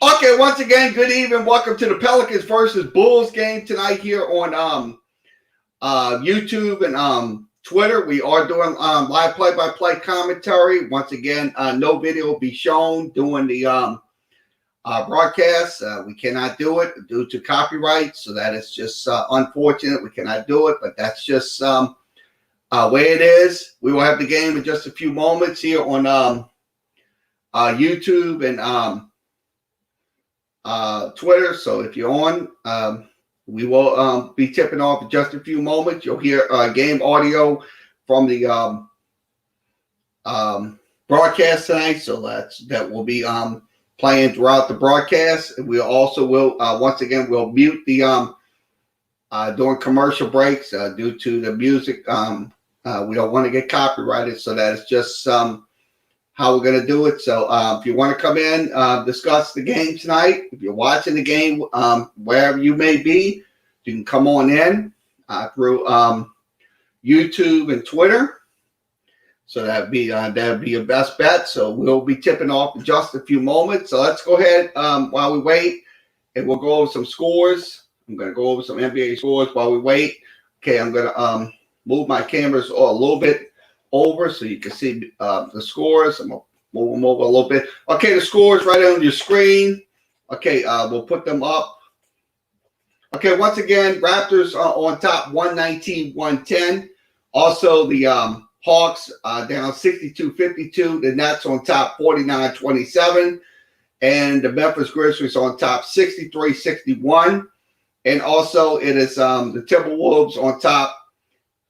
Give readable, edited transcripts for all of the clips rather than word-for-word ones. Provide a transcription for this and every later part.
Okay, once again, good evening. Welcome to the Pelicans versus Bulls game tonight here on YouTube and Twitter. We are doing live play-by-play commentary. Once again, no video will be shown during the broadcast. We cannot do it due to copyright, so that is just unfortunate. We cannot do it, but that's just way it is. We will have the game in just a few moments here on YouTube and Twitter. So if you're on, we will be tipping off in just a few moments. You'll hear game audio from the broadcast tonight. So that will be playing throughout the broadcast. We also will once again we'll mute the during commercial breaks due to the music. We don't want to get copyrighted, so that is just how we're going to do it. So if you want to come in, discuss the game tonight, if you're watching the game, wherever you may be, you can come on in through YouTube and Twitter. So that'd be your best bet. So we'll be tipping off in just a few moments. So let's go ahead while we wait, and we'll go over some scores. I'm going to go over some NBA scores while we wait. Okay, I'm going to move my cameras a little bit over so you can see the scores. I'm going to move them over a little bit. Okay, the scores right on your screen. Okay, we'll put them up. Okay, once again, Raptors on top 119-110. Also, the Hawks down 62-52. The Nets on top 49-27. And the Memphis Grizzlies on top 63-61. And also, it is the Timberwolves on top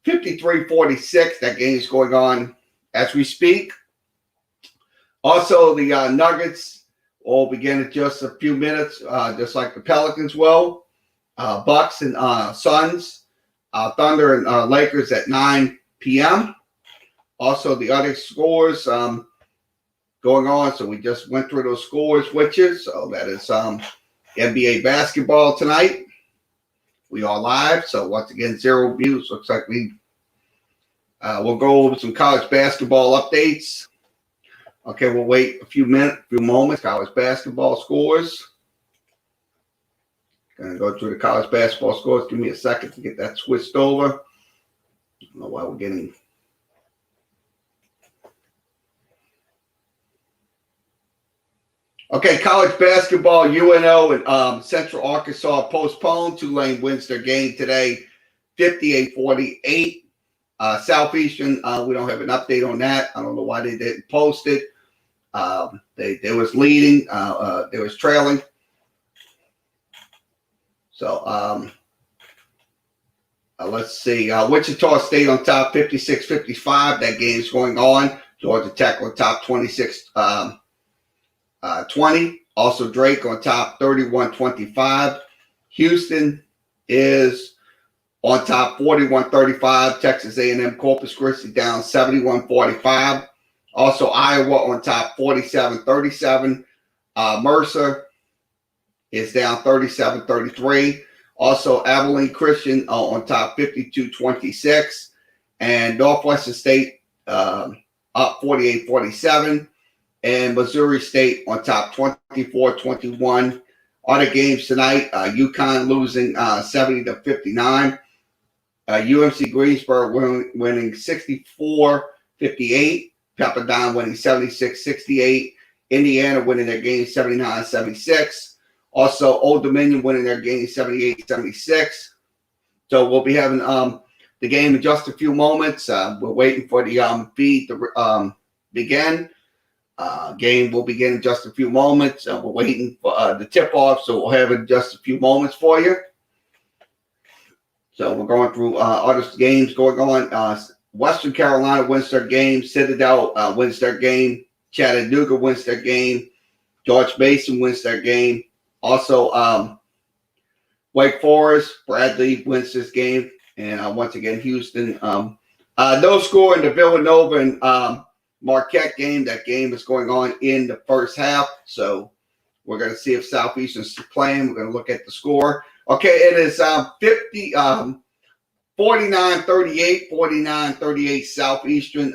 53-46. That game is going on as we speak. Also, the Nuggets will begin in just a few minutes, just like the Pelicans will. Bucks and Suns, Thunder and Lakers at 9 p.m. Also, the other scores going on. So we just went through those scores with you. So that is NBA basketball tonight. We are live. So once again, 0 views. Looks like we'll go over some college basketball updates. Okay, we'll wait a few moments. College basketball scores. Gonna go through the college basketball scores. Give me a second to get that switched over. I don't know why we're getting. Okay, college basketball, UNO and Central Arkansas postponed. Tulane wins their game today, 58-48. Southeastern, we don't have an update on that. I don't know why they didn't post it. They was leading. They was trailing. So let's see. Wichita State on top 56-55. That game is going on. Georgia Tech on top 26-20. Also Drake on top 31-25. Houston is on top 41-35. Texas A&M Corpus Christi down 71-45. Also Iowa on top 47-37. Mercer is down 37-33. Also Abilene Christian on top 52-26. And Northwestern State up 48-47. And Missouri State on top 24-21. Other games tonight, UConn losing 70-59. UMC Greensboro winning 64-58. Pepperdine winning 76-68. Indiana winning their game 79-76. Also, Old Dominion winning their game 78-76. So we'll be having the game in just a few moments. We're waiting for the feed to begin. Game will begin in just a few moments. We're waiting for the tip-off, so we'll have it in just a few moments for you. So we're going through other games going on. Western Carolina wins their game. Citadel wins their game. Chattanooga wins their game. George Mason wins their game. Also, Wake Forest, Bradley wins this game. And once again, Houston. No score in the Villanova and Marquette game. That game is going on in the first half. So we're going to see if Southeastern's playing. We're going to look at the score. Okay, it is 49-38, 49-38 Southeastern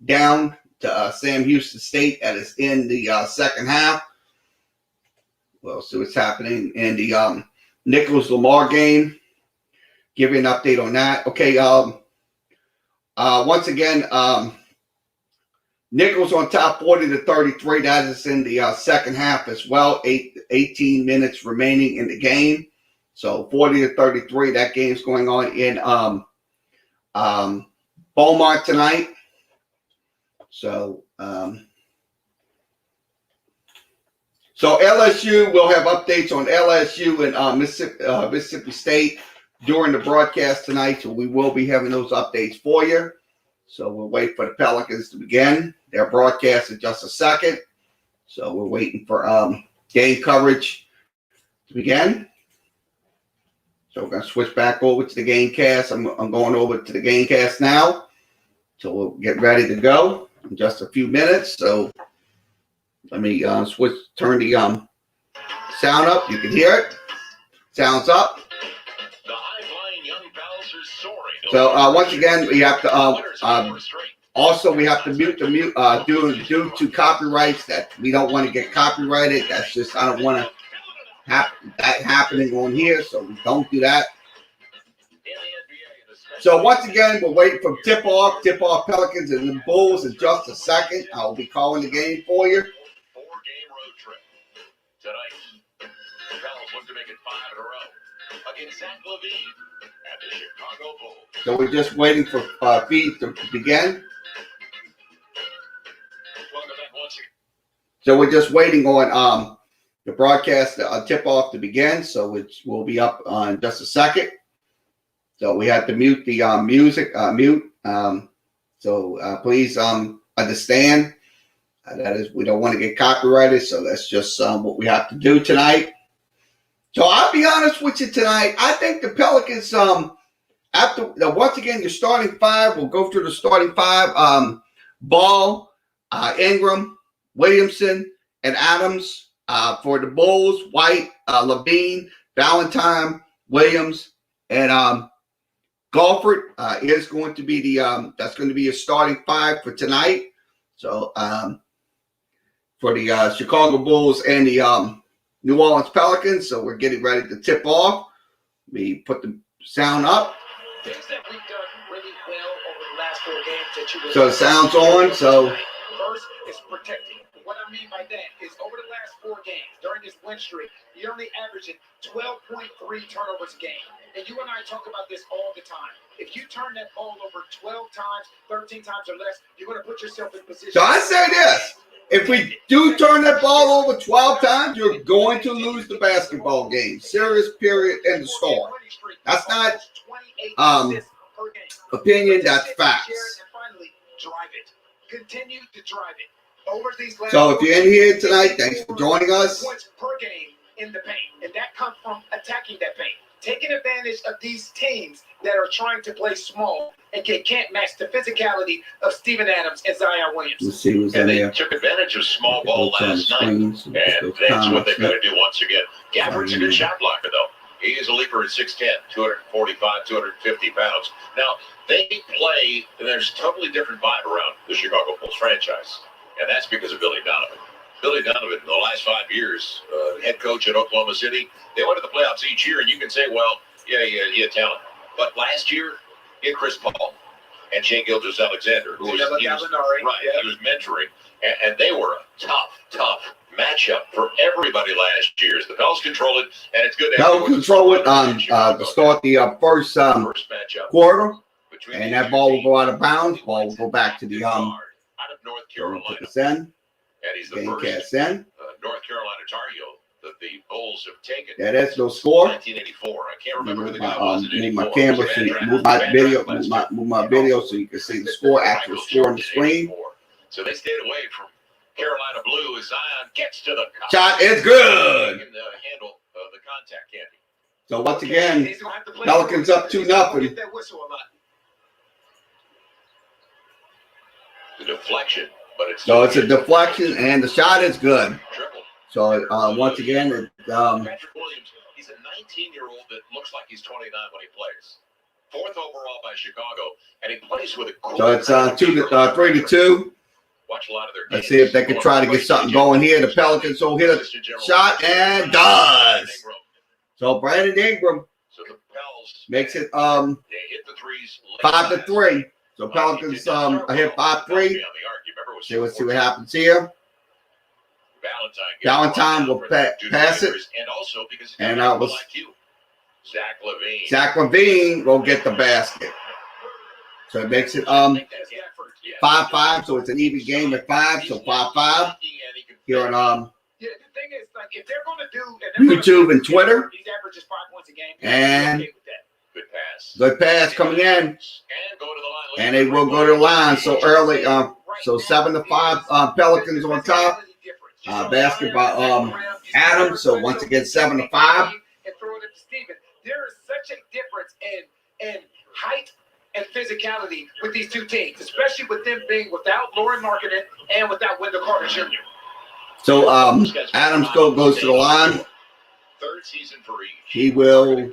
down to Sam Houston State. That is in the second half. we'll see what's happening in the Nichols-Lamar game. Give you an update on that. Okay, once again, Nichols on top 40-33. That is in the second half as well. 18 minutes remaining in the game. So 40-33. That game's going on in Beaumont tonight. So LSU, we'll have updates on LSU and Mississippi State during the broadcast tonight. So we will be having those updates for you. So we'll wait for the Pelicans to begin their broadcast in just a second. So we're waiting for game coverage to begin. So we're going to switch back over to the game cast. I'm going over to the game cast now. So we'll get ready to go in just a few minutes. So let me turn the sound up. You can hear it. Sounds up. So once again, we have to also we have to mute the mute due to copyrights that we don't want to get copyrighted. That's just I don't want to have that happening on here, so we don't do that. So once again, we're waiting for tip-off Pelicans and the Bulls in just a second. I'll be calling the game for you. 4-game road trip tonight. The Pels look to make it 5 in a row against Zach LaVine at the Chicago Bulls. So we're just waiting for feed to begin. Welcome back once again. So we're just waiting on the broadcast tip-off to begin. So it will be up in just a second. So we have to mute the music, so please understand that is we don't want to get copyrighted. So that's just what we have to do tonight. So I'll be honest with you tonight. I think the Pelicans, after once again your starting five, we'll go through the starting five. Ball, Ingram, Williamson, and Adams. For the Bulls, White, Levine, Valentine, Williams, and Golford is going to be the that's going to be a starting five for tonight. So for the Chicago Bulls and the New Orleans Pelicans. So we're getting ready to tip off. We put the sound up. Things that we've done really well over the last 4 games that you So the sound's on. So first is protecting. What I mean by that is over the last 4 games during this win streak, you're only averaging 12.3 turnovers a game. And you and I talk about this all the time. If you turn that ball over 12 times, 13 times or less, you're going to put yourself in position. So I say this. If we do turn that ball over 12 times, you're going to lose the basketball game. Serious period in the story. That's not opinion, that's facts. Continue to drive it. Over these last so if you're in here tonight, thanks for joining us. Points per game in the paint, and that comes from attacking that paint. Taking advantage of these teams that are trying to play small and can't match the physicality of Steven Adams and Zion Williams. Let's see who's in and they there. took advantage of small ball last night, and that's what they've got to do once again. Gafford's a good shot blocker, though. He is a leaper at 6'10", 245, 250 pounds. Now, they play, and there's a totally different vibe around the Chicago Bulls franchise, and that's because of Billy Donovan. Billy Donovan, in the last 5 years, head coach at Oklahoma City, they went to the playoffs each year, and you can say, well, yeah, he had talent. But last year, he had Chris Paul and Shai Gilgeous-Alexander, who was mentoring, and they were a tough matchup for everybody last year. The Pels control it, and it's good to Pels control it to start the first matchup quarter, and that ball will go out of bounds. Ball will go back to the out of North Carolina. And he's the first North Carolina Tar Heel that the Bulls have taken. Yeah, that's no score. 1984. I can't remember who the guy was in 84. Move my camera, so you move my video so you can see the score, actual score on the screen. So they stayed away from Carolina Blue as Zion gets to the shot. It's good. He can handle the contact, can't he? So once again, Pelicans up 2-0. The deflection. So it's a deflection, and the shot is good. So once again, Patrick Williams, he's a 19-year-old that looks like he's 29 when he plays. 4th overall by Chicago, and he plays with a cool. So it's 3-2. Watch a lot of their Let's see if they can try to get something going here. The Pelicans will hit a shot and does. So Brandon Ingram makes it 5-3. So Pelicans hit 5-3. So let's see what happens here. Valentine will pass it. And was Zach LaVine will get the basket. So it makes it 5-5. So it's an even game at 5. So 5-5 here on if they're going to do YouTube and Twitter. He's averages 5 points a game. And good pass coming in. And they will go to the line so early. So 7-5 Pelicans on top. Basket by Adams. So once again 7-5. And throw it to Steven. There is such a difference in height and physicality with these two teams, especially with them being without Lauren Marketing and without Wendell Carter Jr. So Adams goes to the line. Third season for each. He will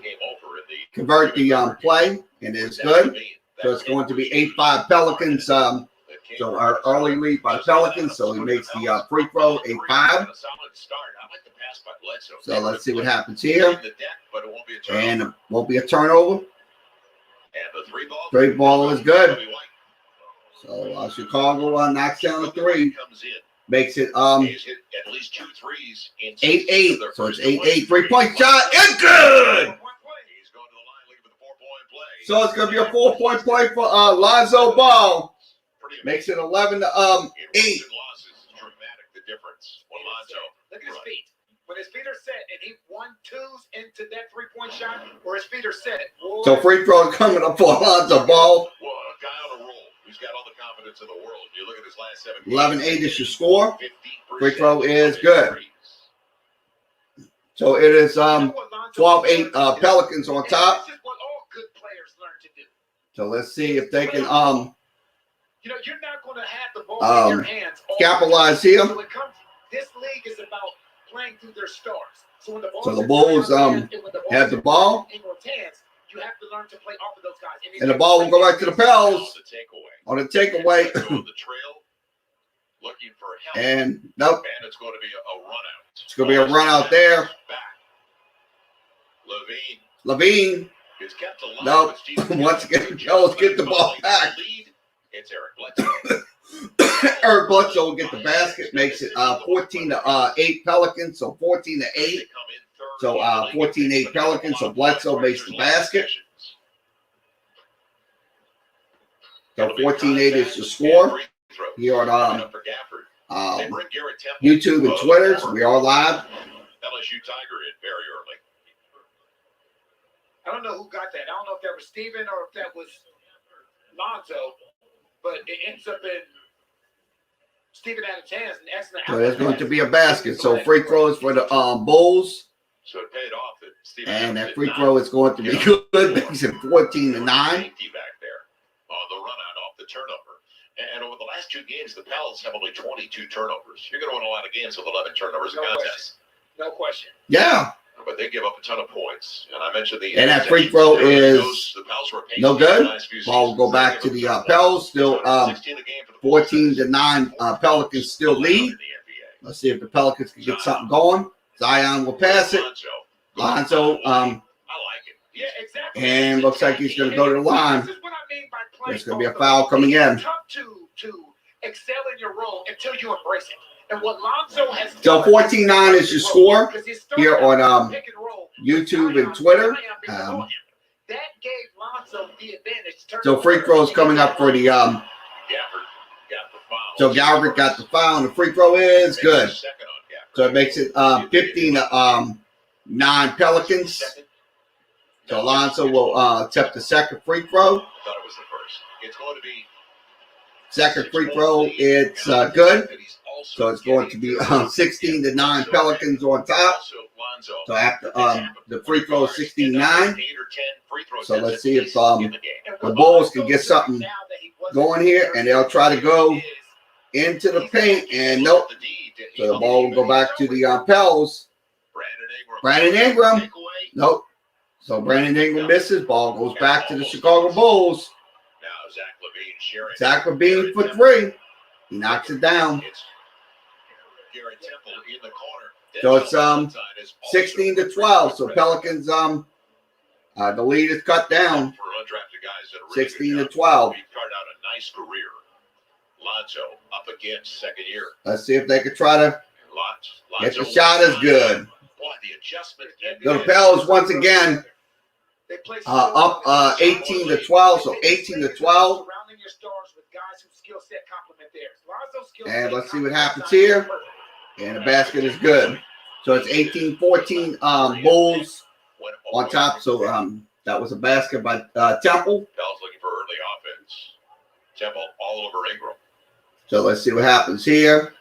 convert the play, and it's good. So it's going to be 8-5 Pelicans. So our early lead by the Pelicans. So he makes the free throw 8-5. So let's see what happens here. And it won't be a turnover. Three ball is good. So Chicago knocks down the three. Makes it 8-8. So it's 8-8. 3-point shot. It's good. So it's going to be a 4-point play for Lonzo Ball. Makes it 11-8. Look at his feet. When his feet are set and he 1-2s into that 3-point shot, or his feet are set. Boy. So free throw coming up for Lonzo Ball. Well, a guy on a roll who's got all the confidence in the world. You look at his last 7 11-8 is your score. Free throw is good. So it is 12-8 Pelicans on top. This is what all good players learn to do. So let's see if they can you're not going to have the ball in your hands. Capitalize here. So this league is about playing through their stars. So when the Bulls have the ball. Hands, you have to learn to play off of those guys. And the ball will go back to the Pels on the takeaway. Looking for help. And nope. And it's going to be a run out. It's going to be a run out there. LaVine. It's kept alive. Nope. Once again, Jones get the ball back. It's Eric Bledsoe. Eric Bledsoe will get the basket. Makes it 14-8 Pelicans. So 14-8. So 14-8 Pelicans. So Bledsoe makes the basket. So 14-8 is the score. Here on YouTube and Twitter. So we are live. LSU Tiger hit very early. I don't know who got that. I don't know if that was Steven or if that was Lonzo, but it ends up in Steven Adams' hands. And excellent. So there's going to be a basket. So free throws for the Bulls. So it paid off. And that free throw is going to be good. Makes it 14-9. Back there on the run out off the turnover. And over the last 2 games, the Pels have only 22 turnovers. You're going to win a lot of games with 11 turnovers in contests. No question. Yeah. But they give up a ton of points. And I mentioned the... And that free throw is no good. Ball will go back to the Pels. Still 14-9 Pelicans still lead. Let's see if the Pelicans can get something going. Zion will pass it. Lonzo, I like it. Yeah, exactly. And looks like he's going to go to the line. This is what I mean by playing. There's going to be a foul coming in. It's tough to excel in your role until you embrace it. And what Lonzo has So 14-9 is your score here on YouTube and Twitter. That gave Lonzo the advantage. So free throws coming up for the So Galbraith got the foul, and the free throw is good. So it makes it 15-9 Pelicans. So Alonso will attempt the second free throw. Second free throw, it's good. So it's going to be 16-9 Pelicans on top. So after the free throw is 16-9. So let's see if the Bulls can get something going here, and they'll try to go into the paint, and nope. So the ball will go back to the Pels. Brandon Ingram. Nope. So Brandon Ingram misses. Ball goes back to the Chicago Bulls. Zach LaVine for 3. He knocks it down. It's Garrett Temple in the corner. So it's 16-12. So Pelicans the lead is cut down. 16-12. He carved out a nice career. Lonzo up against second year. Let's see if they can try to get the Lonzo shot is good. Boy, the adjustment. The Pels once again up 18-12. So 18-12. And let's see what happens here. And the basket is good. So it's 18-14 Bulls on top. So that was a basket by Temple. Pels looking for early offense. Temple all over Ingram. So let's see what happens here.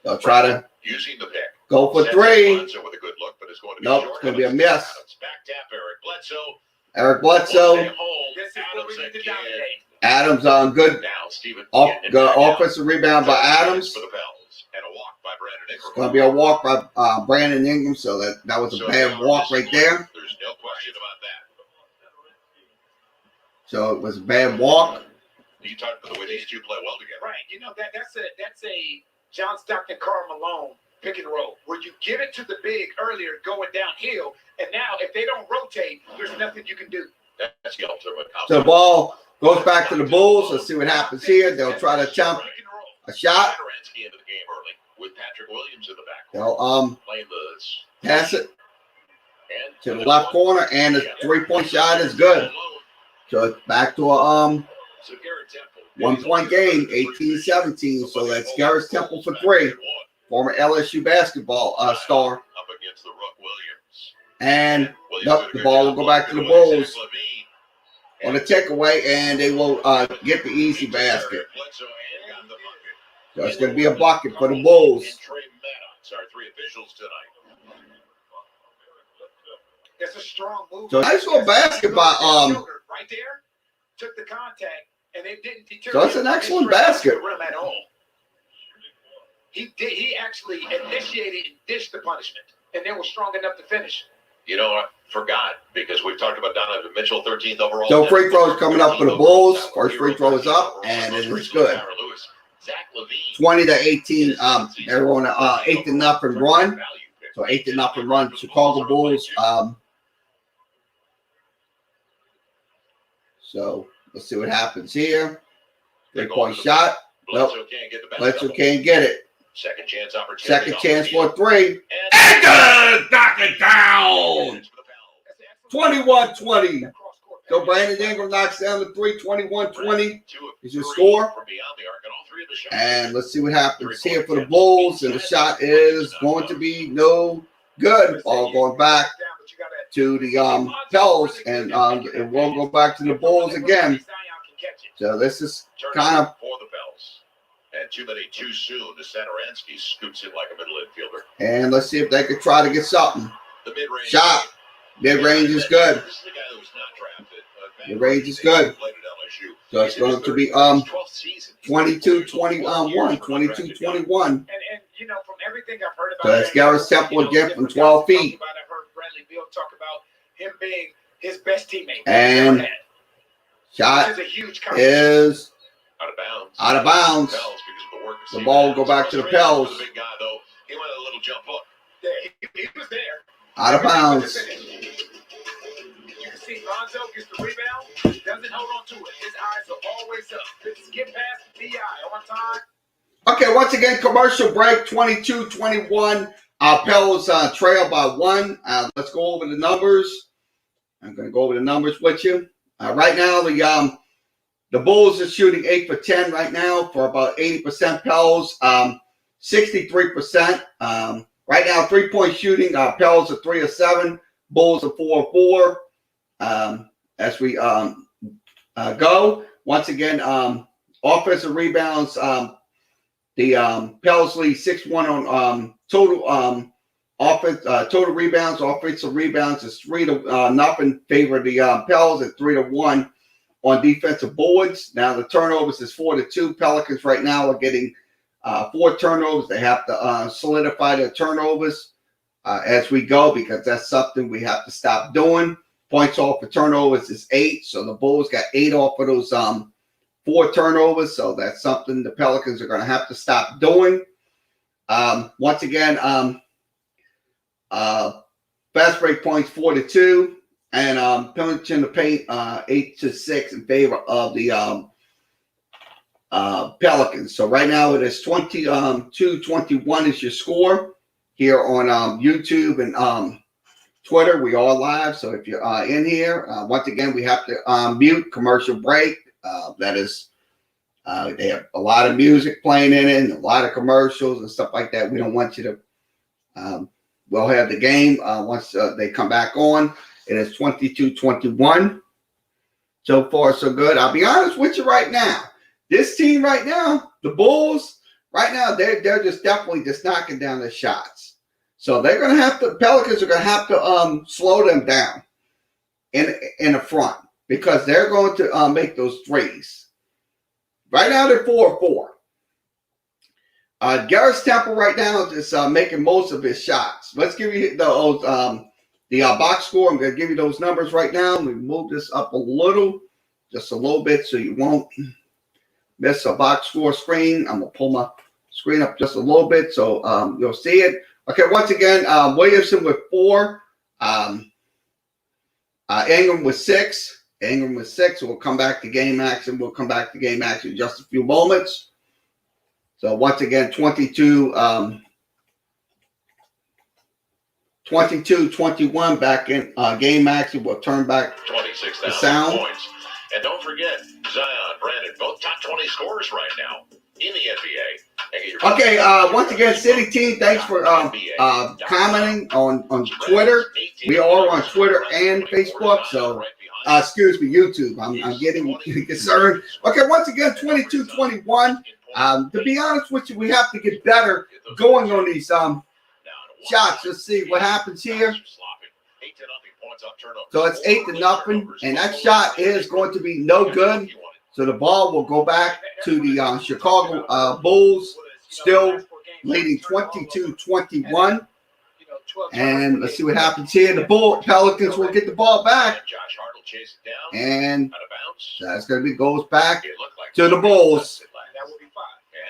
They'll try to using the pick. Go for three. With a good look, but it's going to be nope, it's going to be a miss. Back tap Eric Bledsoe. Eric Bledsoe. Adams on good. Offensive rebound by Adams. For the Pels and a walk by Brandon Ingram. It's going to be a walk by Brandon Ingram, so that was a bad walk right there. There's no question about that. So it was a bad walk. You talked about the way these two play well together. Right. You know, that's a John Stockton, Karl Malone pick and roll, where you give it to the big earlier going downhill, and now if they don't rotate, there's nothing you can do. That's the ultimate. So the ball goes back to the Bulls. Let's see what happens here. They'll try to attempt a shot. Into the game early with Patrick Williams in the back. They'll pass it to the left corner, and the three-point shot is good. So it's back to a 1-point game, 18-17. So that's Garrett Temple for three. Former LSU basketball star. Up against the Rook Williams. And the ball will go back to the Bulls on a takeaway, and they will get the easy basket. So it's going to be a bucket for the Bulls. Our three officials tonight. That's a strong move. So nice little basket by right there. Took the contact, and it didn't deter. So it's an excellent basket. At all. He actually initiated and dished the punishment, and they were strong enough to finish. You know, I forgot because we've talked about Donovan Mitchell, 13th overall. So free throws coming up for the Bulls. First free throw is up, and it is good. 20-18. They're on a 8-0 run. So 8-0 run. Chicago Bulls. So let's see what happens here. 3-point shot. Nope. Bledsoe can't get it. Second chance opportunity. Second chance for a three. And good! Knock it down! 21-20. So Brandon Ingram knocks down the three. 21-20 is your score. And let's see what happens here for the Bulls. And the shot is going to be no good. Ball going back to the Pels. And it won't go back to the Bulls again. So this is kind of for the Pels. And too many too soon. The Satoransky scoops in like a middle infielder. And let's see if they could try to get something. The mid-range shot. Mid-range is good. This is the guy that was not drafted. Mid-range is good. So it's going to be 22-21. 22-21. And you know, from everything I've heard about, So that's Garrett Temple again from 12 feet. I heard Bradley Beal talk about him being his best teammate. And shot is out of bounds. The ball will go back to the Pels. The big guy, though, he went a little jump hook. Yeah, he was there. Out of bounds. You can see Lonzo gets the rebound, doesn't hold on to it. His eyes are always up. Skip past B.I. on time. Okay, once again, commercial break, 22-21. Pels trail by 1. Let's go over the numbers. I'm going to go over the numbers with you. Right now, the Bulls are shooting 8 for 10 right now for about 80%. Pels, 63%. Right now, 3-point shooting. Pels are 3 of 7. Bulls are 4 of 4. As we go, once again, offensive rebounds. The Pels lead 6-1 on total offense. Total rebounds. Offensive rebounds is 3-0 in favor of the Pels at 3-1 on defensive boards. Now the turnovers is 4-2. Pelicans right now are getting 4 turnovers. They have to solidify their turnovers as we go, because that's something we have to stop doing. Points off for turnovers is 8. So the Bulls got 8 off of those 4 4 turnovers, so that's something the Pelicans are going to have to stop doing. Once again, fast break points 4-2, and penalty in the paint 8-6 in favor of the Pelicans. So right now it is 22-21 is your score here on YouTube and Twitter. We are live, so if you're in here, once again, we have to mute commercial break. That is, they have a lot of music playing in it and a lot of commercials and stuff like that. We don't want you to. We'll have the game once they come back on. It is 22-21. So far, so good. I'll be honest with you right now. This team right now, the Bulls, right now, they're just definitely just knocking down the shots. So they're going to have to, Pelicans are going to have to slow them down in the front because they're going to make those threes. Right now, they're 4-4. Garrett's Temple right now is making most of his shots. Let's give you the box score. I'm going to give you those numbers right now. Let me move this up a little, just a little bit so you won't miss a box score screen. I'm going to pull my screen up just a little bit so you'll see it. Okay, once again, Williamson with 4. Ingram with 6. Ingram with 6. We'll come back to game action. We'll come back to game action in just a few moments. So once again, 22-21 back in game action. We'll turn back the sound. Points. And don't forget, Zion, Brandon, both top 20 scorers right now in the NBA. Okay, once again, City Team, thanks for commenting on Twitter. We are on Twitter and Facebook, so excuse me, YouTube. I'm getting concerned. Okay, once again, 22-21. To be honest with you, we have to get better going on these shots. Let's see what happens here. So it's 8-0, and that shot is going to be no good. So the ball will go back to the Chicago Bulls, still leading 22-21. And let's see what happens here. The Pelicans will get the ball back. And that's going to be goes back to the Bulls.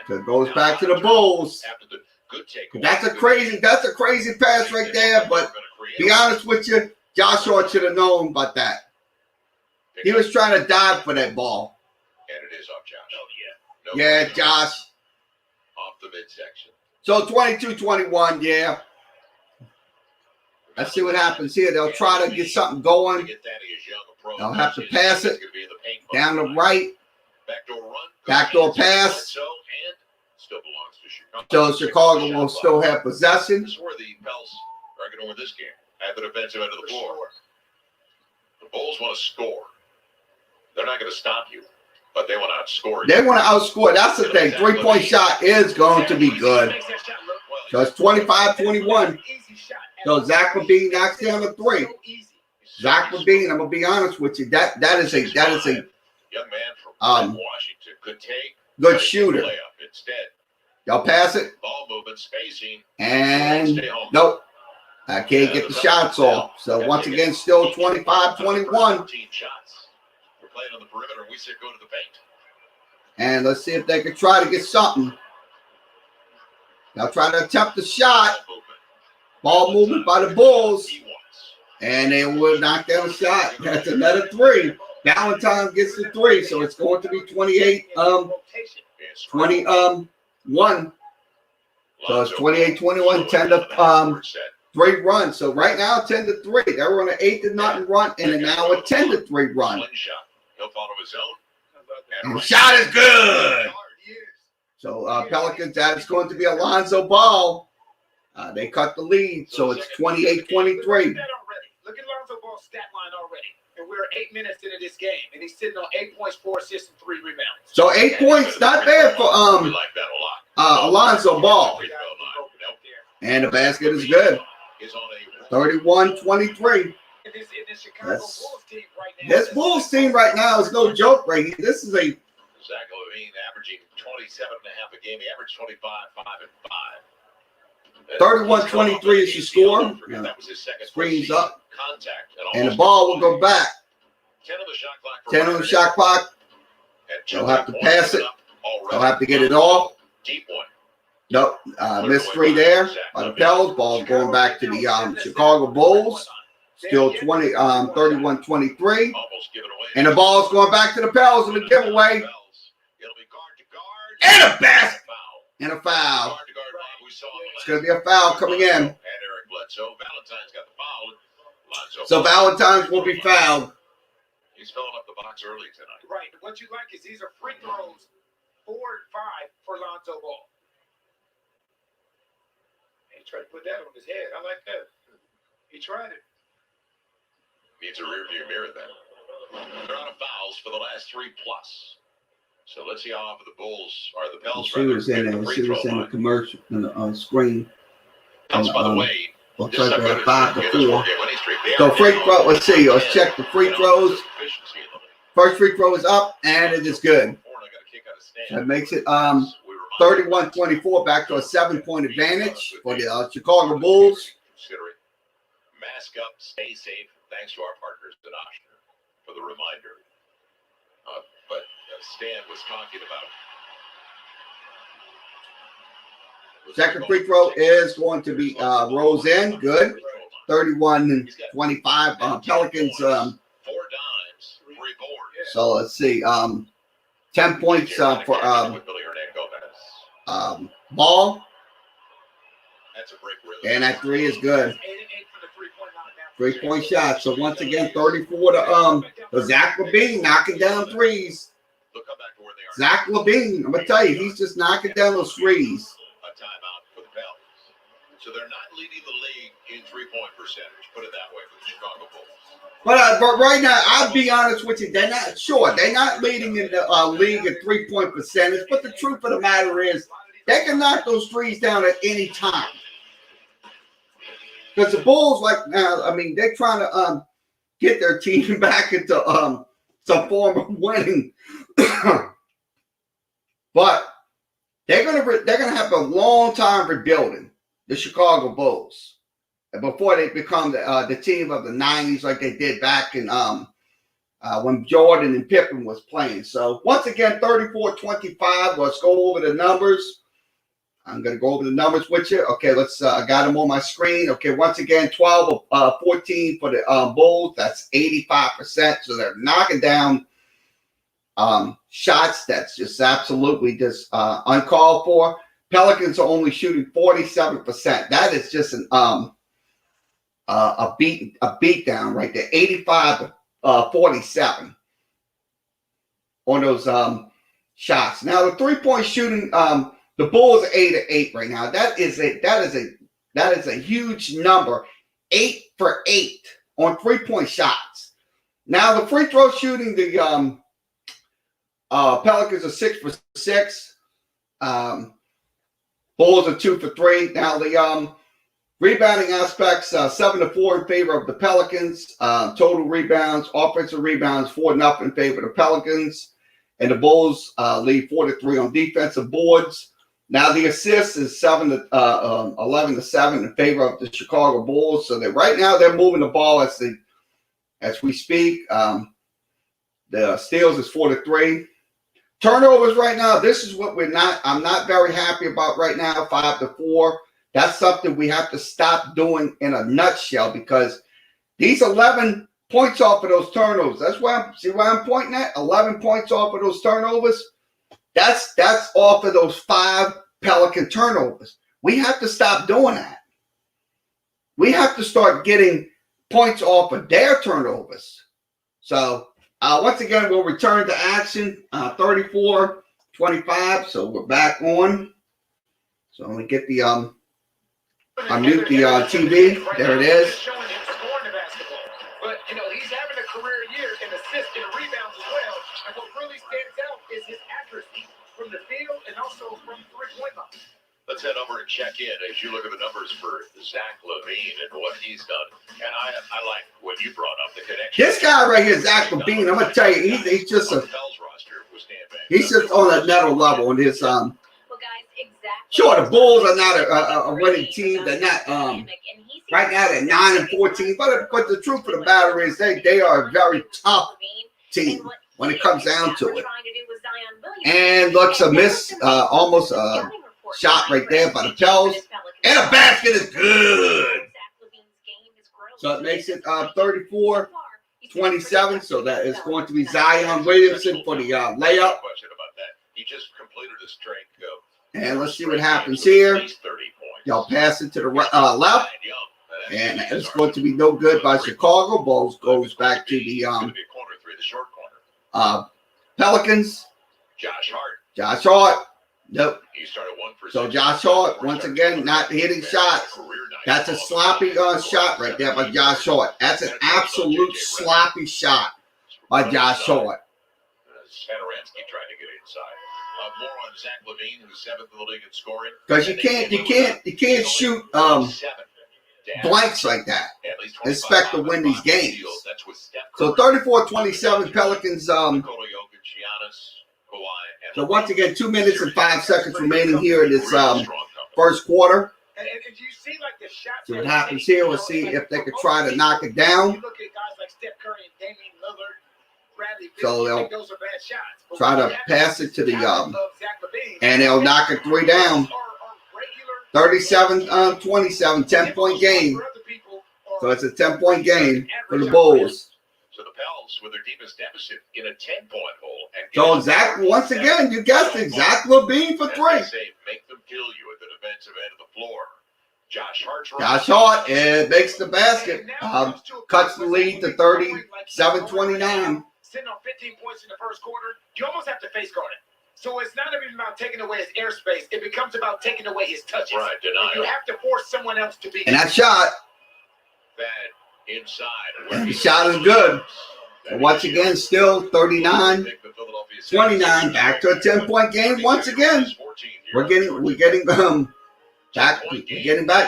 So it goes back to the Bulls. That's a crazy pass right there. But be honest with you, Josh Hart should have known about that. He was trying to dive for that ball. And it is off Josh. Oh, yeah. Yeah, Josh. Off the midsection. So 22-21, yeah. Let's see what happens here. They'll try to get something going. They'll have to pass it down the right. Backdoor pass. So Chicago will still have possession. This is where the Pels are going to win this game at the defensive end of the floor. The Bulls want to score. They're not going to stop you, but they want to outscore you. They want to outscore. That's the thing. 3-point shot is going to be good. So it's 25-21. So Zach LaVine knocks down the 3. Zach LaVine, I'm gonna be honest with you. That is a young man from Washington could take good shooter. Instead, y'all pass it. ball movement, spacing, And nope. I can't get the shots off. So once again, still 25-21. 13 shots. We're playing on the perimeter. We said go to the paint. And let's see if they can try to get something. They'll try to attempt the shot. Ball movement by the Bulls. And they will knock down the shot. That's another 3. Valentine gets the 3. So it's going to be 28-21. So it's 28-21, 10-3 run. So right now, 10-3. They were on an 8-0 run, and now a 10-3 run. He'll follow his own. And the shot is good. So Pelicans, that is going to be Alonzo Ball. They cut the lead, so it's 28-23. Look at Lonzo Ball's stat line already. And we're 8 minutes into this game, and he's sitting on 8 points, 4 assists, and 3 rebounds. So 8 points, not bad for Alonzo Ball. And the basket is good. 31-23. This Bulls team right now is no joke right here. This is a Zach LaVine averaging 27.5 a game. He averaged 25, 5 and 5. 31-23 is your score. That was his second Screens up. Contact And the ball will go back. 10 on the shot clock. 10 on the shot clock. They'll have to pass it. They'll have to get it off. Deep one. Nope. Missed 3 there by the Pels. Ball going back to the Chicago Bulls. Still 31-23. And the ball's going back to the Pels in the giveaway. And a basket. And a foul. It's going to be a foul coming in. So Valentine's will be fouled. He's filling up the box early tonight. Right. What you like is these are free throws, 4 and 5 for Lonzo Ball. He tried to put that on his head. I like that. He tried it. Needs a rearview mirror then. They're out of fouls for the last 3+. So let's see how often the Bulls or the Pels. She was in the commercial on the screen. By the way, looks like they're 5-4. So free throw. Let's see. Let's check the free throws. First free throw is up, and it is good. That makes it 31-24, back to a 7-point advantage for the Chicago Bulls. Mask up, stay safe. Thanks to our partners at Oshner for the reminder. But Stan was talking about. Second free throw is going to be rolls in. Good. 31-25. Pelicans. 4 dimes, 3 boards. So let's see. 10 points for Ball. That's a break, really. And that 3 is good. 3-point shot. So once again, 34 to Zach LaVine knocking down threes. Zach LaVine, I'm gonna tell you, he's just knocking down those threes. A timeout for the Pels. So they're not leading the league in 3-point percentage. Put it that way for the Chicago Bulls. But right now, I'll be honest with you, they're not leading in the league in 3-point percentage. But the truth of the matter is, they can knock those threes down at any time. Because the Bulls, like now, I mean, they're trying to get their team back into some form of winning. But they're gonna have a long time rebuilding the Chicago Bulls before they become the team of the 90s like they did back in when Jordan and Pippen was playing. So once again, 34-25. Let's go over the numbers. I'm going to go over the numbers with you. Okay, let's. I got them on my screen. Okay, once again, 12 of 14 for the Bulls. That's 85%. So they're knocking down shots. That's just absolutely just uncalled for. Pelicans are only shooting 47%. That is just an a beat down right there. 85-47 on those shots. Now the 3-point shooting. The Bulls are 8-8 right now. That is a huge number. 8 for 8 on 3-point shots. Now the free throw shooting, the Pelicans are 6 for 6. Bulls are 2 for 3. Now the rebounding aspects, 7-4 in favor of the Pelicans. Total rebounds, offensive rebounds, 4-0 in favor of the Pelicans. And the Bulls lead 4-3 on defensive boards. Now the assists is 11-7 in favor of the Chicago Bulls. So that right now they're moving the ball as we speak. The steals is 4-3. Turnovers right now. This is what I'm not very happy about right now. 5-4. That's something we have to stop doing in a nutshell because these 11 points off of those turnovers. That's why I'm pointing at 11 points off of those turnovers. That's off of those 5 Pelican turnovers. We have to stop doing that. We have to start getting points off of their turnovers. So once again, we'll return to action. 34-25. So we're back on. So let me get the unmute the TV. There it is. But he's having a career year in assists and rebounds as well. And what really stands out is his accuracy from the field and also from 3-point line. Let's head over and check in as you look at the numbers for Zach LaVine and what he's done. And I like what you brought up, the connection. This guy right here, Zach LaVine, I'm gonna tell you, he's just on another level. And his sure, the Bulls are not a winning team. They're not right now they're 9-14. But the truth of the matter is they are a very tough team when it comes down to it. And looks a miss, almost a shot right there by the Pels. And a basket is good. So it makes it 34-27. So that is going to be Zion Williamson for the layup. He just completed a strike. And let's see what happens here. Y'all pass it to the left. And it's going to be no good by Chicago. Ball goes back to the Pelicans. Josh Josh Hart. Nope. He started 1 for 6. So Josh Hart, once again, not hitting shots. That's a sloppy shot right there by Josh Hart. That's an absolute sloppy shot by Josh Hart. Satoransky trying to get inside. More on Zach LaVine, who's 7th in the league in scoring. Because you can't shoot blanks like that. Expect to win these games. So 34-27 Pelicans. So once again, 2 minutes and 5 seconds remaining here in this first quarter. See what happens here. We'll see if they could try to knock it down. So they'll try to pass it to the and they'll knock a 3 down. 37-27, 10-point game. So it's a 10-point game for the Bulls. So the Pels with their deepest deficit in a 10-point hole. So Zach, once again, you guessed it, Zach LaVine for 3. Make them kill you at the defensive end of the floor. Josh Hart makes the basket. Cuts the lead to 37-29. Sitting on 15 points in the first quarter, you almost have to face guard it. So it's not even about taking away his airspace. It becomes about taking away his touches. Right, denial. You have to force someone else to be. And that shot. That inside. And the shot is good. And once again, still 39-29. Back to a 10-point game once again. We're getting back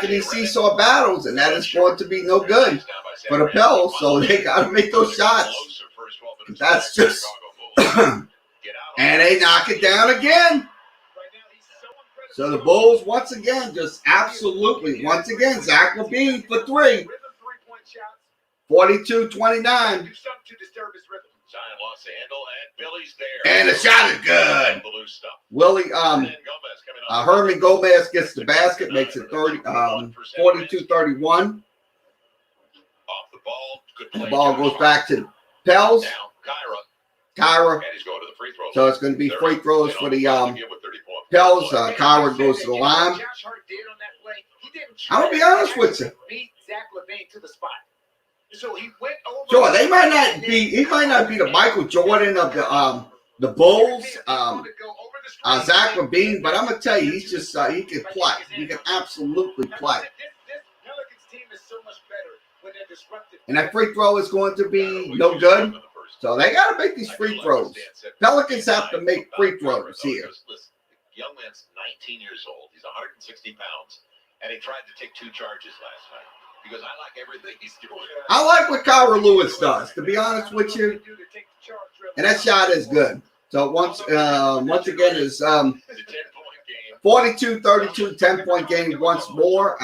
in these seesaw battles, and that is going to be no good for the Pels. So they got to make those shots. That's just, and they knock it down again. So the Bulls, once again, just absolutely, once again, Zach LaVine for 3. 42-29. And the shot is good. Herman Gomez gets the basket, makes it 42-31. The ball goes back to Pels. Kyra. So it's going to be free throws for the Pels. Kyra goes to the line. I'm going to be honest with you. Sure, they might not be. He might not be the Michael Jordan of the Bulls, Zach LaVine. But I'm gonna tell you, he's just he can play. He can absolutely play. And that free throw is going to be no good. So they got to make these free throws. Pelicans have to make free throws here. Young man's 19 years old. He's 160 pounds, and he tried to take 2 charges last night. Because I like everything he's doing. I like what Kyra Lewis does, to be honest with you. And that shot is good. So once again, it's 42-32, 10-point game once more.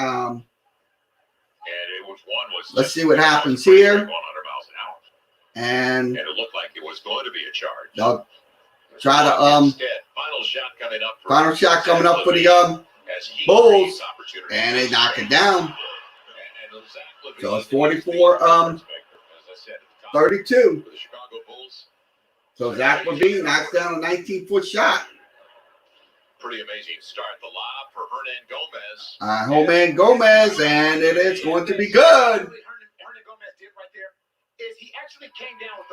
Let's see what happens here. And it looked like it was going to be a charge. They'll try to final shot coming up for the Bulls, and they knock it down. So it's 44-32. So Zach LaVine knocks down a 19-foot shot. Pretty amazing start. The lob for Hernan Gomez. Hernan Gomez, and it is going to be good.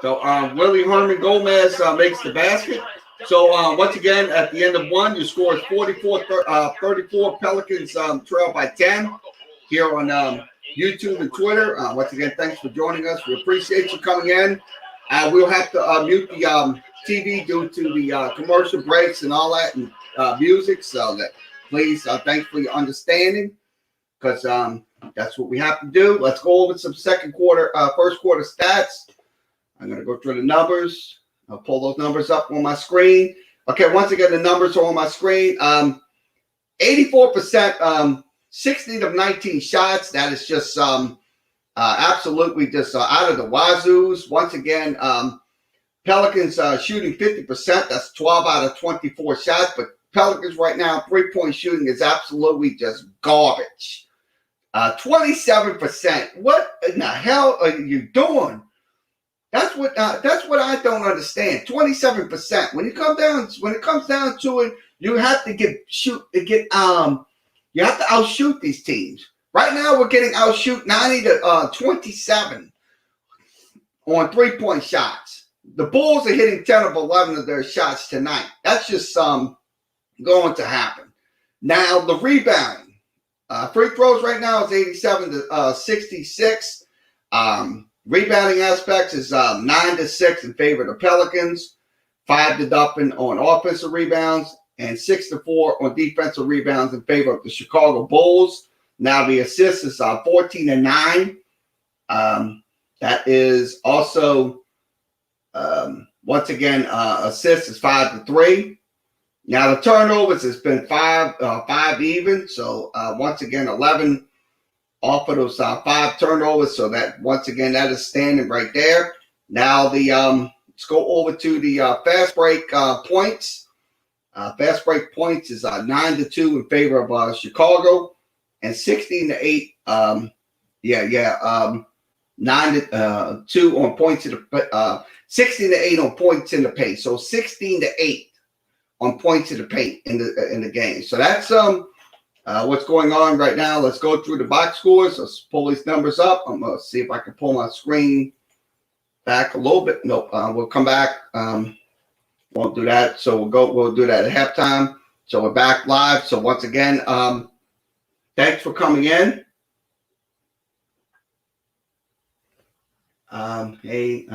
So Willie Hernan Gomez makes the basket. So once again, at the end of one, your score is 44-34. Pelicans trail by 10 here on YouTube and Twitter. Once again, thanks for joining us. We appreciate you coming in. We'll have to mute the TV due to the commercial breaks and all that and music. So that please, thanks for your understanding, because that's what we have to do. Let's go over some first quarter stats. I'm going to go through the numbers. I'll pull those numbers up on my screen. Okay, once again, the numbers are on my screen. 84%, 16 of 19 shots. That is just absolutely just out of the wazoos. Once again, Pelicans shooting 50%. That's 12 out of 24 shots. But Pelicans right now, 3-point shooting is absolutely just garbage. 27%. What in the hell are you doing? That's what I don't understand. 27%. When it comes down to it, you have to you have to outshoot these teams. Right now, we're getting outshoot 90 to 27 on 3-point shots. The Bulls are hitting 10 of 11 of their shots tonight. That's just going to happen. Now, the rebounding. Free throws right now is 87 to 66. Rebounding aspects is 9 to 6 in favor of the Pelicans. 5 to nothing on offensive rebounds. And 6 to 4 on defensive rebounds in favor of the Chicago Bulls. Now, the assists is 14 to 9. That is also, once again, assists is 5 to 3. Now the turnovers has been 5 even. So once again, 11 off of those 5 turnovers. So that once again, that is standing right there. Now the let's go over to the fast break points. Fast break points is 9 to 2 in favor of Chicago, and 16 to 8. 9 to 2 on points in the 16 to 8 on points in the paint. So 16 to 8 on points in the paint in the game. So that's what's going on right now. Let's go through the box scores. Let's pull these numbers up. I'm gonna see if I can pull my screen back a little bit. Nope. We'll come back. Won't do that. So we'll do that at halftime. So we're back live. So once again, thanks for coming in. Hey,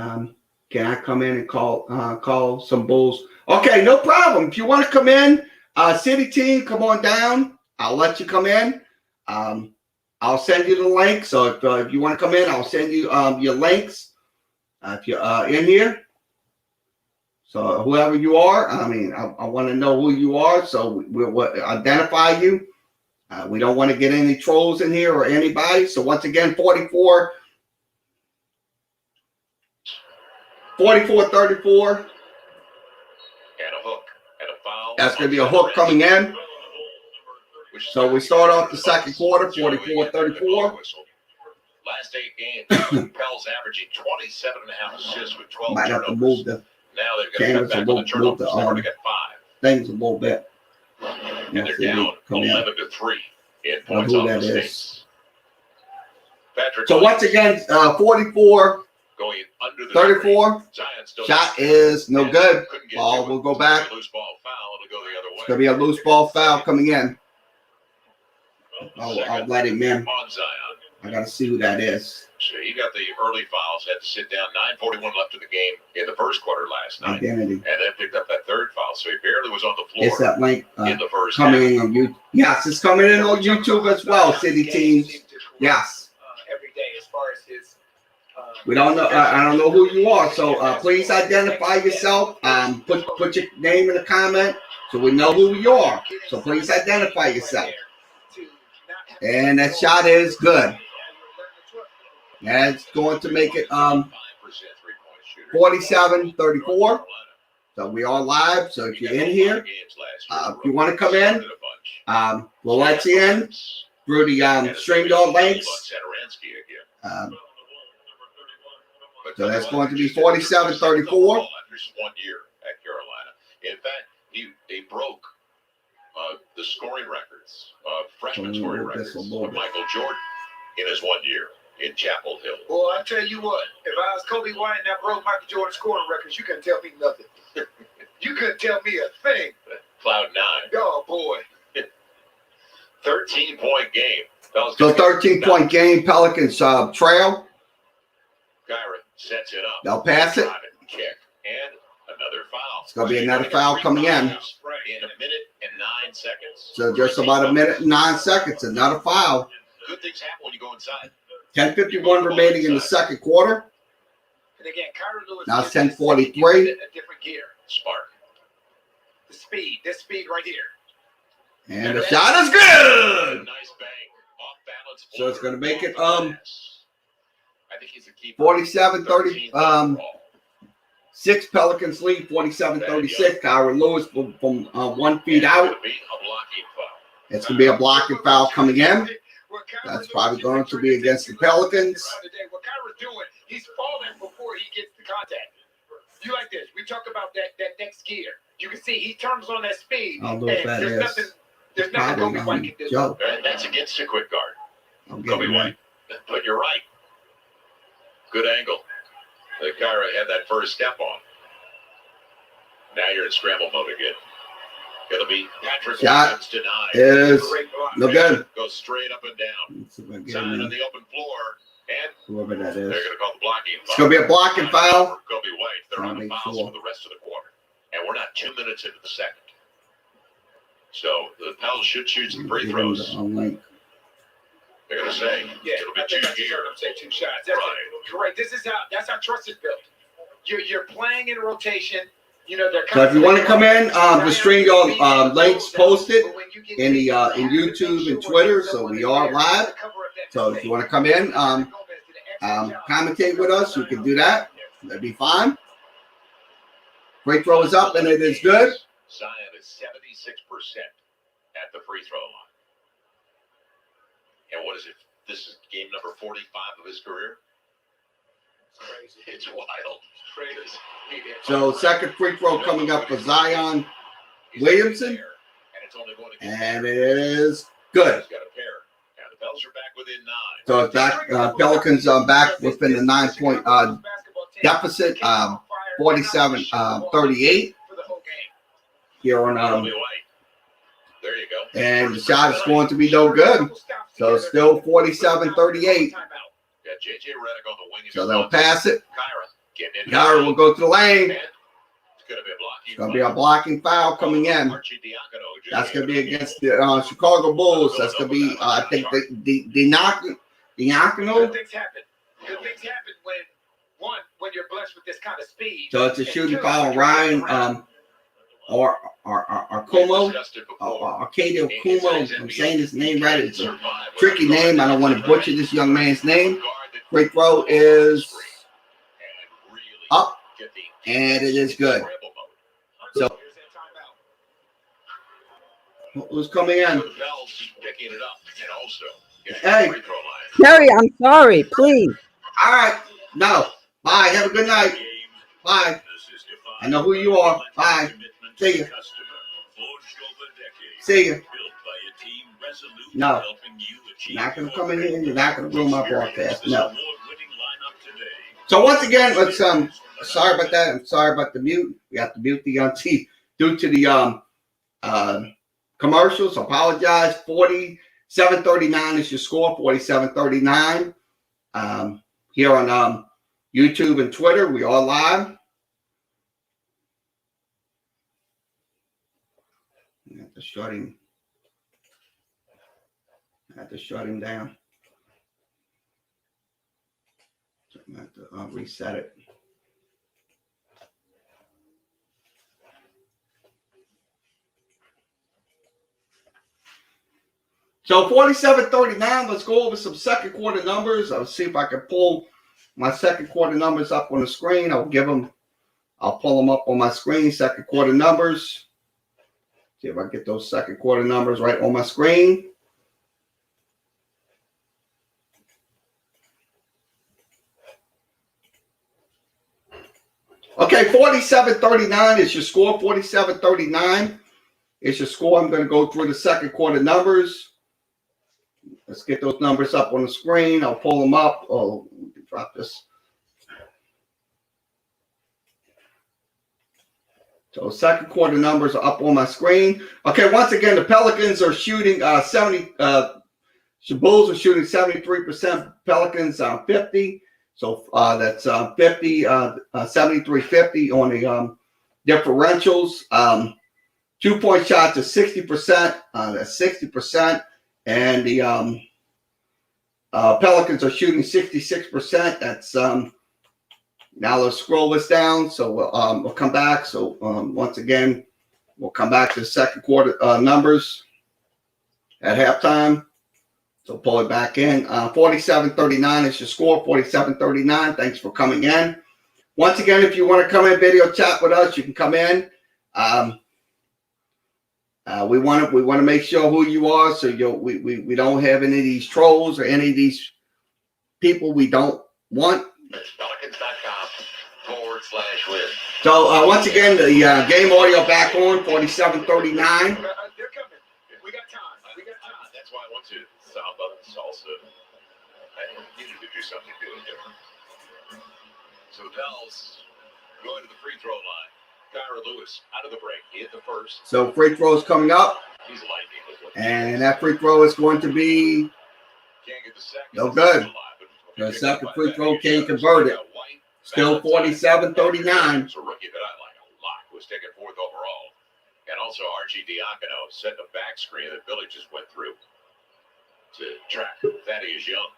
can I come in and call some Bulls? Okay, no problem. If you want to come in, City team, come on down. I'll let you come in. I'll send you the link. So if you want to come in, I'll send you your links if you're in here. So whoever you are, I want to know who you are. So we'll identify you. We don't want to get any trolls in here or anybody. So once again, 44-34. And a hook and a foul. That's going to be a hook coming in. So we start off the second quarter, 44-34. Last 8 games, Pels averaging 27.5 assists with 12 Might have to move the now they've got to cut back on the turnovers. They've already got 5. Things a little bit. And they're down 11 to 3 in points on the States. So once again, 44. Going under the 34. Shot is no good. Ball will go back. Loose ball foul. It'll go the other way. It's going to be a loose ball foul coming in. I'll let him in. I got to see who that is. So he got the early fouls, had to sit down. 9:41 left in the game in the first quarter last night. Identity. And then picked up that third foul. So he barely was on the floor. It's that link in the first coming in on YouTube. Yes, it's coming in on YouTube as well, City teams. Yes. Every day as far as his we don't know. I don't know who you are, so please identify yourself. Put your name in the comment so we know who you are. So please identify yourself. And that shot is good. That's going to make it 47-34. So we are live. So if you're in here, if you want to come in, we'll let you in through the StreamYard links. So that's going to be 47-34. Just 1 year at Carolina. In fact, they broke the scoring records, freshman scoring records of Michael Jordan in his 1 year in Chapel Hill. Well, I tell you what, if I was Kobe White and I broke Michael Jordan scoring records, you couldn't tell me nothing. You couldn't tell me a thing. Cloud 9. Oh, boy. 13-point game. So 13-point game, Pelicans trail. Kyra sets it up. They'll pass it. Kick. And another foul. It's going to be another foul coming in. In a minute and 9 seconds. So just about a minute and 9 seconds. Another foul. Good things happen when you go inside. 10:51 remaining in the second quarter. And again, Kyra Lewis. Now it's 10:43. A different gear. Spark. The speed. This speed right here. And the shot is good. Nice bang. Off balance. So it's going to make it I think he's a keeper. 47-30. 6 Pelicans lead, 47-36. Kyra Lewis from 1 feet out. It's going to be a blocking foul coming in. That's probably going to be against the Pelicans. What Kyra's doing, he's falling before he gets the contact. You like this? We talk about that next gear. You can see he turns on that speed. I don't know if that is. There's nothing Kobe White can do. Joe. That's against the quick guard. I'm Kobe getting White. But you're right. Good angle. Kyra had that first step on. Now you're in scramble mode again. It'll be Patrick Shot denied. is no good. Goes straight up and down. Zion on the open floor. And whoever that they're is. going to call the blocking foul. It's going to be a blocking foul. Kobe White. They're on the fouls for the rest of the quarter. And we're not 2 minutes into the second. So the Pels should shoot some free throws. They're going to say, it'll be 2 here. Say 2 shots. That's right. That's how trust is built. You're playing in rotation. You know, so if you want to come in, the stream links posted in the in YouTube and Twitter. So we are live. So if you want to come in, commentate with us, you can do that. That'd be fine. Free throw is up and it is good. Zion is 76% at the free throw line. And what is it? This is game number 45 of his career. It's wild. So second free throw coming up for Zion Williamson. And it is good. So it's back. Pelicans are back within the 9-point deficit. 47-38. Here on there you go. And the shot is going to be no good. So it's still 47-38. So they'll pass it. Kyra will go to the lane. It's going to be a blocking foul coming in. That's going to be against the Chicago Bulls. That's going to be, I think, the Diacono. Good things happen. Good things happen when you're blessed with this kind of speed. So it's a shooting foul on Ryan or Kumo. Arcadio Kumo. I'm saying his name right. It's a tricky name. I don't want to butcher this young man's name. Free throw is up, and it is good. So who's coming in? Hey, Terry, I'm sorry. Please. all right. No. Bye. Have a good night. Bye. I know who you are. Bye. See you. See you. No. You're not going to come in here. You're not going to ruin my broadcast. No. So once again, let's sorry about that. I'm sorry about the mute. We have to mute the due to the commercials. Apologize. 47-39 is your score. 47-39. Here on YouTube and Twitter, we are live. I have to shut him down. So I have to reset it. So 47-39, let's go over some second quarter numbers. I'll see if I can pull my second quarter numbers up on the screen. I'll pull them up on my screen, second quarter numbers. See if I get those second quarter numbers right on my screen. Okay, 47-39 is your score. 47-39 is your score. I'm going to go through the second quarter numbers. Let's get those numbers up on the screen. I'll pull them up. Oh, let me drop this. So second quarter numbers are up on my screen. Okay, once again, the Pelicans are shooting the Bulls are shooting 73%. Pelicans 50. So that's 50, 73-50 on the differentials. 2-point shots are 60%. That's 60%. And the Pelicans are shooting 66%. That's now let's scroll this down. So we'll come back. So once again, we'll come back to the second quarter numbers at halftime. So pull it back in. 47-39 is your score. 47-39. Thanks for coming in. once again, if you want to come in video chat with us, you can come in. We want to make sure who you are, so we don't have any of these trolls or any of these people we don't want. Pelicans.com/win. So once again, the game audio back on 4739. They're coming. We got time. We got time. That's why I went to samba, salsa. I needed to do something really different. So the Pels going to the free throw line. Kyra Lewis out of the break. He hit the first. So free throws coming up, He's lightning. and that free throw is going to be Can't get the second. no good. The second free throw can't convert it. Still 47-39. So rookie that I like a lot was taken fourth overall. And also Archie Diacono set the back screen that Billy just went through to track Thaddeus Young.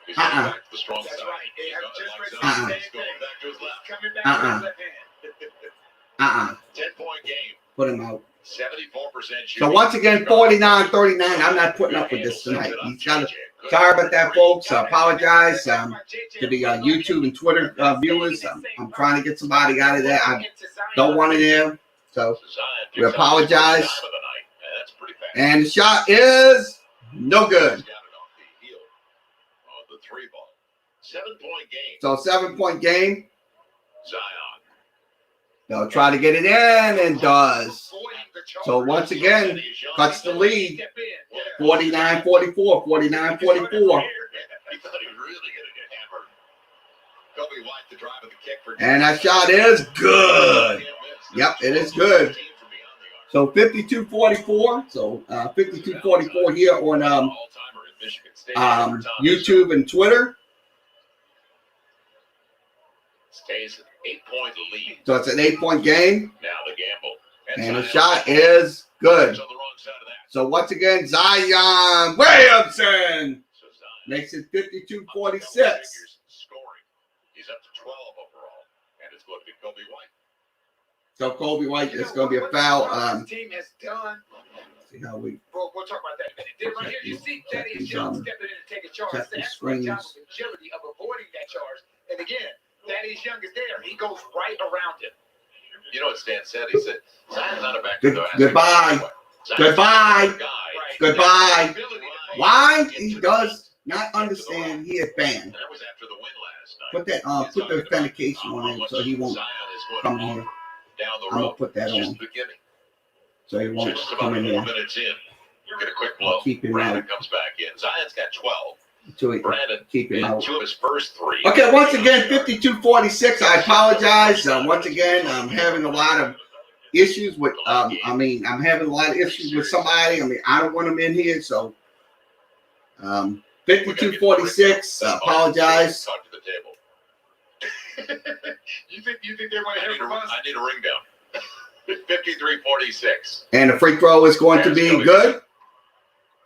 He's going back to the strong That's side. right. They have just read the He's same going thing. back to his left. Coming back to his left hand. 10-point game. Put him out. 74% shooting. So once again, 49-39. I'm not putting up with this tonight. He's got to. Sorry about that, folks. I apologize to the YouTube and Twitter viewers. I'm trying to get somebody out of there. I don't want it in. So we apologize. And the shot is no good. The 3-ball. 7-point game. So 7-point game. Zion. They'll try to get it in and does. So once again, cuts the lead. 49-44, 49-44. He thought he was really going to get hammered. Kobe White, the drive of the kick for And that shot is good. Yep, it is good. So 52-44. So 52-44 here on YouTube and Twitter. Stays an 8-point lead. So it's an 8-point game. Now the gamble. And the shot is good. So once again, Zion Williamson makes it 52-46. Scoring. He's up to 12 overall. And it's going to be Kobe White. So Kobe White, it's going to be a foul. This team has done. See how we We'll talk about that in a minute. Right here, you see Thaddeus Young stepping in and taking charge. check the That's a great job screens. of agility of avoiding that charge. And again, Thaddeus Young is there. He goes right around him. You know what Stan said? He said, Zion's not a back Good- goodbye. Goodbye. Goodbye. Why he does not understand he is banned. That was after the win last night. Put that put the authentication on him so he won't come in here. Down the I'm gonna road. put that Just on the beginning. so he So won't just come about in 4 here. minutes in. You get a quick blow. Keep him Brandon out. comes back in. Zion's got 12. Until he Brandon keep him in out. 2 of his first 3. Okay, once again, 52-46. I apologize. Once again, I'm having a lot of issues with. I'm having a lot of issues with somebody. I don't want them in here, so 52-46. I apologize. Talk to the table. You think they want to hear from us? I need a ring down. 53-46. And the free throw is going to be good.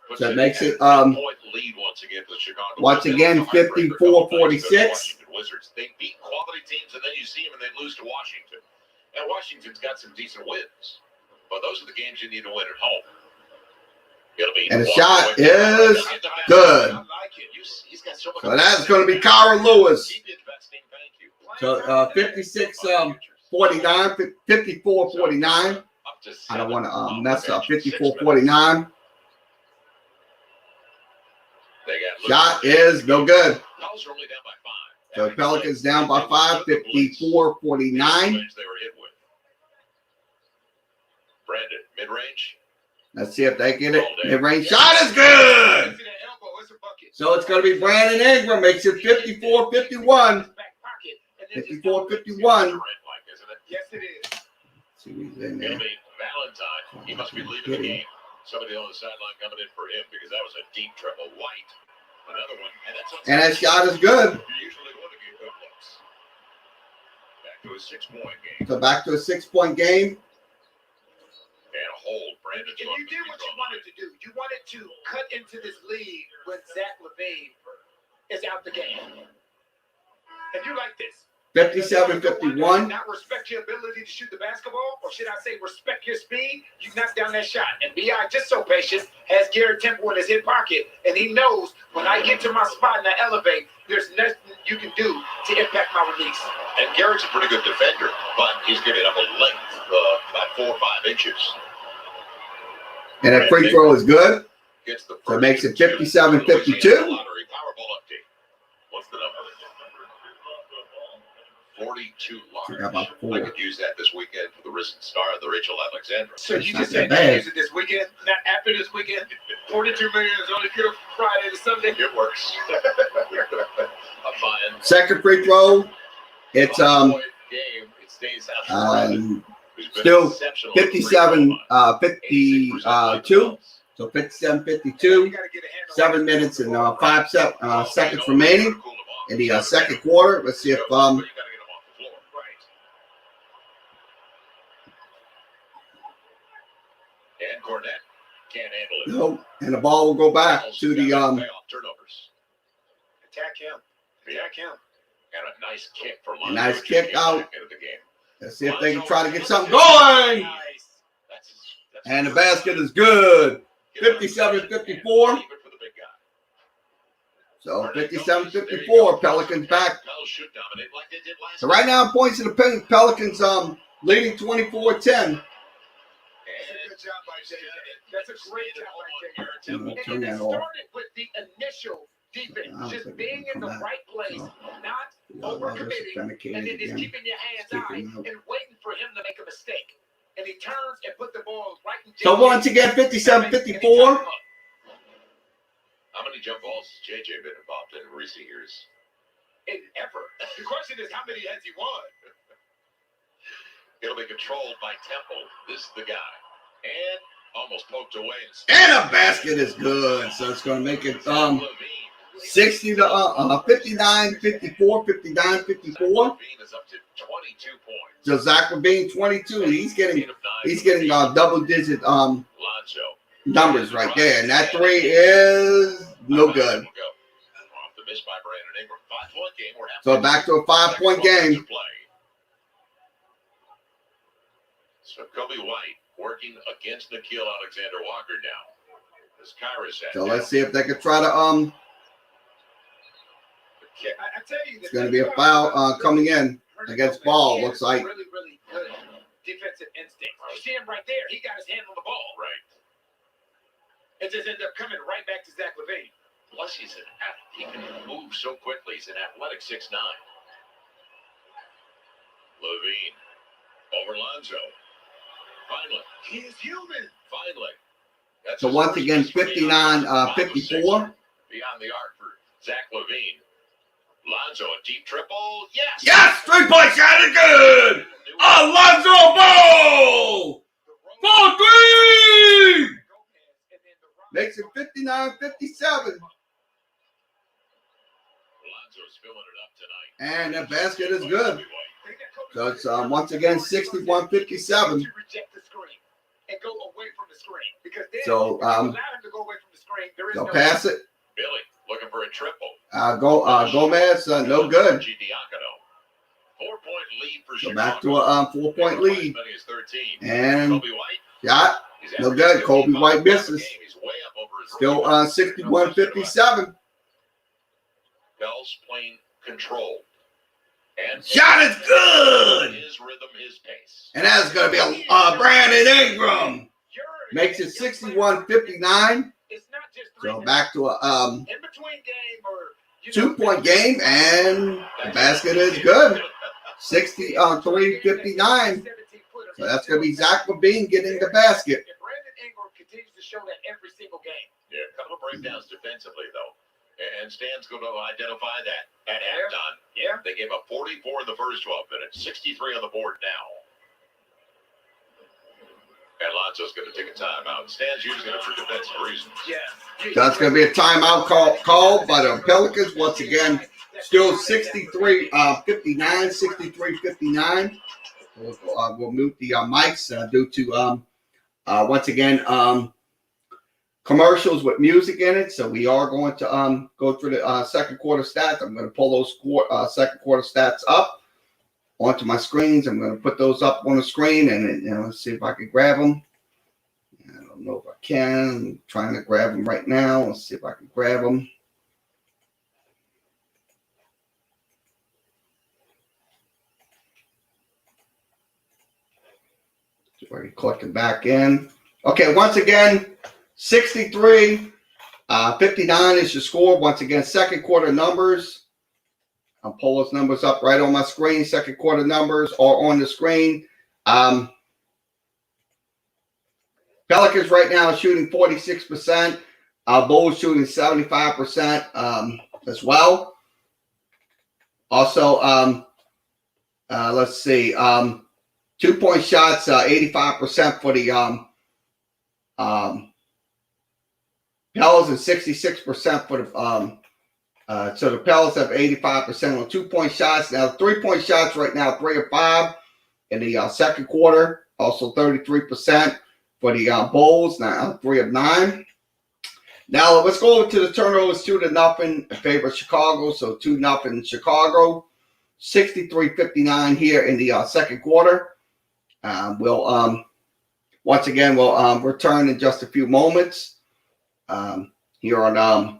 Puts So it it makes at it, a 10-point lead once again for the Chicago once Bulls. again, It's a heartbreaker. 54-46. Washington Wizards. They beat quality teams, and then you see them, and they lose to Washington. And Washington's got some decent wins, but those are the games you need to win at home. It'll be And the shot is good. I like it. He's got so much. So that's going to be Kyra Lewis. Keep investing. Thank you. So 56-49, 54-49. Up to I don't want to 7 mess up. off the bench. 54-49. They got Shot is no good. Pels are only down by 5. So Pelicans down by 5, 54-49. They were hit with. Brandon, mid-range. Let's see if they get it. Mid-range shot is good. So it's going to be Brandon Ingram. Makes it 54-51. 54-51. Yes, it is. See who's in It'll there. be Valentine. He must be leaving the game. Somebody on the sideline coming in for him because that was a deep triple. White. Another one. And that shot is good. You usually want to get good looks. Back to a 6-point game. So back to a 6-point game. And a hold. Brandon. And you did what you wanted to do. You wanted to cut into this lead when Zach LaVine is out the game. And you like this. 57-51. Not respect your ability to shoot the basketball, or should I say respect your speed? You knock down that shot. And B.I. just so patient, has Garrett Temple in his hip pocket, and he knows when I get to my spot and I elevate, there's nothing you can do to impact my release. And Garrett's a pretty good defender, but he's giving up a length about 4 or 5 inches. And that free throw is good. Gets the So it makes it 57-52. Powerball update. What's the number? 42 large. I could use that this weekend for the risen star of the Rachel Alexandra. So you It's just not said that you bad. use it this weekend, not after this weekend? 42 million is only good from Friday to Sunday. It works. I'm buying. Second free throw. It's Game. It stays out. still 57 52. So 57-52. 7 minutes and 5 seconds remaining in the second quarter. Let's see if And Cornette can't handle it. no, and the ball will go back to the turnovers. Attack him. Attack him. And a nice kick for A nice kick out. Into the game. Let's see if they can try to get something going. Nice. That's And the basket is good. 57-54. So 57-54. Pelicans back. So right now, points to the Pelicans leading 24-10. That's a good job by JJ. That's a great job by JJ. I'm gonna turn And it that off. started with the initial defense, just being in the right place, not overcommitting, and then just keeping your hands high and waiting for him to make a mistake. And he turns and put the ball right in. So once again, 57-54. How many jump balls has JJ been involved in recent years? And ever. The question is, how many has he won? It'll be controlled by Temple. This is the guy. And almost poked away. And a basket is good. So it's going to make it 60 to 59, 54, 59, 54. Levine is up to 22 points. So Zach Levine 22. He's getting double digit Lonzo. numbers right there. And that three is no good. Off the miss by Brandon Ingram. 5-point game. We're So back to a 5-point game. So Kobe White working against Nickeil Alexander-Walker now. As Kyra said. So let's see if they can try to I tell you, it's going to be a foul coming in against Ball. Looks like. Really, really good defensive instinct. You see him right there. He got his hand on the ball. Right. It just ended up coming right back to Zach Levine. Plus, he can move so quickly. He's an athletic 6'9". Levine over Lonzo. Finally, He is human. finally. That's So his once first again, miss for 59, Beyond 54. Beyond the arc for Zach Levine. Lonzo, a deep triple. Yes. Yes, 3-point shot is good. Alonzo Ball. 4-3. Makes it 59-57. Lonzo's filling it up tonight. And that basket is good. So it's once again 61-57. Reject the screen and go away from the screen, because then So if you allow him to go away from the screen, there is they'll no pass it. Billy looking for a triple. Gomez, no good. G. Diacono. 4-point lead for So Chicago. back to a 4-point lead. As many as 13. And Kobe White. shot. He's No averaging good. Kobe 55 White points a misses. game. He's way up over his Still rookie. 61-57. Bell's playing control. And Shot is good. His rhythm, his pace. And that's going to be a Brandon Ingram. Makes it 61-59. It's not just So back to a in between game or 2-point game, and the basket is good. 63-59. So that's going to be Zach Levine getting the basket. And Brandon Ingram continues to show that every single game. Yeah, a couple of breakdowns defensively, though. And Stan's going to identify that at halftime. Yeah. They gave up 44 in the first 12 minutes, 63 on the board now. And Lonzo's going to take a timeout. Stan's using it for defensive reasons. Yeah. That's going to be a timeout called by the Pelicans. Once again, still 59, 63-59. We'll mute the mics due to, once again, commercials with music in it. So we are going to go through the second quarter stats. I'm going to pull those second quarter stats up. onto my screens. I'm going to put those up on the screen and let's see if I can grab them. I don't know if I can. I'm trying to grab them right now. Let's see if I can grab them. Already clicking back in. Okay, once again, 63-59 is your score. Once again, second quarter numbers. I'll pull those numbers up right on my screen. Second quarter numbers are on the screen. Pelicans right now are shooting 46%. Bulls shooting 75% as well. Also, let's see. 2-point shots, 85% for the Pels and 66% for the so the Pels have 85% on 2-point shots. Now 3-point shots right now 3 of 5 in the second quarter. Also 33% for the Bulls, now 3 of 9. Now let's go over to the turnovers, 2-0 in favor of Chicago. So 2-0 Chicago, 63-59 here in the second quarter. We'll once again we'll return in just a few moments here on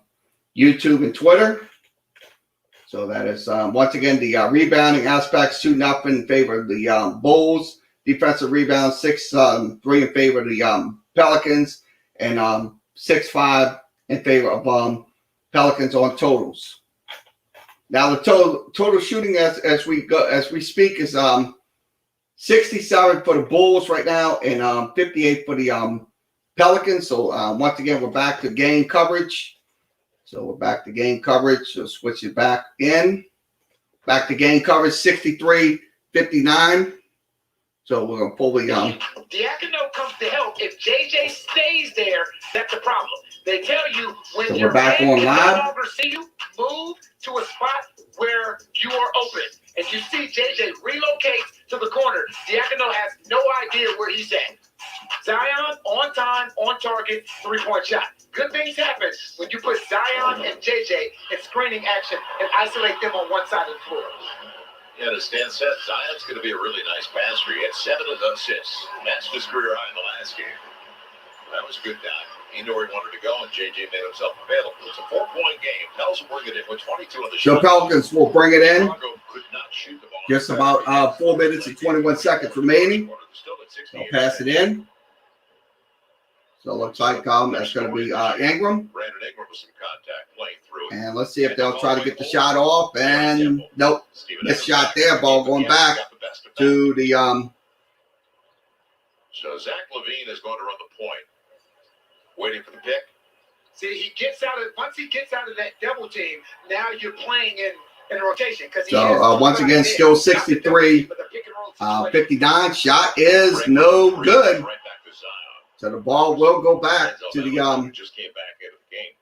YouTube and Twitter. So that is once again the rebounding aspects, 2-0 in favor of the Bulls. Defensive rebound 6-3 in favor of the Pelicans, and 6-5 in favor of Pelicans on totals. Now the total shooting as we speak is 67 for the Bulls right now and 58 for the Pelicans. So once again, we're back to game coverage. So we're back to game coverage. So switch it back in. Back to game coverage, 63-59. So we're going to pull the Diacono comes to help. If JJ stays there, that's a problem. They tell you when so you're back on live. no longer see you, move to a spot where you are open. And you see JJ relocate to the corner. Diacono has no idea where he's at. Zion, on time, on target, 3-point shot. Good things happen when you put Zion and JJ in screening action and isolate them on one side of the floor. Yeah, as Stan said, Zion's going to be a really nice passer. He had 7 assists. Matched his career high in the last game. That was a good guy. He knew where he wanted to go, and JJ made himself available. It's a 4-point game. Pels will bring it in with 22 on the shot. The Pelicans will bring it in. Could not shoot the ball. Just about 4 minutes and 21 seconds remaining. They'll pass it in. So it looks like that's going to be Ingram. Brandon Ingram with some contact playing through. And let's see if they'll try to get the shot off. And nope, missed shot there. Ball going back to the So Zach LaVine is going to run the point. Waiting for the pick. See, he gets out of once he gets out of that double team. Now you're playing in rotation because so once again still 63, 59. Shot is no good. Right back to Zion. So the ball will go back to the just came back into the game.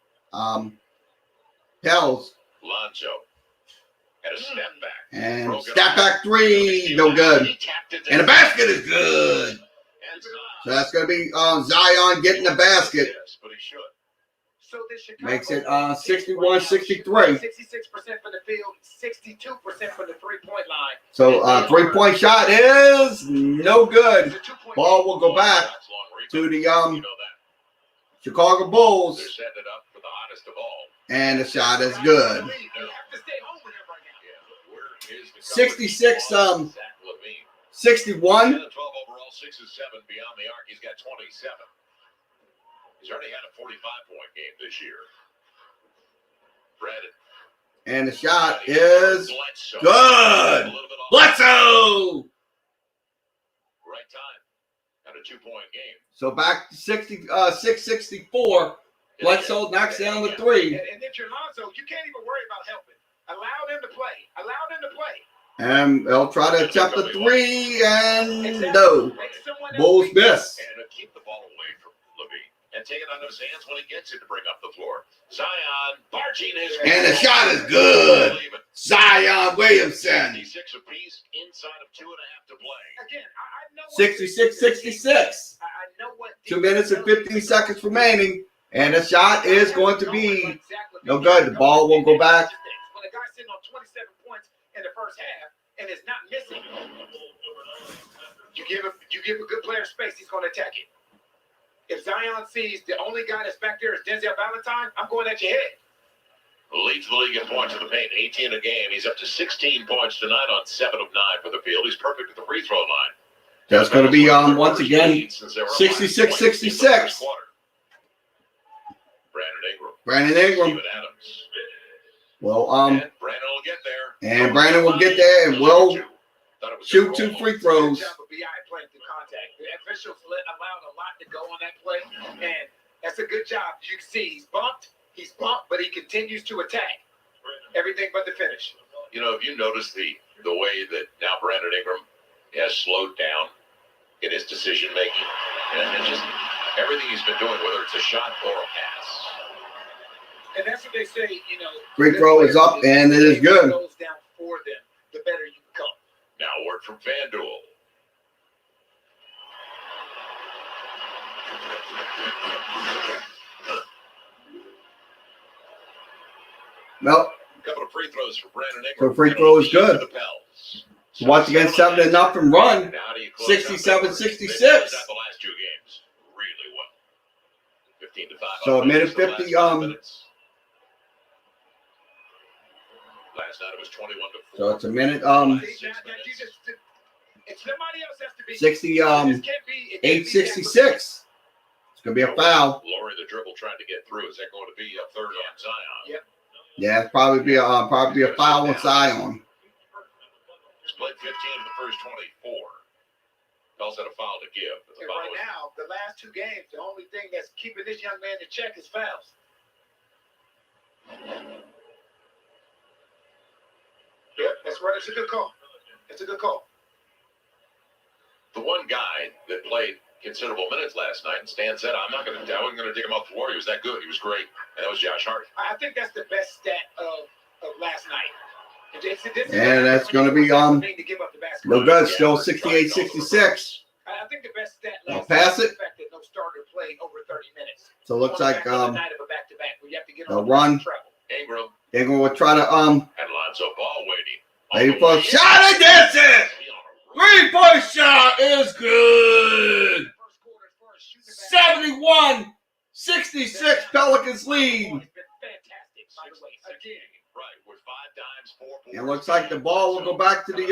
Pels. Lonzo had a step back. And step back 3, no good. And the basket is good. So that's going to be Zion getting the basket. But he should. So Makes it 61-63. 66% for the field, 62% for the 3-point line. So 3-point shot is no good. Ball will go back to the Chicago Bulls. They're setting it up for the hottest of all. And the shot is good. 66 61. 12 overall, 6 and 7 beyond the arc. He's got 27. He's already had a 45-point game this year. Brandon. And the shot is good. Bledsoe! Right time. Had a 2-point game. So back to 6-64. Bledsoe knocks down the 3. And if you're Lonzo, you can't even worry about helping. Allow them to play. Allow them to play. And they'll try to attempt the 3, and no. Bulls miss. And keep the ball away from LaVine. And take it under his hands when he gets it to bring up the floor. Zion barging his And the shot is good. Zion Williamson. 66 apiece, inside of 2.5 to play. Again, I know 66-66. 2 minutes and 15 seconds remaining. And the shot is going to be no good. The ball will go back. When a guy's sitting on 27 points in the first half, and is not missing, you give a good player space, he's going to attack it. If Zion sees the only guy that's back there is Denzel Valentine, I'm going at your head. Leads the league in points in the paint, 18 a game. He's up to 16 points tonight on 7 of 9 for the field. He's perfect at the free throw line. That's going to be once again 66-66. Brandon Ingram. Steven Adams. Well, and Brandon will get there. And Brandon will get there and will shoot 2 free throws. Good job of B.I. playing through contact. The officials allowed a lot to go on that play, and that's a good job. You can see he's bumped, but he continues to attack. Everything but the finish. You know, if you notice the way that now Brandon Ingram has slowed down in his decision making, and just everything he's been doing, whether it's a shot or a pass. And that's what they say, you know. Free throw is up, and it is good. Goes down for them, the better you become. Now, word from FanDuel. Nope. A couple of free throws for Brandon Ingram. So free throw is good. So once again, 7-0 run. 67-66. The last 2 games really well. 15-5. So a minute 50. Last night it was 21-4. So it's a minute. If somebody else has to be 8-66. It's gonna be a foul. Laurie, the dribble trying to get through. Is that going to be a third on Zion? Yep. Yeah, it's probably be a foul on Zion. He's played 15 of the first 24. Pels had a foul to give. But and right now, the last 2 games, the only thing that's keeping this young man in check is fouls. Yep, that's right. It's a good call. It's a good call. The one guy that played considerable minutes last night, and Stan said, I wasn't going to dig him off the floor. He was that good. He was great. And that was Josh Hart. I think that's the best stat of last night. And that's going to be no good. Still 68-66. I think the best stat last pass night it. is the fact that no starter played over 30 minutes. So it looks like they'll run. Ingram will try to and Lonzo Ball waiting. maybe for a shot and that's it. 3-point shot is good. 71-66 Pelicans lead. It looks like the ball will go back to the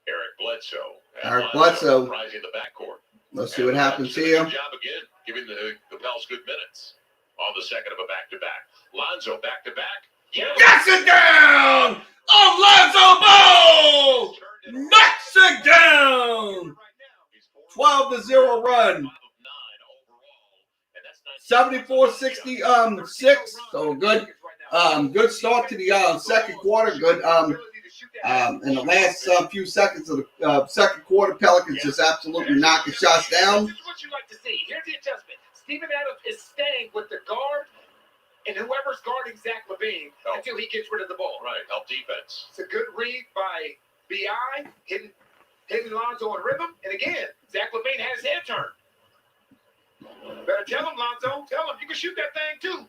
Eric Bledsoe. Rising the backcourt. Let's see what happens here. Good job again, giving the Pels good minutes on the second of a back-to-back. Lonzo back-to-back. Knocks it down! Lonzo Ball! Knocks it down! 12-0 run. 74-66. So good. Good start to the second quarter. Good. In the last few seconds of the second quarter, Pelicans just absolutely knocking shots down. This is what you like to see. Here's the adjustment. Steven Adams is staying with the guard and whoever's guarding Zach LaVine until he gets rid of the ball. Right, help defense. It's a good read by B.I. hitting Lonzo in rhythm. And again, Zach LaVine had his head turned. Better tell him, Lonzo. Tell him you can shoot that thing too.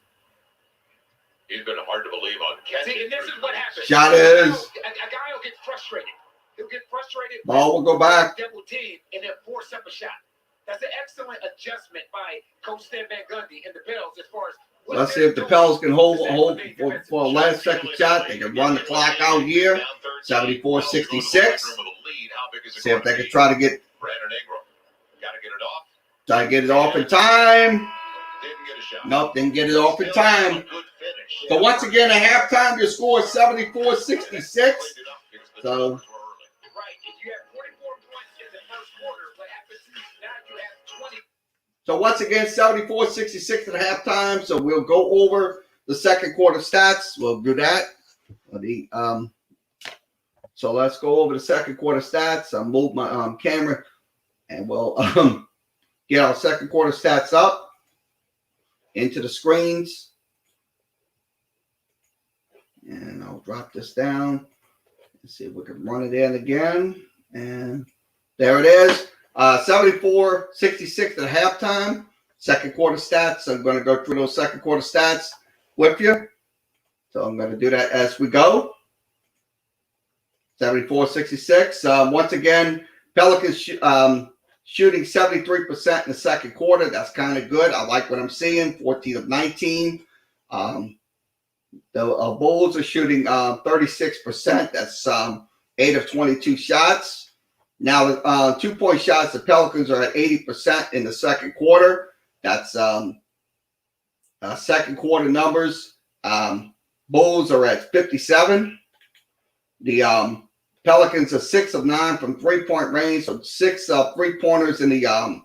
He's been hard to believe on catching. See, and this is what happens. Shot is. A guy will get frustrated. He'll get frustrated. Ball will go back. Double team and then force up a shot. That's an excellent adjustment by Coach Stan Van Gundy and the Pels as far as. Let's see if the Pels can hold for a last second shot. They can run the clock out here. 74-66. See if they can try to get. Brandon Ingram. Got to get it off. Try to get it off in time. Didn't get a shot. Nope, didn't get it off in time. So once again, at halftime, your score is 74-66. So. Right, if you have 44 points in the first quarter, what happens now? You have 20. So once again, 74-66 at halftime. So we'll go over the second quarter stats. We'll do that. So let's go over the second quarter stats. I'll move my camera, and we'll get our second quarter stats up into the screens. And I'll drop this down and see if we can run it in again. And there it is. 74-66 at halftime. Second quarter stats. I'm going to go through those second quarter stats with you. So I'm going to do that as we go. 74-66. Once again, Pelicans shooting 73% in the second quarter. That's kind of good. I like what I'm seeing. 14 of 19. The Bulls are shooting 36%. That's 8 of 22 shots. Now, the 2-point shots, the Pelicans are at 80% in the second quarter. That's second quarter numbers. Bulls are at 57. The Pelicans are 6 of 9 from 3-point range, so 6 3-pointers in the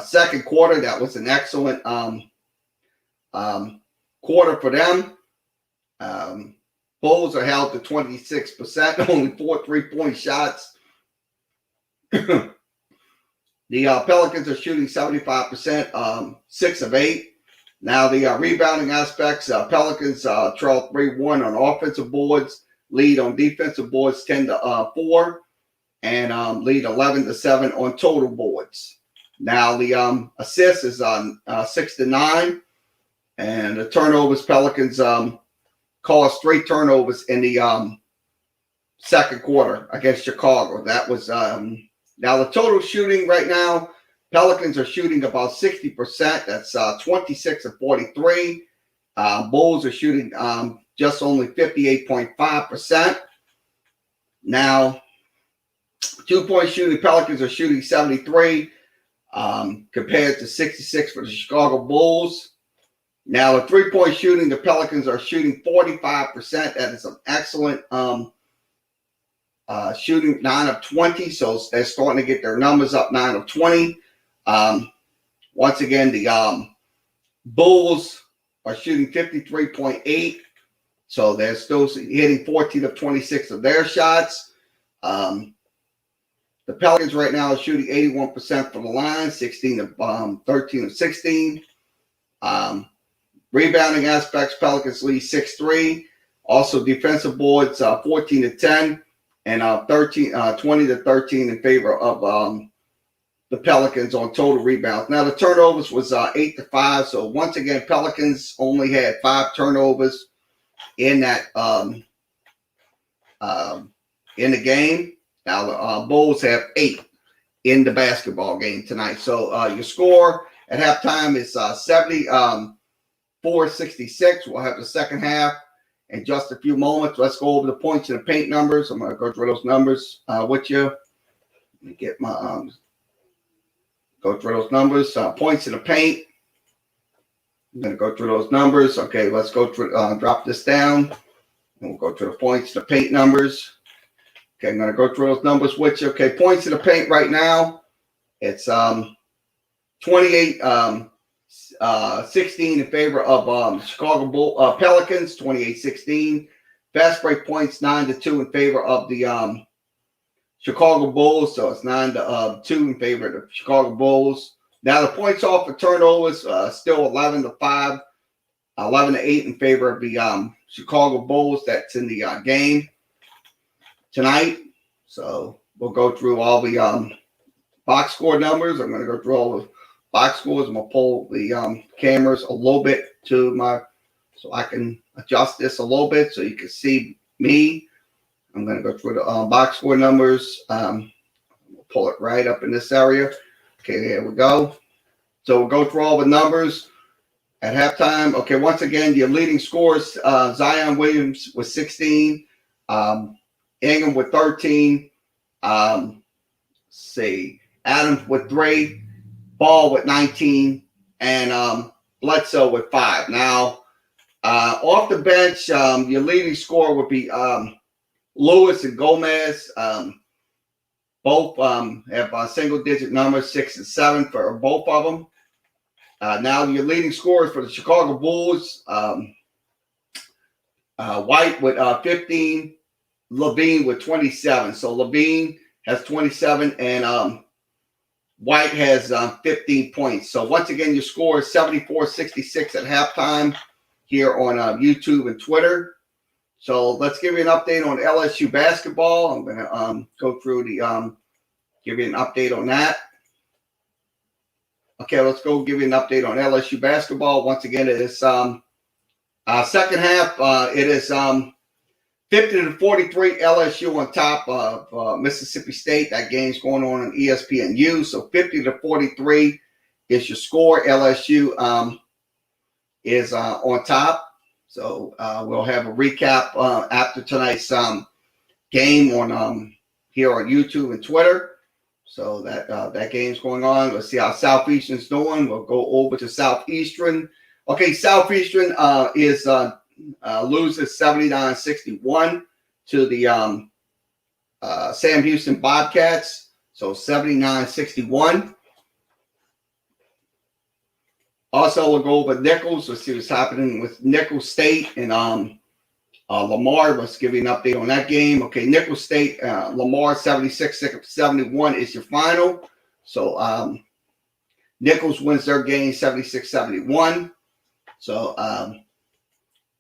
second quarter. That was an excellent quarter for them. Bulls are held to 26%, only 4 3-point shots. The Pelicans are shooting 75%, 6 of 8. Now, the rebounding aspects, Pelicans trail 3-1 on offensive boards, lead on defensive boards 10-4, and lead 11-7 on total boards. Now, the assists is on 6-9, and the turnovers, Pelicans caused 3 turnovers in the second quarter against Chicago. That was now the total shooting right now. Pelicans are shooting about 60%. That's 26 of 43. Bulls are shooting just only 58.5%. Now, 2-point shooting, Pelicans are shooting 73 compared to 66 for the Chicago Bulls. Now, the 3-point shooting, the Pelicans are shooting 45%. That is an excellent shooting, 9 of 20. So they're starting to get their numbers up, 9 of 20. Once again, the Bulls are shooting 53.8. So they're still hitting 14 of 26 of their shots. The Pelicans right now are shooting 81% from the line, 13 of 16. Rebounding aspects, Pelicans lead 6-3. Also defensive boards, 14-10, and 20-13 in favor of the Pelicans on total rebounds. Now, the turnovers was 8-5. So once again, Pelicans only had 5 turnovers in that in the game. Now, the Bulls have 8 in the basketball game tonight. So your score at halftime is 74-66. We'll have the second half in just a few moments. Let's go over the points and the paint numbers. I'm going to go through those numbers with you. Let me get my go through those numbers. Points in the paint. I'm going to go through those numbers. Okay, let's go through. Drop this down. And we'll go through the points in the paint numbers. Okay, I'm going to go through those numbers with you. Okay, points in the paint right now. It's 28 16 in favor of Chicago Pelicans, 28-16. Fast break points 9-2 in favor of the Chicago Bulls, so it's 9-2 in favor of the Chicago Bulls. Now the points off for turnovers still 11-5, 11-8 in favor of the Chicago Bulls. That's in the game tonight. So we'll go through all the box score numbers. I'm going to go through all the box scores. I'm going to pull the cameras a little bit to so I can adjust this a little bit so you can see me. I'm going to go through the box score numbers. We'll pull it right up in this area. Okay, there we go. So we'll go through all the numbers at halftime. Okay, once again, your leading scores, Zion Williams with 16, Ingram with 13, Adams with 3, Ball with 19, and Bledsoe with 5. Now, off the bench, your leading scorer would be Lewis and Gomez. Both have single-digit numbers, 6 and 7 for both of them. Now, your leading scorers for the Chicago Bulls, White with 15, Levine with 27. So Levine has 27, and White has 15 points. So once again, your score is 74-66 at halftime here on YouTube and Twitter. So let's give you an update on LSU basketball. I'm going to go through the give you an update on that. Okay, let's go give you an update on LSU basketball. Once again, it is Second half, it is 50-43 LSU on top of Mississippi State. That game's going on ESPNU. So 50-43 is your score. LSU is on top. So we'll have a recap after tonight's game on here on YouTube and Twitter. So that game's going on. Let's see how Southeastern's doing. We'll go over to Southeastern. Okay, Southeastern is loses 79-61 to the Sam Houston Bobcats. So 79-61. Also, we'll go over Nichols. Let's see what's happening with Nichols State and Lamar. Let's give you an update on that game. Okay, Nichols State, Lamar 76-71 is your final. So Nichols wins their game 76-71. So,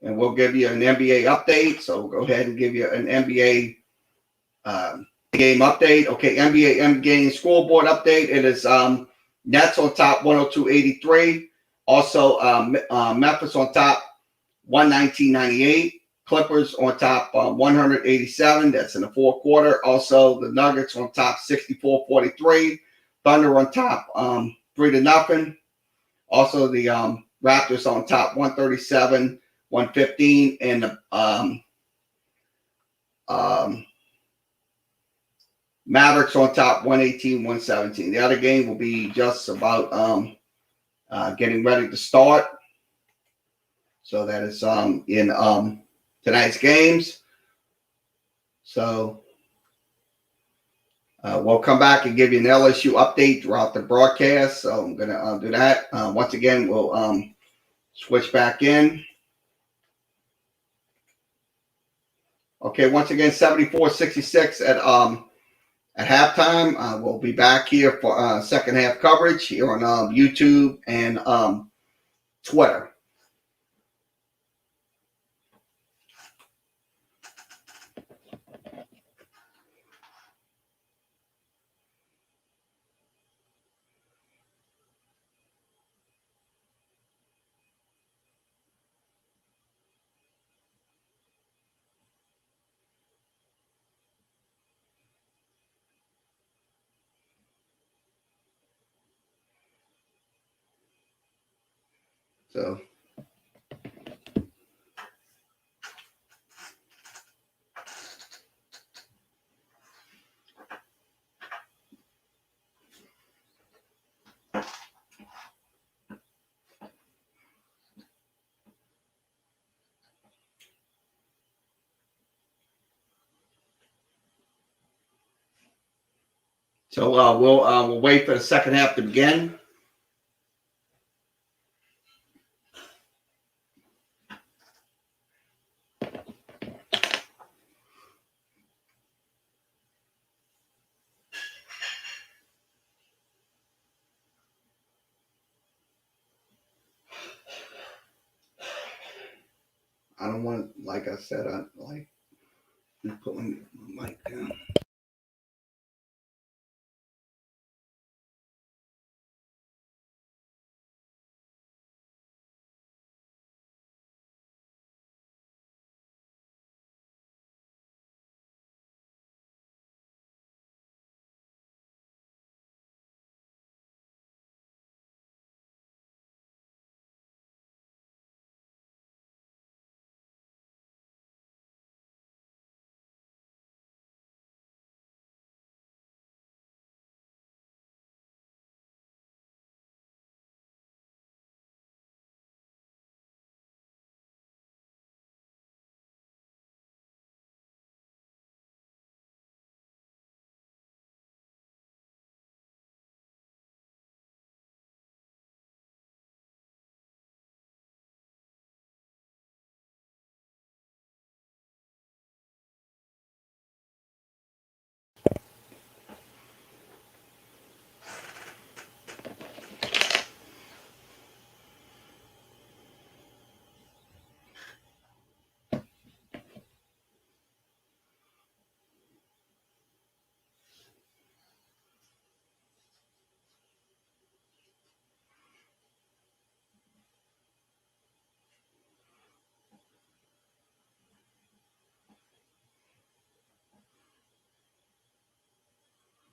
and we'll give you an NBA update. So we'll go ahead and give you an NBA game update. Okay, NBA game scoreboard update. It is Nets on top 102-83. Also, Memphis on top 119-98. Clippers on top 187. That's in the fourth quarter. Also, the Nuggets on top 64-43. Thunder on top 3-0. Also, the Raptors on top 137-115. And the Mavericks on top 118-117. The other game will be just about getting ready to start. So that is in tonight's games. So we'll come back and give you an LSU update throughout the broadcast. So I'm going to do that. Once again, we'll switch back in. Okay, once again, 74-66 at halftime. We'll be back here for second half coverage here on YouTube and Twitter. So we'll wait for the second half to begin. I don't want, like I said, I like putting my mic down.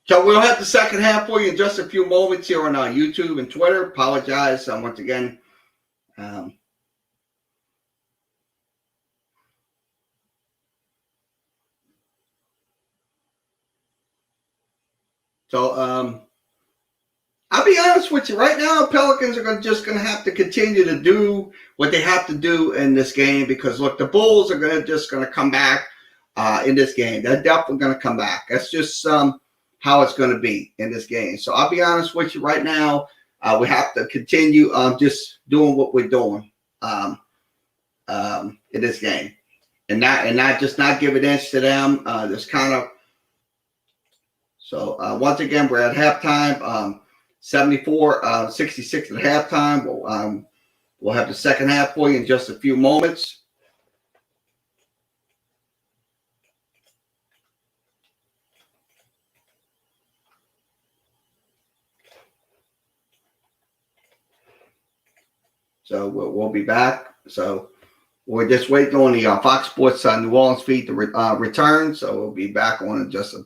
So we'll have the second half for you in just a few moments here on YouTube and Twitter. Apologize once again. I'll be honest with you. Right now, Pelicans are just going to have to continue to do what they have to do in this game because, look, the Bulls are just going to come back in this game. They're definitely going to come back. That's just how it's going to be in this game. So I'll be honest with you. Right now, we have to continue just doing what we're doing in this game, and not give an inch to them. Just kind of. So once again, we're at halftime. 74-66 at halftime. We'll have the second half for you in just a few moments. So we'll be back. So we're just waiting on the Fox Sports New Orleans feed to return. So we'll be back on in just a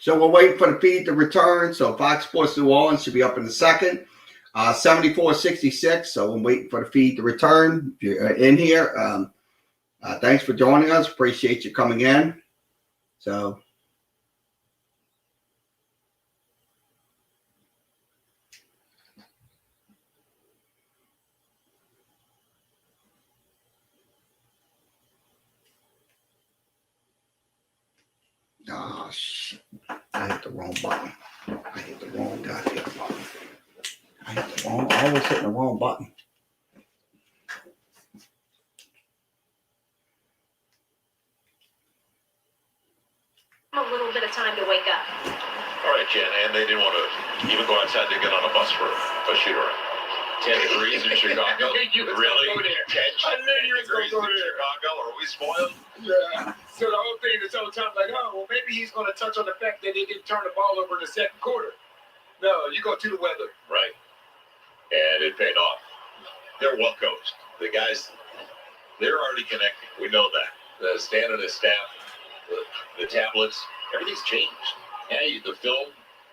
So we're waiting for the feed to return. So Fox Sports New Orleans should be up in a second. 74-66. So I'm waiting for the feed to return. If you're in here, thanks for joining us. Appreciate you coming in. So. Oh, shit. I hit the wrong button. I hit the wrong goddamn button. Always hitting the wrong button. A little bit of time to wake up. All right, Jen, and they didn't want to even go outside to get on a bus for a shoot around. 10 degrees in Chicago? Really? 10 I knew you was going to go there. Chicago? Are we spoiled? Yeah. So the whole thing, this whole time, like, oh, well, maybe he's going to touch on the fact that they didn't turn the ball over in the second quarter. No, you go to the weather. Right. And it paid off. They're well coached. The guys, they're already connecting. We know that. The stand of the staff, the tablets, everything's changed. Hey, the film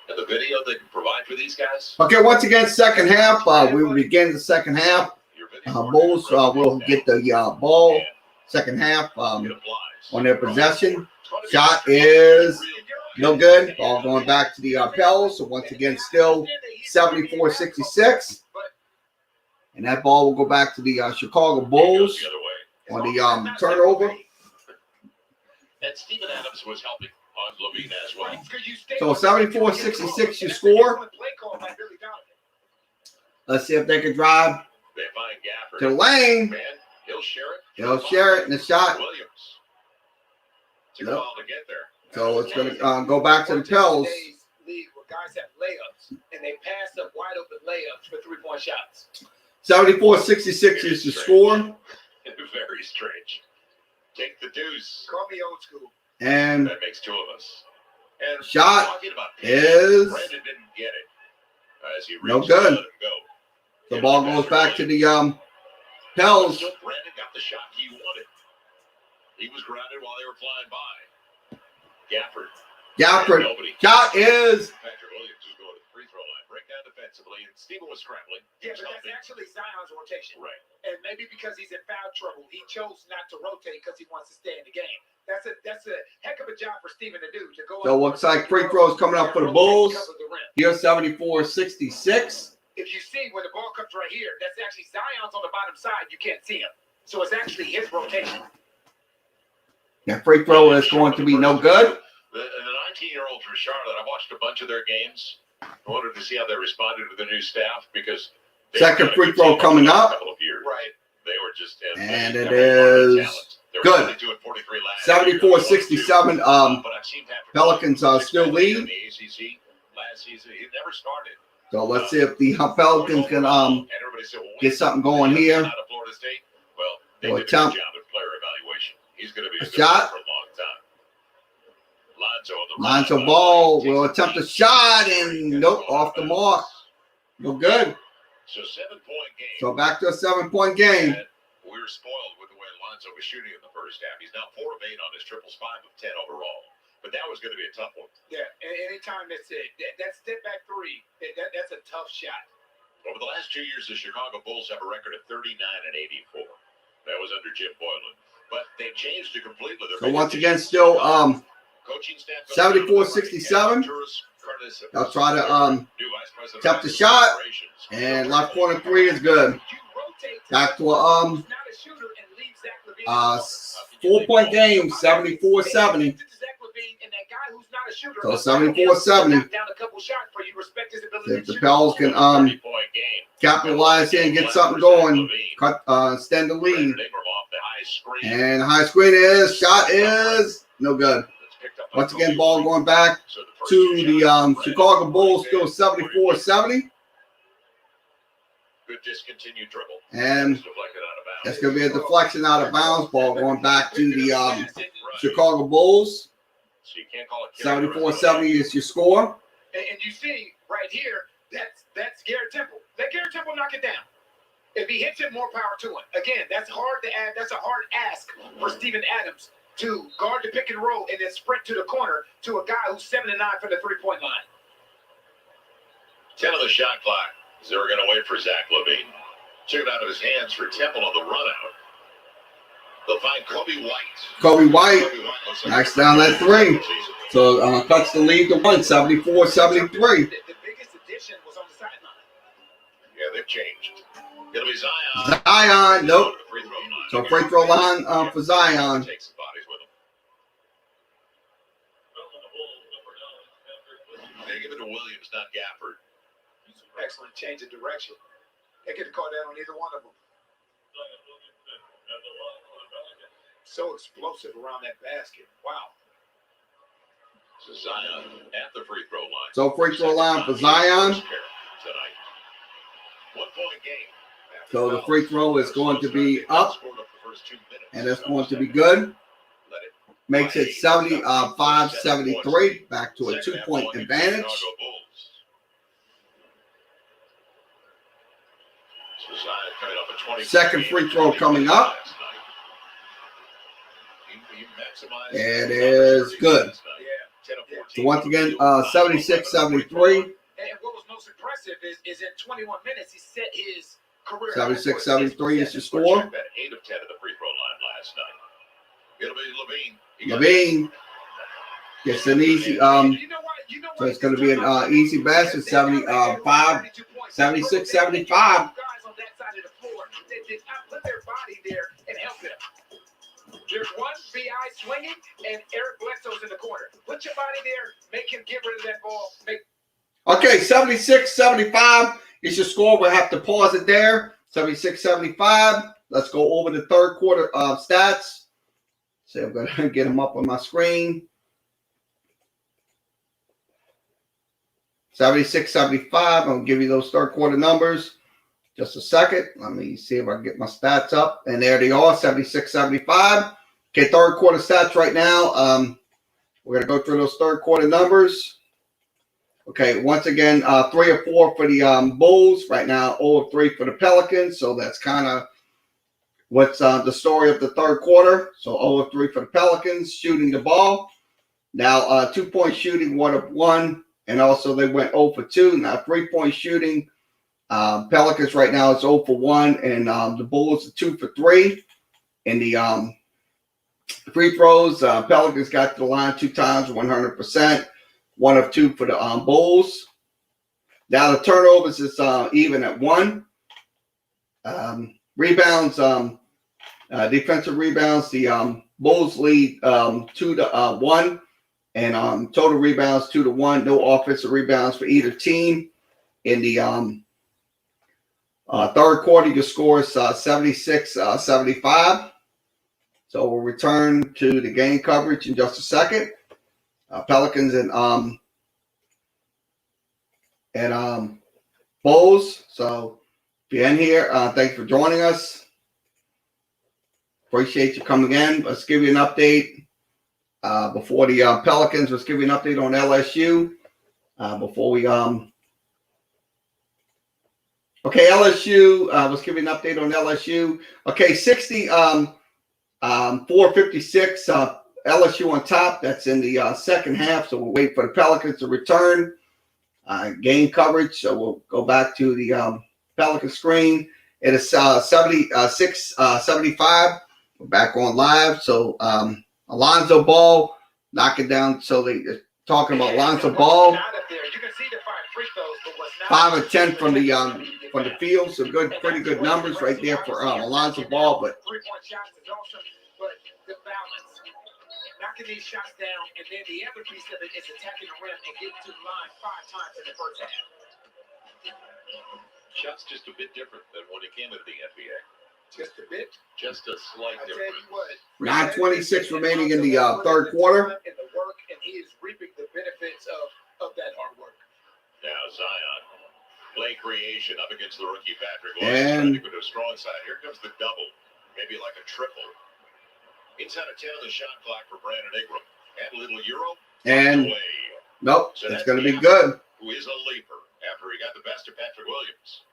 and the video they can provide for these guys. Okay, once again, second half. We will begin the second half. Bulls will get the ball. Second half on their possession. Shot is no good. Ball going back to the Pels. So once again, still 74-66. And that ball will go back to the Chicago It goes Bulls the other way. on the turnover. And Steven Adams was helping on Levine as well. So 74-66 you score. Let's see if they can drive They find Gafford. to the lane. Man, he'll share it. They'll share it in the shot. Williams. Took Nope. a while to get there. So it's going to go back to the Pels. League where guys have layups and they pass up wide open layups for 3-point shots. 74-66 is the score. Very strange. Take the deuce. Call me old school. And That makes two of us. And shot talking about is Brandon didn't get it as he no reached good. to let him go. The ball goes back to the Pels. So Brandon got the shot he wanted. He was grounded while they were flying by. Gafford. Nobody. Shot is Patrick Williams was going to the free throw line. Break down defensively, and Steven was scrambling. Yeah, but that's actually Zion's rotation. Right. And maybe because he's in foul trouble, he chose not to rotate because he wants to stay in the game. That's a heck of a job for Steven to do. To go. So looks like free throws coming up for the Bulls. Here 74-66. If you see when the ball comes right here, that's actually Zion's on the bottom side. You can't see him. So it's actually his rotation. That free throw is going to be no good. The 19-year-olds for Charlotte, I watched a bunch of their games. I wanted to see how they responded to the new staff because Second free throw coming up. A couple of years. Right. They were just And it is good. 74-67. Pelicans still lead. In the ACC last season, he never started. So let's see if the Pelicans can get something going here. Out of Florida State. Well, they Well, did a good job at player evaluation. He's going to be a good shot. player for a long time. Lonzo Ball will attempt a shot and nope, off the mark. No good. So 7-point game. So back to a 7-point game. And we were spoiled with the way Lonzo was shooting in the first half. He's now 4 of 8 on his triples, 5 of 10 overall. But that was going to be a tough one. Yeah, anytime that's it. That step back three, that's a tough shot. Over the last 2 years, the Chicago Bulls have a record of 39-84. That was under Jim Boylan. But they've changed it completely. So once again, still coaching staff 74-67. They'll try to attempt the shot, and left corner three is good. Back to a 4-point game, 74-70. So 74-70. If the Pels can capitalize here and get something going, extend the lead. And the high screen shot is no good. Once again, ball going back to the Chicago Bulls, still 74-70. Good discontinued dribble. And that's going to be a deflection out of bounds. Ball going back to the Chicago Bulls. 74-70 is your score. And you see right here, that's Garrett Temple. Let Garrett Temple knock it down. If he hits it, more power to him. Again, that's hard to add. That's a hard ask for Steven Adams to guard the pick and roll and then sprint to the corner to a guy who's 7-9 from the 3-point line. 10 of the shot clock. So they were going to wait for Zach LaVine. Took it out of his hands for Temple on the run out. They'll find Kobe White. Kobe White knocks down that three. So cuts the lead to 74-73. The biggest addition was on the sideline. Yeah, they've changed. It'll be Zion. Zion, nope. So free throw line for Zion. Take some bodies with him. They give it to Williams, not Gafford. Excellent change of direction. They could have called that on either one of them. So explosive around that basket. Wow. So Zion at the free throw line. So free throw line for Zion. Tonight. 1-point game. So the free throw is going to be up, and it's going to be good. Makes it 75-73, back to a 2-point advantage. Second free throw coming up. It is good. So once again, 76-73. And what was most impressive is in 21 minutes, he set his career. 76-73 is the score. 8 of 10 at the free throw line last night. It'll be LaVine. LaVine gets an easy, so it's going to be an easy basket, 76-75. that did not put their body there and help them. There's one B.I. swinging, and Eric Bledsoe's in the corner. Put your body there, make him get rid of that ball. Okay, 76-75 is your score. We'll have to pause it there. 76-75. Let's go over the third quarter stats. So I'm going to get them up on my screen. 76-75. I'm going to give you those third quarter numbers. Just a second. Let me see if I can get my stats up. And there they are, 76-75. Okay, third quarter stats right now. We're going to go through those third quarter numbers. Okay, once again, 3 of 4 for the Bulls. Right now, 0 of 3 for the Pelicans. So that's kind of what's the story of the third quarter. So 0 of 3 for the Pelicans, shooting the ball. Now, 2-point shooting, 1 of 1. And also they went 0 for 2. Now, 3-point shooting. Pelicans right now is 0 for 1, and the Bulls are 2 for 3. In the free throws, Pelicans got to the line 2 times, 100%. 1 of 2 for the Bulls. Now the turnovers is even at 1. Rebounds, defensive rebounds, the Bulls lead 2-1, and total rebounds 2-1. No offensive rebounds for either team. In the third quarter, your score is 76-75. So we'll return to the game coverage in just a second. Pelicans and Bulls. So if you're in here, thanks for joining us. Appreciate you coming in. Let's give you an update before the Pelicans. Let's give you an update on LSU before we Okay, LSU. Let's give you an update on LSU. Okay, 456. LSU on top. That's in the second half. So we'll wait for the Pelicans to return. Game coverage. So we'll go back to the Pelican screen. It is 76-75. We're back on live. So Alonzo Ball knocking down. So they're talking about Alonzo Ball. 5 of 10 from the field. So good, pretty good numbers right there for Alonzo Ball. But 3-point shots is awesome, but the balance, knocking these shots down, and then the other piece of it is attacking the rim and getting to the line 5 times in the first half. Shots just a bit different than when it came into the NBA. Just a bit. Just a slight I tell difference. you what. 9:26 remaining in the third quarter. And the work, and he is reaping the benefits of that hard work. Now Zion, play creation up against the rookie Patrick. And trying to go to a strong side. Here comes the double, maybe like a triple. Inside of 10 on the shot clock for Brandon Ingram. Add a little euro. And away. nope, So it's that's going to be the good. Who is a leaper after he got the best of Patrick Williams.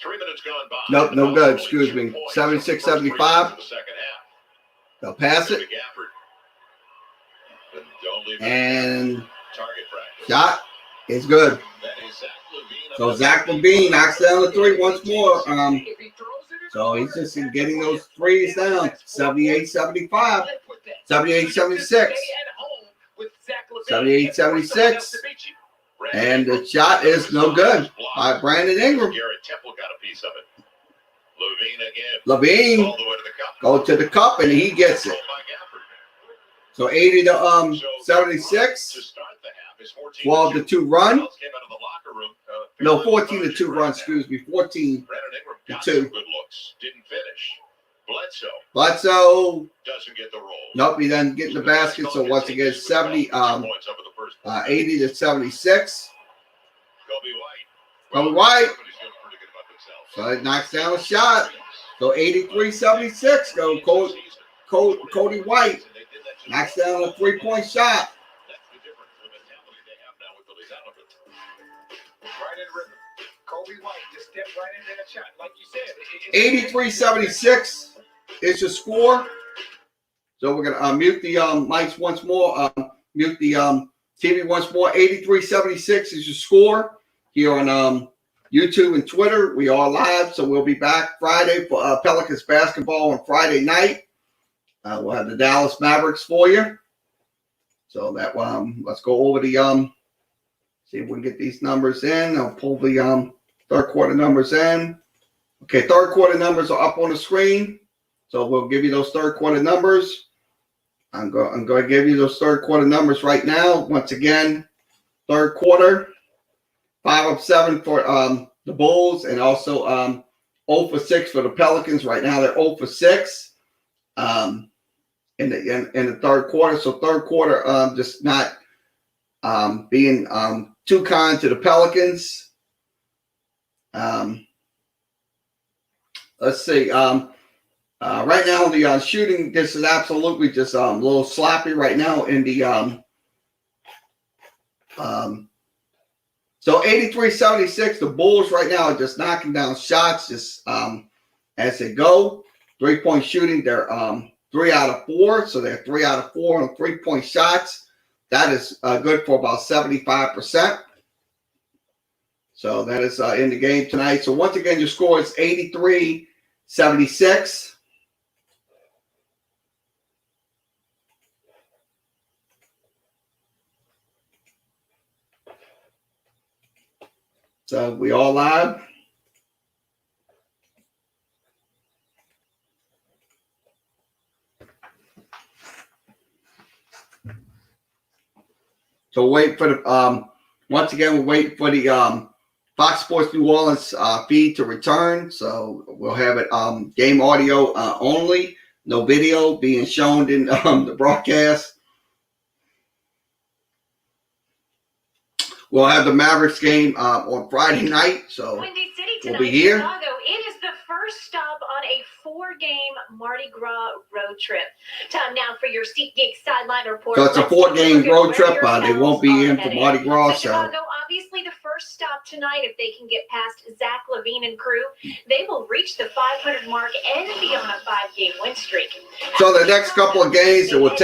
3 minutes gone by. Nope, no good. Excuse me. 76-75. 76-75. The second half. They'll pass it. And target practice. shot is good. So Zach LaVine knocks down the 3 once more. So he's just getting those threes down. 78-75. 78-76. 78-76. And the shot is no good by Brandon Ingram. Garrett Temple got a piece of it. LaVine again. LaVine All the way to the cup. go to the cup and he gets it. So 80-76. To start the half is 12-2 run. Came out of the locker room, No, 14-2 run. Excuse me, 14. Brandon Ingram got 2. some good looks. Didn't finish. Bledsoe doesn't get the roll. nope, he doesn't get in the basket. So once again, 80-76. Kobe White. So it knocks down a shot. So 83-76. Go Cody White knocks down a 3-point shot. Kobe White just stepped right into that shot. Like you said, 83-76 is your score. So we're going to mute the mics once more. Mute the TV once more. 83-76 is your score here on YouTube and Twitter. We are live, so we'll be back Friday for Pelicans basketball on Friday night. We'll have the Dallas Mavericks for you. So that let's go over the see if we can get these numbers in. I'll pull the third quarter numbers in. Okay, third quarter numbers are up on the screen. So we'll give you those third quarter numbers. I'm going to give you those third quarter numbers right now. Once again, third quarter, 5 of 7 for the Bulls, and also 0 for 6 for the Pelicans. Right now, they're 0 for 6 in the third quarter. So third quarter, just not being too kind to the Pelicans. Let's see. Right now, the shooting, this is absolutely just a little sloppy right now in the so 83-76, the Bulls right now are just knocking down shots just as they go. 3-point shooting, they're 3 out of 4, so they're 3 out of 4 on 3-point shots. That is good for about 75%. So that is in the game tonight. So once again, your score is 83-76. So we all live. So wait for the once again we're waiting for the Fox Sports New Orleans feed to return. So we'll have it game audio only, no video being shown in the broadcast. We'll have the Mavericks game on Friday night, so Windy City we'll tonight, be here. Chicago. It is the first stop on a 4-game Mardi Gras road trip. Time now for your SeatGeek sideline report. So it's a 4-game road trip. They won't be in for Mardi Gras. So Chicago, obviously the first stop tonight. If they can get past Zach LaVine and crew, they will reach the 500 mark and be on a 5-game win streak. So the next couple of games, they will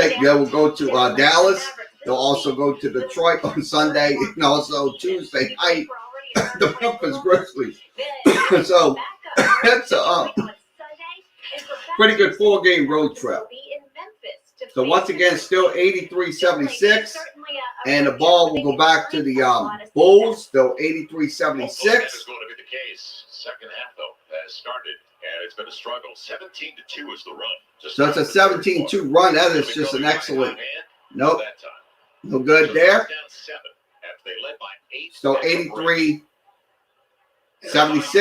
go to Dallas. They'll also go to Detroit on Sunday, and also Tuesday night, the Memphis Grizzlies. So that's a pretty good 4-game road trip. So once again, still 83-76, and the ball will go back to the Bulls, still 83-76. That is going to be the case. Second half, though, has started, and it's been a struggle. 17-2 is the run. So it's a 17-2 run. That is just an excellent. Nope. No good there. So 83-76. Right.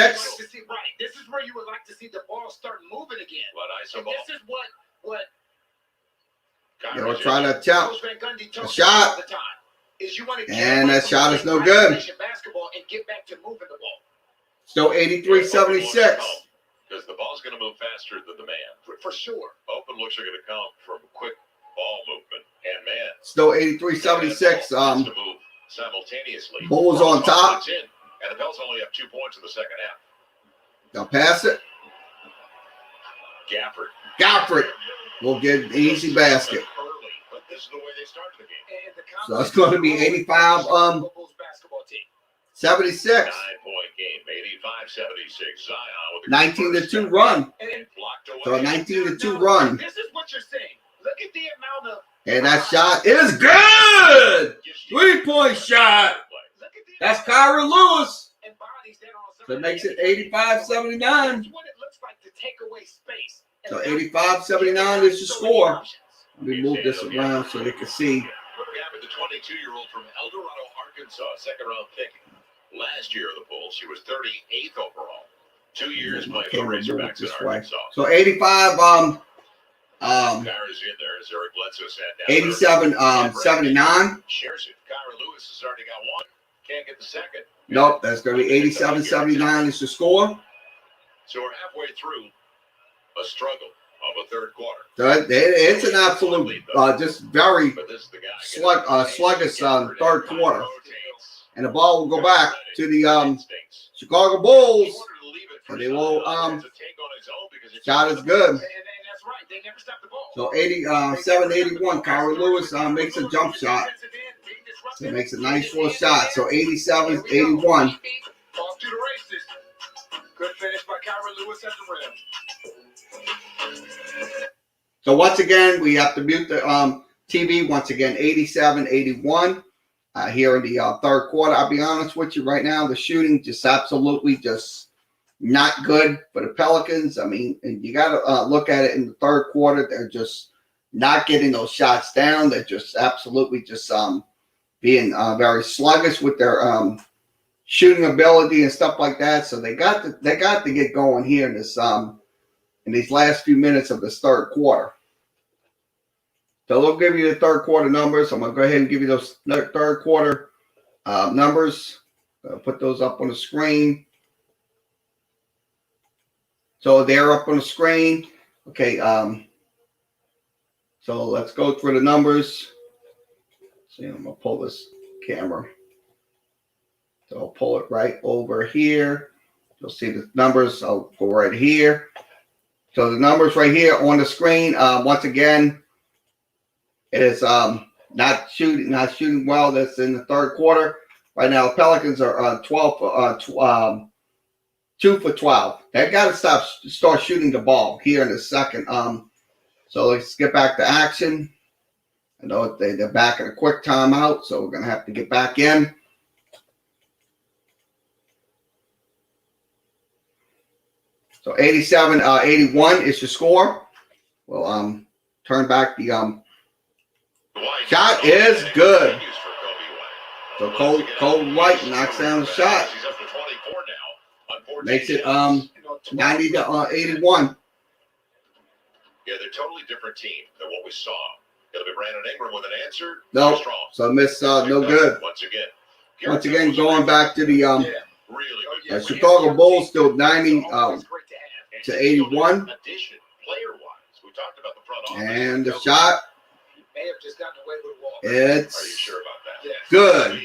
This is where you would like to see the ball start moving again. And this is what We're trying to attempt a shot, and that shot is no good. Basketball and get back to moving the ball. Still 83-76. Because the ball's going to move faster than the man. For sure. Open looks are going to come from quick ball movement. And man. Still 83-76. To move simultaneously. Bulls on top. And the Bells only have 2 points in the second half. They'll pass it. Gafford will get an easy basket. But this is the way they started the game. So it's going to be 85 76. 9-point game, 85-76. Zion with a 19-2 run. and blocked away. So a 19-2 run. This is what you're saying. Look at the amount of And that shot is good. 3-point shot. That's Kyra Lewis. So it makes it 85-79. That's what it looks like to take away space. So 85-79 is the score. Let me move this around so they can see. Gafford, the 22-year-old from El Dorado, Arkansas, second-round pick. Last year of the Bulls, she was 38th overall. 2 years playing for Razorbacks in Arkansas. So 85, Kyra's in there as Eric Bledsoe sat down. 79. Shares it. Kyra Lewis has already got one. Can't get the second. Nope, that's going to be 87-79 is the score. So we're halfway through a struggle of a third quarter. So it's an absolute, just very sluggish third quarter. And the ball will go back to the Chicago Bulls. And they will, shot is good. So 87-81, Kyra Lewis makes a jump shot. So it makes a nice full shot. So 87-81. Off to the races. Good finish by Kyra Lewis at the rim. So once again, we have to mute the TV. Once again, 87-81 here in the third quarter. I'll be honest with you right now, the shooting just absolutely just not good for the Pelicans. I mean, and you got to look at it in the third quarter. They're just not getting those shots down. They're just absolutely just being very sluggish with their shooting ability and stuff like that. So they got to get going here in this in these last few minutes of this third quarter. So they'll give you the third quarter numbers. I'm going to go ahead and give you those third quarter numbers. Put those up on the screen. So they're up on the screen. Okay. So let's go through the numbers. See, I'm going to pull this camera. So I'll pull it right over here. You'll see the numbers. I'll go right here. So the numbers right here on the screen. Once again, is not shooting well. That's in the third quarter. Right now, the Pelicans are 2 for 12. They got to start shooting the ball here in a second. So let's get back to action. I know they're back in a quick timeout, so we're going to have to get back in. So 87-81 is your score. We'll turn back the shot is good. So Cole White knocks down the shot. Makes it 90-81. Yeah, they're a totally different team than what we saw. It'll be Brandon Ingram with an answer. No, so miss no good. Once again, going back to the really Chicago Bulls still 90-81. And the shot. May have just gotten away with a walk. It's Are you sure about that? Yes. good.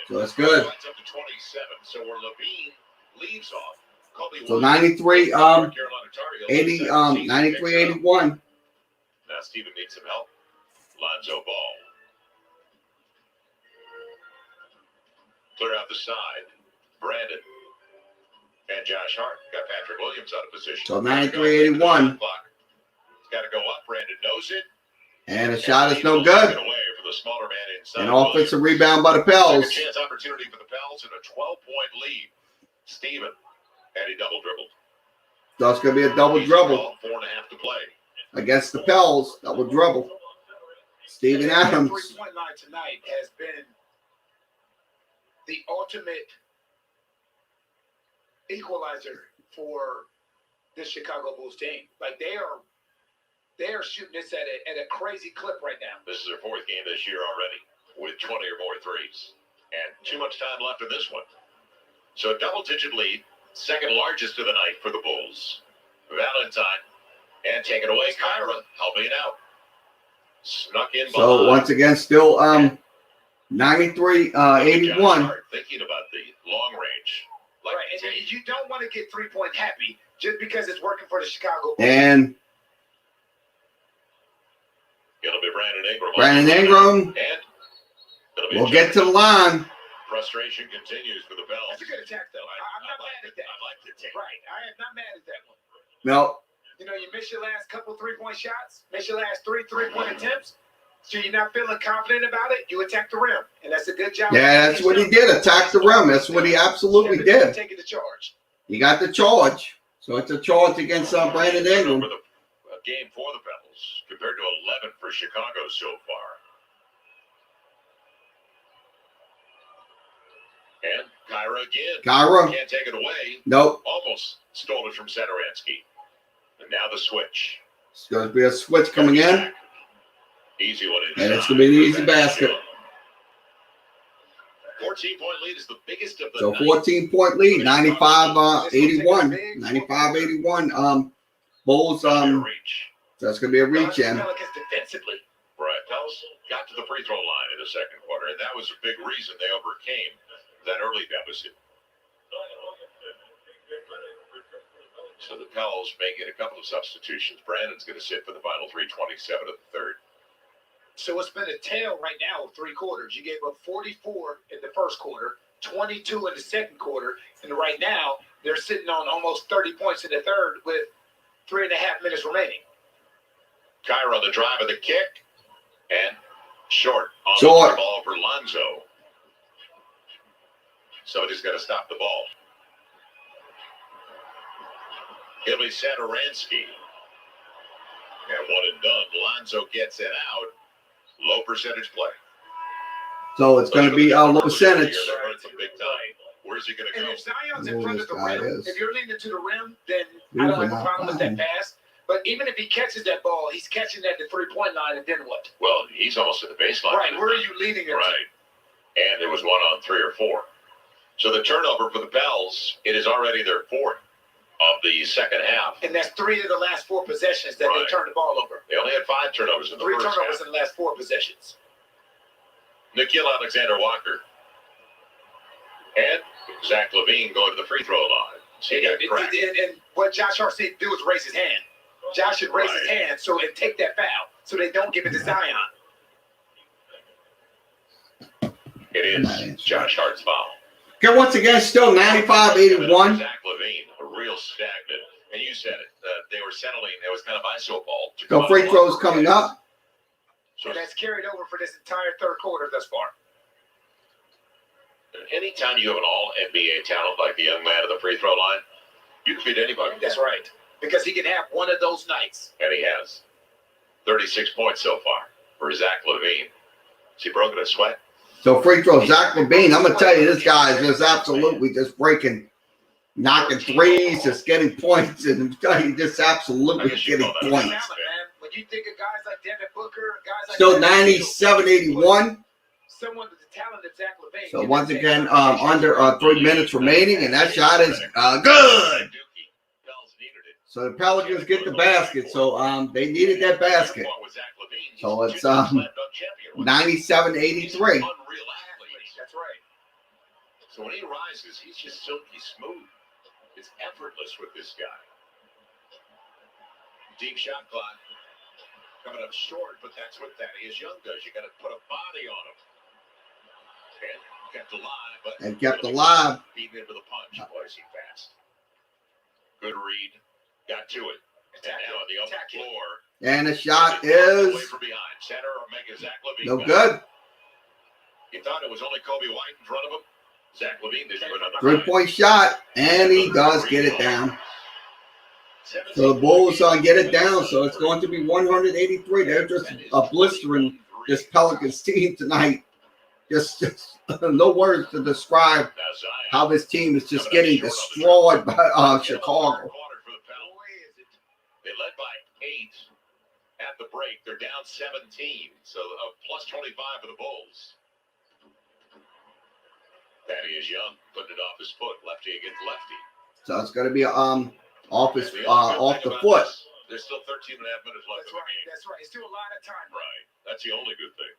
So it's good. Up to 27. So where Levine leaves off. So 93-81. Now Steven needs some help. Lonzo Ball. Clear out the side. Brandon. And Josh Hart. Got Patrick Williams out of position. So 93-81. It's got to go up. Brandon knows it. And the shot is no good. An offensive rebound by the Pels. Second chance opportunity for the Pels and a 12-point lead. Steven. And he double dribbled. So it's going to be a double dribble 4.5 to play. against the Pels. Double dribble. Steven Adams. The three-point line tonight has been the ultimate equalizer for this Chicago Bulls team. Like they are shooting this at a crazy clip right now. This is their fourth game this year already with 20 or more threes. And too much time left in this one. So a double-digit lead, second largest of the night for the Bulls. Valentine, and take it away, Kyra, helping out. Snuck in behind. So once again, still 93-81. Thinking about the long range. Right, and you don't want to get 3-point happy just because it's working for the Chicago Bulls. And it'll be Brandon Ingram. And we'll get to the line. Frustration continues for the Pels. That's a good attack, though. I'm not mad at that. I like the take. Right, I am not mad at that one. No. You know, you miss your last couple 3-point shots, miss your last 3-point attempts, so you're not feeling confident about it, you attack the rim. And that's a good job. Yeah, that's what he did, attack the rim. That's what he absolutely did. Taking the charge. You got the charge. So it's a charge against Brandon Ingram. A game for the Pels compared to 11 for Chicago so far. And Kyra again. Kyra. Can't take it away. Nope. Almost stole it from Satoransky. And now the switch. It's going to be a switch coming in. Easy one inside. And it's going to be an easy basket. 14-point lead is the biggest of the So night. 14-point lead, 95-81. 95-81. Bulls, that's going to be a reach in. Pelicans defensively. Right. Pels got to the free throw line in the second quarter, and that was a big reason they overcame that early deficit. So the Pels making a couple of substitutions. Brandon's going to sit for the final 3:27 of the third. So it's been a tale right now of 3 quarters. You gave up 44 in the first quarter, 22 in the second quarter, and right now they're sitting on almost 30 points in the third with 3.5 minutes remaining. Kyra on the drive of the kick, and short on Short. the ball for Lonzo. Somebody's got to stop the ball. It'll be Saturansky. And one and done. Lonzo gets it out. Low percentage play. So it's going to be low percentage. Big time. Where's he going to And go? if Zion's in Who front this of the guy rim, is. if you're leaning to the rim, then I don't have a problem with that pass. But even if he catches that ball, he's catching at the three-point line, and then what? Well, he's almost at the baseline. Right, where are you leading him to? Right. And it was 1 on 3 or 4. So the turnover for the Pels, it is already their 4th of the second half. And that's 3 of the last 4 possessions that they turned the ball over. They only had 5 turnovers in the 3 first turnovers half. in the last 4 possessions. Nikhil Alexander-Walker. And Zach LaVine going to the free throw line. So he got cracked. And what Josh Hart said to do is raise his hand. Josh should raise his hand and take that foul so they don't give it to Zion. It is Josh Hart's foul. Okay, once again, still 95-81. Zach LaVine, real stagnant. And you said it. They were settling. It was kind of iso ball. So free throws coming up. So And that's carried over for this entire third quarter thus far. anytime you have an all-NBA talent like the young man at the free throw line, you can beat anybody. That's right. Because he can have one of those nights. And he has. 36 points so far for Zach LaVine. Has he broken a sweat? So free throw, Zach LaVine. I'm gonna tell you, this guy is just absolutely just breaking, knocking threes, just getting points, and I'm telling you, just absolutely getting points. When you think of guys like Devin Booker, guys like Still 97-81. someone with the talent of Zach LaVine. So once again, under 3 minutes remaining, and that shot is good. So the Pelicans get the basket. So they needed that basket. So it's 97-83. That's right. So when he rises, he's just silky smooth. It's effortless with this guy. Deep shot clock. Coming up short, but that's what Thaddeus Young does. You got to put a body on him. And kept alive, but kept alive. Beating into the punch. Boy, is he fast. Good read. Got to it. And now on the upper floor. And the shot is no good. You thought it was only Kobe White in front of him? Zach LaVine did another 3-point shot, and he does get it down. So the Bulls get it down. So it's going to be 183. They're just blistering this Pelicans team tonight. Just no words to describe how this team is just getting destroyed by Chicago. They led by 8 at the break. They're down 17, so plus 25 for the Bulls. Thaddeus Young putting it off his foot, lefty against lefty. So it's going to be off the foot. There's still 13 and a half minutes left in the game. That's right. It's still a lot of time. Right. That's the only good thing.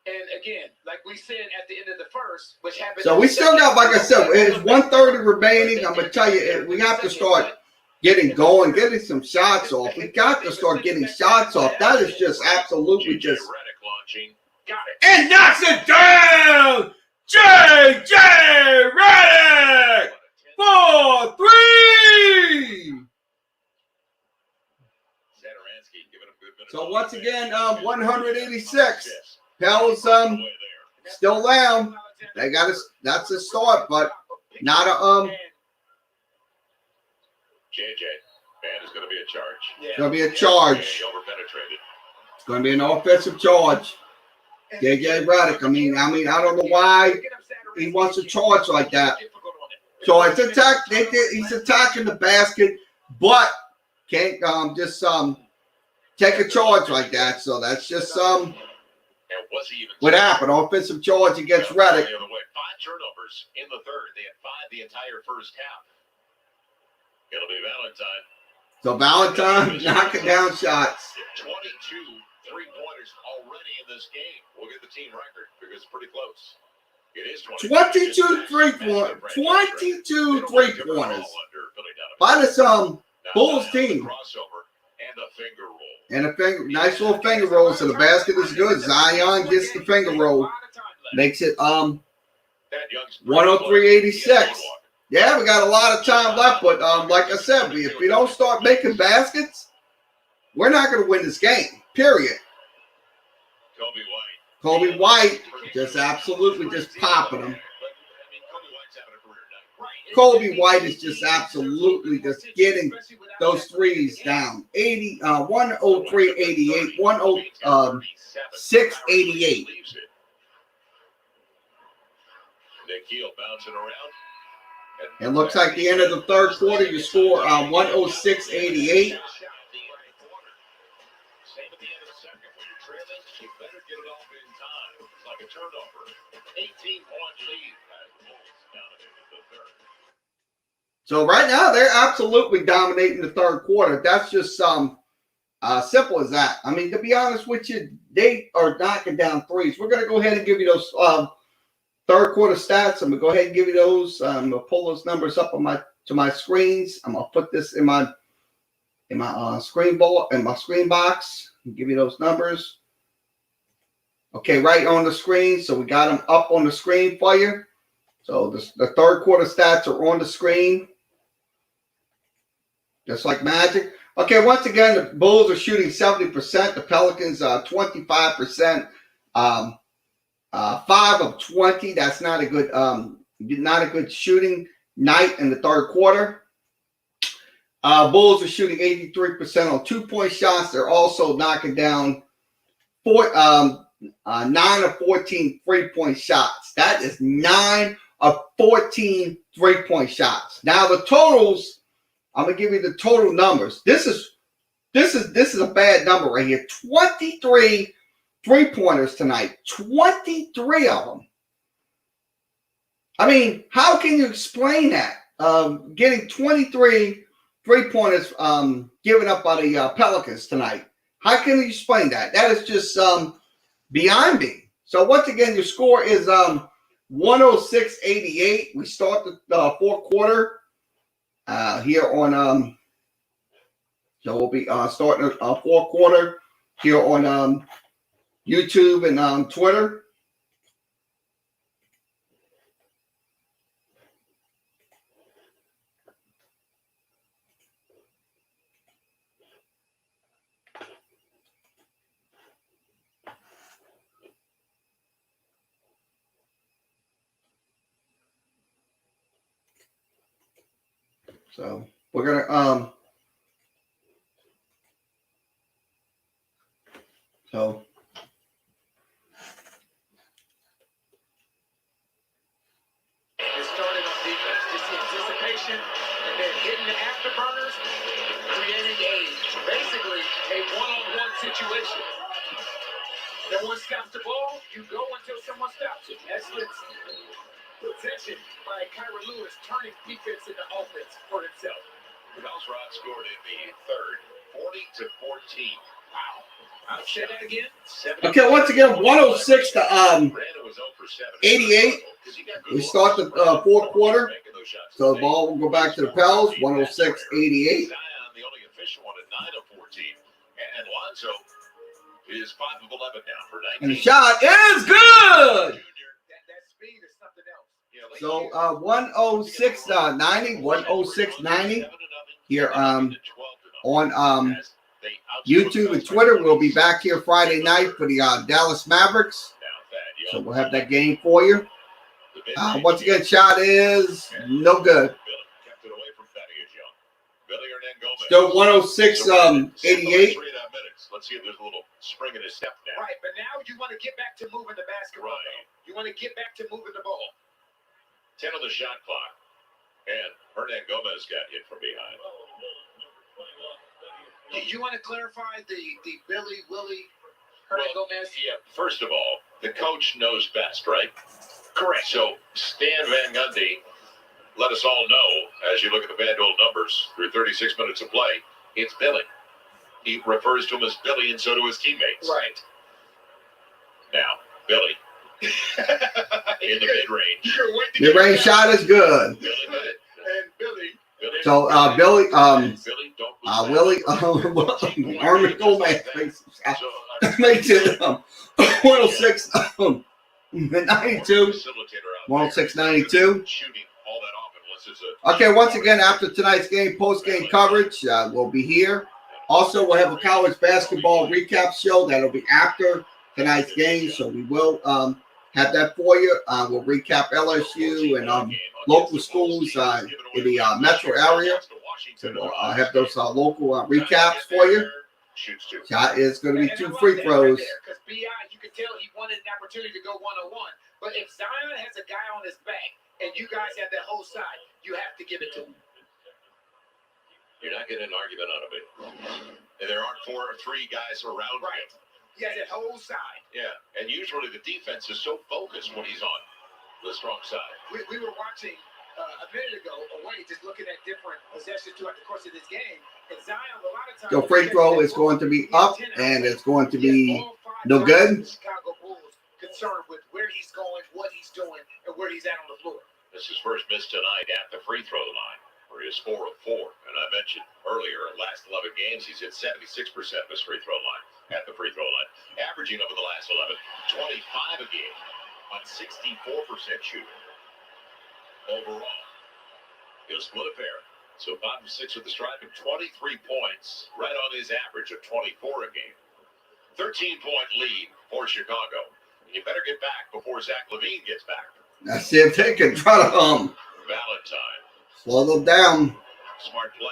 And again, like we said at the end of the first, which happened. So we still got, like I said, it's 130 remaining. I'm going to tell you, we have to start getting going, getting some shots off. We got to start getting shots off. That is just absolutely just. And knocks it down! J.J. Redick! 4-3! So once again, 186. Pels still down. They got us. That's a start, but not a JJ, man, is going to be a charge. It's going to be a charge. It's going to be an offensive charge. JJ Redick. I mean, I don't know why he wants to charge like that. So it's attack. He's attacking the basket, but can't just take a charge like that. So that's just what happened. Offensive charge against Redick. 5 turnovers in the third. They had 5 the entire first half. It'll be Valentine. So Valentine knocking down shots. 22 3-pointers already in this game. We'll get the team record because it's pretty close. It is 22 3-pointers. 22 3-pointers by this Bulls team. And a nice little finger roll. So the basket is good. Zion gets the finger roll. Makes it 103-86. Yeah, we got a lot of time left, but like I said, if we don't start making baskets, we're not going to win this game. Period. Kobe White just absolutely just popping them. Kobe White is just absolutely just getting those threes down. 103.88, 106.88. Nikhil bouncing around. It looks like the end of the third quarter, you score 106.88. Same at the end of the second. When you're trailing, you better get it off in time. It's like a turnover. 18-point lead as the Bulls dominated the third. So right now, they're absolutely dominating the third quarter. That's just simple as that. I mean, to be honest with you, they are knocking down threes. We're going to go ahead and give you those third quarter stats. I'm going to go ahead and give you those. I'm going to pull those numbers up on my screens. I'm going to put this in my screen box and give you those numbers. Okay, right on the screen. So we got them up on the screen for you. So the third quarter stats are on the screen, just like magic. Okay, once again, the Bulls are shooting 70%. The Pelicans 25%. 5 of 20. That's not a good shooting night in the third quarter. Bulls are shooting 83% on 2-point shots. They're also knocking down 9 of 14 3-point shots. That is 9 of 14 3-point shots. Now the totals, I'm gonna give you the total numbers. This is a bad number right here. 23 3-pointers tonight. 23 of them. I mean, how can you explain that? Getting 23 3-pointers given up by the Pelicans tonight. How can you explain that? That is just beyond me. So once again, your score is 106.88. We start the fourth quarter here on so we'll be starting the fourth quarter here on YouTube and Twitter. So we're gonna It started on defense, just the anticipation, and then hitting the afterburners, creating basically a one-on-one situation. No one stops the ball, you go until someone stops it. Excellent possession by Kyra Lewis, turning defense into offense for itself. Belgrade scored in the third, 40-14. Wow. I'll say that again. okay, once again, 106 to 88. We start the fourth quarter. So the ball will go back to the Pels, 106-88. The only official one at 9 of 14. And Lonzo is 5 of 11 now for 19. And the shot is good. That speed is something else. So 106-90, 106-90 here on YouTube and Twitter. We'll be back here Friday night for the Dallas Mavericks. So we'll have that game for you. Once again, shot is no good. Still 106-88. Let's see if there's a little spring in his step now. Right, but now you want to get back to moving the basketball. Right. You want to get back to moving the ball. 10 on the shot clock. And Hernan Gomez got hit from behind. You want to clarify the Billy Willie Hernan Gomez? Yeah, first of all, the coach knows best, right? Correct. So Stan Van Gundy let us all know, as you look at the FanDuel numbers through 36 minutes of play, it's Billy. He refers to him as Billy, and so do his teammates. Right. Now, Billy. In the mid-range. Mid-range shot is good. Billy did it. And Billy. So Billy, Billy, don't Willie, Hernan Gomez makes it 106 92. 106-92. Okay, once again, after tonight's game, post-game coverage will be here. Also, we'll have a college basketball recap show that'll be after tonight's game. So we will have that for you. We'll recap LSU and local schools in the metro area. So we'll have those local recaps for you. Shot is going to be 2 free throws. Because BI, you can tell he wanted an opportunity to go one-on-one. But if Zion has a guy on his back and you guys have that whole side, you have to give it to him. You're not getting an argument out of it. And there aren't 4 or 3 guys around him. He has that whole side. Yeah, and usually the defense is so focused when he's on the strong side. We were watching a minute ago away, just looking at different possessions throughout the course of this game. And Zion, a lot of times, So free throw is going to be up, and it's going to be no good. Chicago Bulls concerned with where he's going, what he's doing, and where he's at on the floor. This is first miss tonight at the free throw line, where he is 4 of 4. And I mentioned earlier, in the last 11 games, he's hit 76% of his free throw line at the free throw line, averaging over the last 11, 25 a game on 64% shooting. Overall, he'll split a pair. So 5 of 6 with the stripe and 23 points, right on his average of 24 a game. 13-point lead for Chicago. You better get back before Zach LaVine gets back. Let's see if they can try to Valentine. slow them down. Smart play.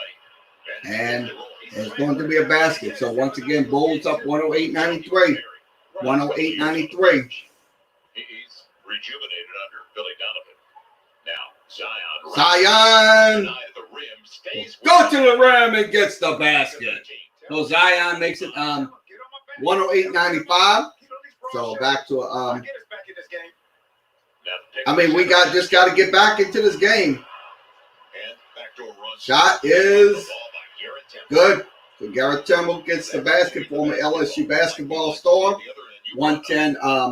And it's going to be a basket. So once again, Bulls up 108-93. 108-93. He's rejuvenated under Billy Donovan. Now, Zion. Zion Denied the rim, stays go to the rim and gets the basket. So Zion makes it 108-95. So back to I mean, we just got to get back into this game. Shot is good. So Garrett Temple gets the basket for the LSU basketball star. 110-95.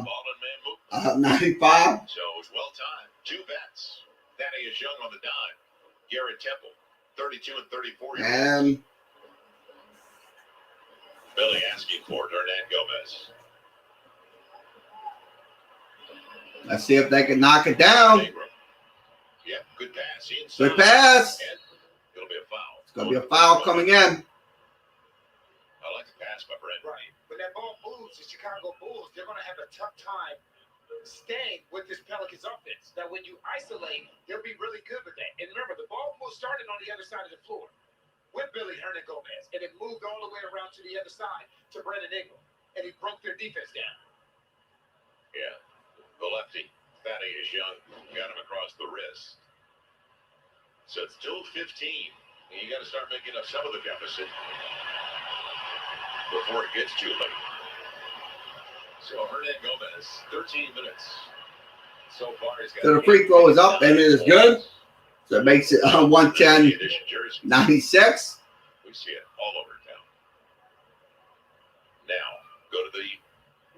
So it's well timed. 2 bets. Thaddeus Young on the dime. Garrett Temple, 32 and 34. And Billy asking for Hernan Gomez. let's see if they can knock it down. Yeah, good pass. Good pass. And it'll be a foul. It's going to be a foul coming in. I like the pass by Brent. Right. When that ball moves, the Chicago Bulls, they're going to have a tough time staying with this Pelicans offense. Now, when you isolate, they'll be really good with that. And remember, the ball started on the other side of the floor with Billy Hernan Gomez, and it moved all the way around to the other side to Brandon Ingram, and he broke their defense down. Yeah, the lefty, Thaddeus Young, got him across the wrist. So it's still 15. And you got to start making up some of the deficit before it gets too late. So Hernan Gomez, 13 minutes. So far, he's got. So the free throw is up and it is good. So it makes it 110-96. We see it all over town. Now, go to the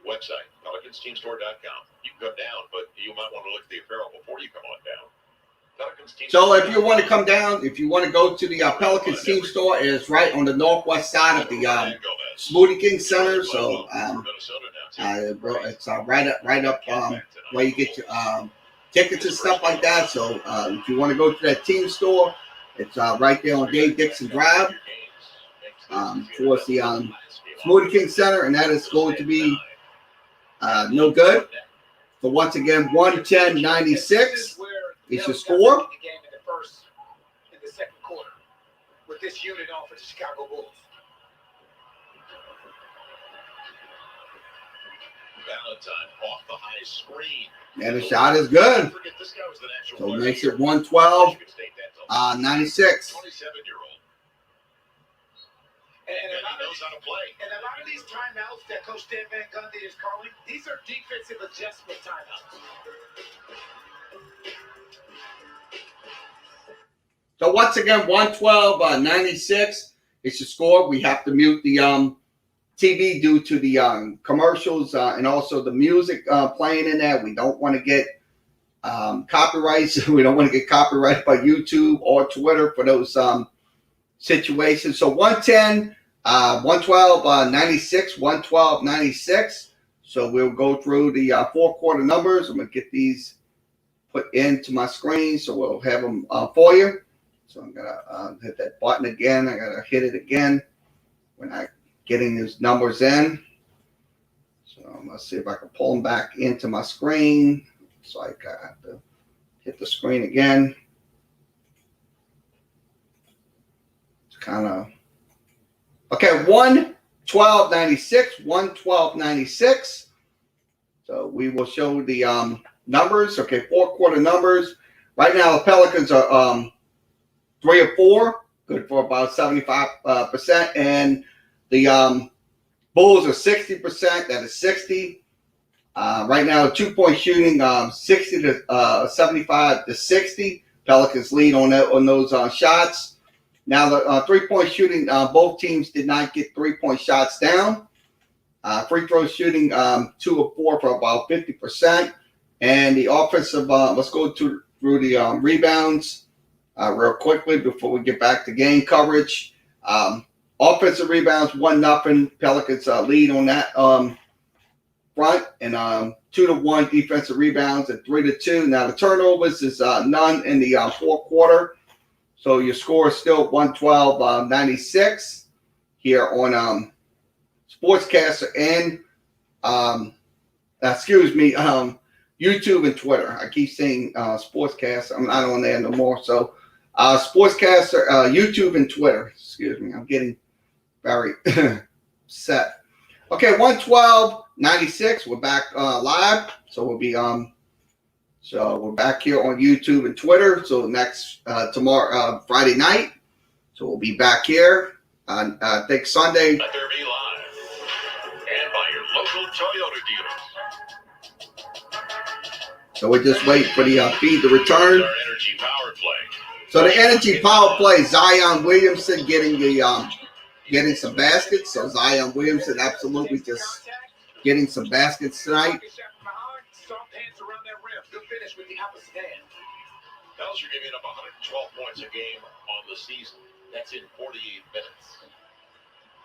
website, pelicansteamstore.com. You can come down, but you might want to look at the apparel before you come on down. So if you want to come down, if you want to go to the Pelicans team store, it's right on the northwest side of the Smoothie King Center. So it's right up where you get your tickets and stuff like that. So if you want to go to that team store, it's right there on Dave Dixon Drive towards the Smoothie King Center, and that is going to be no good. So once again, 110-96 is the score. In the second quarter, with this unit on for the Chicago Bulls. Valentine off the high screen. And the shot is good. So it makes it 112-96. 27-year-old. And he knows how to play. And a lot of these timeouts that Coach Dan Van Gundy is calling, these are defensive adjustment timeouts. So once again, 112-96 is the score. We have to mute the TV due to the commercials and also the music playing in there. We don't want to get copyrights. We don't want to get copyrighted by YouTube or Twitter for those situations. So 110, 112-96, 112-96. So we'll go through the 4-quarter numbers. I'm going to get these put into my screen, so we'll have them for you. So I'm going to hit that button again. I got to hit it again when I'm getting these numbers in. So Let's see if I can pull them back into my screen. So I have to hit the screen again. It's kind of okay. 112.96, 112.96. So we will show the numbers. Okay, 4-quarter numbers. Right now the Pelicans are 3 or 4, good for about 75%, and the Bulls are 60%. That is 60. Right now, 2-point shooting, 60 to 75 to 60. Pelicans lead on those shots. Now the 3-point shooting, both teams did not get 3-point shots down. Free throw shooting, 2 of 4 for about 50%. And the offensive, let's go through the rebounds real quickly before we get back to game coverage. Offensive rebounds, 1-0. Pelicans lead on that front, and 2-1 defensive rebounds and 3-2. Now the turnovers is none in the fourth quarter, so your score is still 112.96 here on Sportscaster and YouTube and Twitter. I keep saying Sportscaster. I'm not on there no more. So Sportscaster, YouTube and Twitter. Excuse me. I'm getting very set. Okay, 112.96. We're back live. So we'll be so we're back here on YouTube and Twitter. So next tomorrow, Friday night. So we'll be back here on I think Sunday. Let there be live and by your local Toyota dealers. So we're just waiting for the feed to return. Our energy power play. So the energy power play, Zion Williamson getting some baskets. So Zion Williamson absolutely just getting some baskets tonight. Bells are giving up 112 points a game on the season. That's in 48 minutes.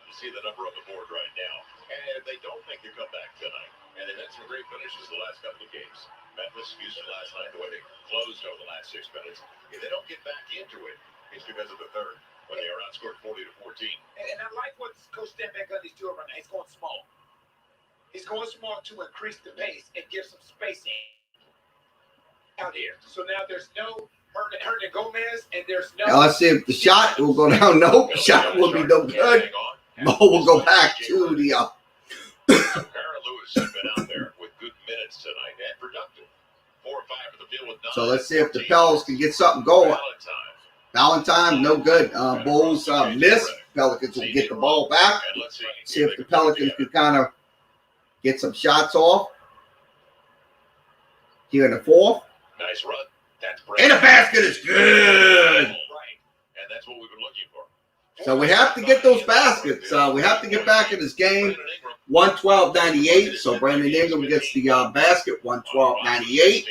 You see the number on the board right now. And they don't make the comeback tonight. And they've had some great finishes the last couple of games. Memphis, Houston last night, the way they closed over the last 6 minutes. If they don't get back into it, it's because of the third, when they are outscored 40-14. And I like what Coach Dan Van Gundy's doing right now. He's going small. He's going small to increase the pace and give some spacing out here. So now there's no Hernan Gomez, and there's no. Now let's see if the shot will go down. Nope, shot will be no good. Mo will go back to the. Aaron Lewis has been out there with good minutes tonight and productive. 4 or 5 for the field with 9. So let's see if the Pels can get something going. Valentine, no good. Bulls miss. Pelicans will get the ball back. See if the Pelicans can kind of get some shots off here in the fourth. Nice run. That's and the basket is good. Right. And that's what we've been looking for. So we have to get those baskets. We have to get back in this game. 112.98. So Brandon Ingram gets the basket. 112.98.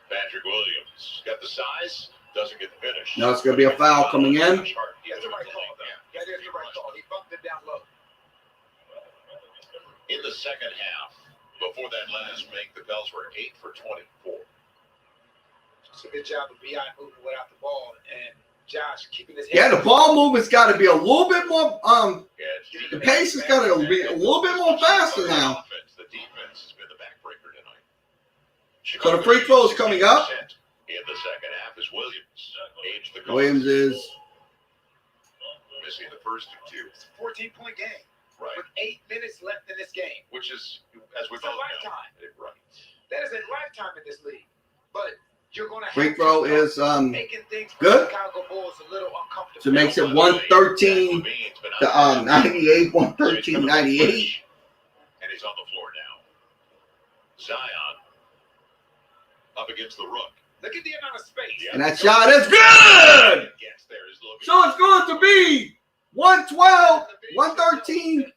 Patrick Williams got the size, doesn't get the finish. No, it's going to be a foul coming in. That's the right call. That is the right call. He bumped it down low. In the second half, before that last make, the Pels were 8 for 24. It's a good job of B.I. moving without the ball, and Josh keeping his head. Yeah, the ball movement's got to be a little bit more. The pace has got to be a little bit more faster now. The defense has been the backbreaker tonight. So the free throw is coming up. In the second half is Williams. Williams is missing the first of 2. It's a 14-point game. Right. With 8 minutes left in this game. Which is, as we it's both a lifetime. know. Right. That is a lifetime in this league. But you're going to have free throw is making things for good. the Chicago Bulls a little uncomfortable. So it makes it 113 to 98, 113, 98. And he's on the floor now. Zion up against the Rook. Look at the amount of space. And that shot is good. So it's going to be 112, 113,